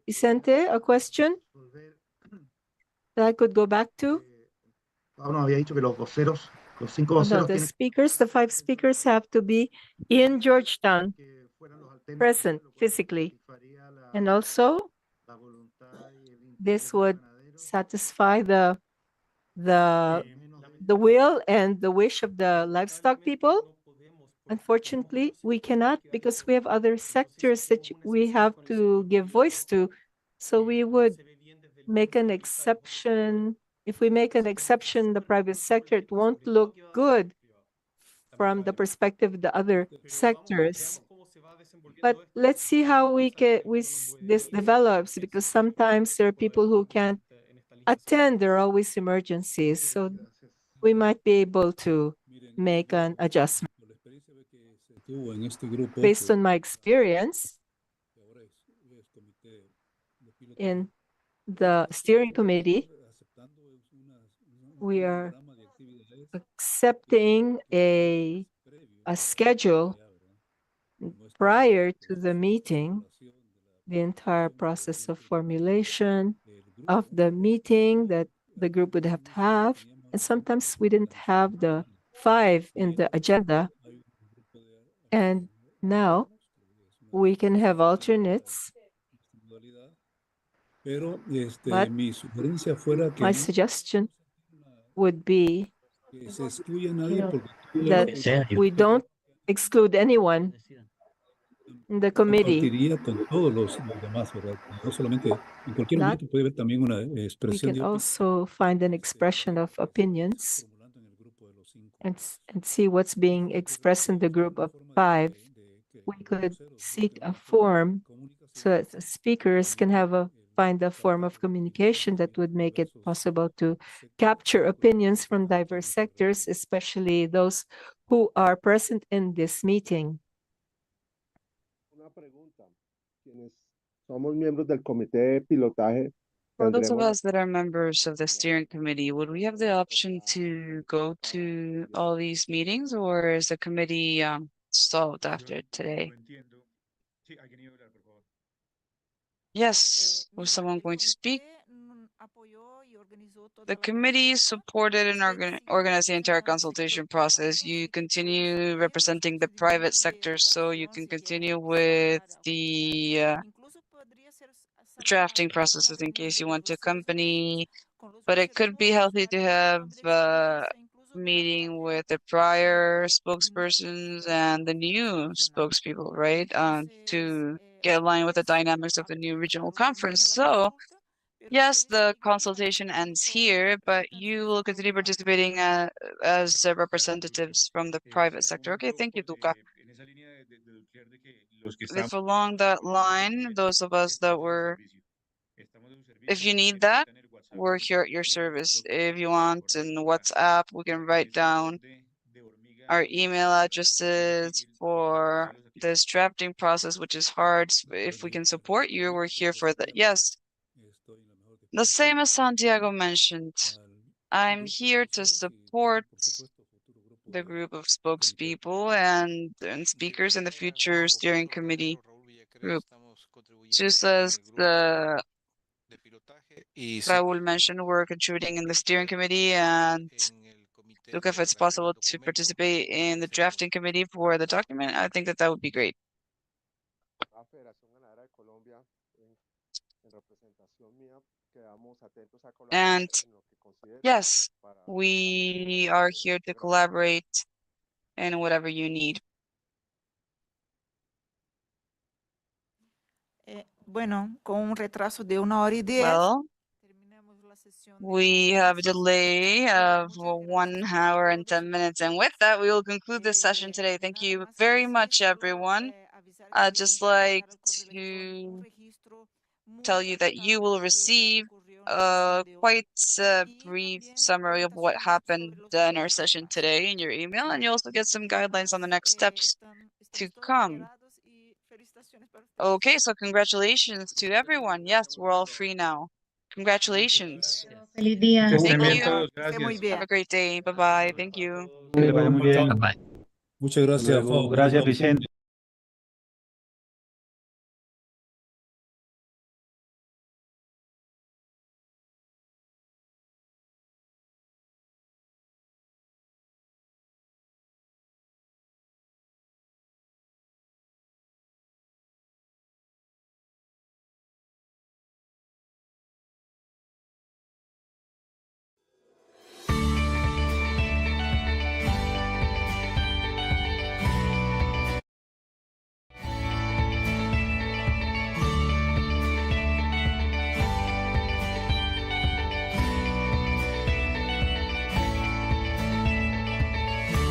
Vicente, a question that I could go back to? No, the speakers, the 5 speakers have to be in Georgetown, present physically. And also, this would satisfy the will and the wish of the livestock people. Unfortunately, we cannot, because we have other sectors that we have to give voice to. So we would make an exception. If we make an exception in the private sector, it won't look good from the perspective of the other sectors. But let's see how this develops, because sometimes there are people who can't attend. There are always emergencies. So we might be able to make an adjustment. Based on my experience in the steering committee, we are accepting a schedule prior to the meeting, the entire process of formulation of the meeting that the group would have to have. And sometimes we didn't have the 5 in the agenda. And now we can have alternates. But my suggestion would be that we don't exclude anyone. the committee. Compartiría con todos los demás, ¿verdad? No solamente, en cualquier Not- momento puede haber también una We expresión can de opinión. also find an expression of opinions and see what's being expressed in the group of 5. We could seek a form so that the speakers can find a form of communication that would make it possible to capture opinions from diverse sectors, especially those who are present in this meeting. Una pregunta. Quienes somos miembros del comité de pilotaje, For those of tendremos us that are members of the steering committee, would we have the option to go to all these meetings, or is the committee stalled after today? Yes, was someone going to speak? The committee supported and organized the entire consultation process. You continue representing the private sector, so you can continue with the drafting processes in case you want to accompany, but it could be healthy to have a meeting with the prior spokespersons and the new spokespeople, right? To get aligned with the dynamics of the new regional conference. So yes, the consultation ends here, but you will continue participating as representatives from the private sector. Okay, thank you, Duca. If along that line, those of us that were, if you need that, we're here at your service. If you want in WhatsApp, we can write down our email addresses for this drafting process, which is hard. If we can support you, we're here for that. Yes. The same as Santiago mentioned, I'm here to support the group of spokespeople and speakers in the future steering committee group. Just as Raúl mentioned, we're contributing in the steering committee, and look if it's possible to participate in the drafting committee for the document. I think that would be great. And yes, we are here to collaborate in whatever you need. Bueno, con un retraso de 1 hora y 10. Well, we have a delay of 1 hour and 10 minutes. And with that, we will conclude this session today. Thank you very much, everyone. I'd just like to tell you that you will receive quite a brief summary of what happened in our session today in your email, and you also get some guidelines on the next steps to come. Okay, so congratulations to everyone. Yes, we're all free now. Congratulations. Feliz día. Thank you. Gracias. Have a great day. Bye-bye. Thank you. Que le vaya muy bien. Muchas gracias, Luego, Fao. gracias, Vicente.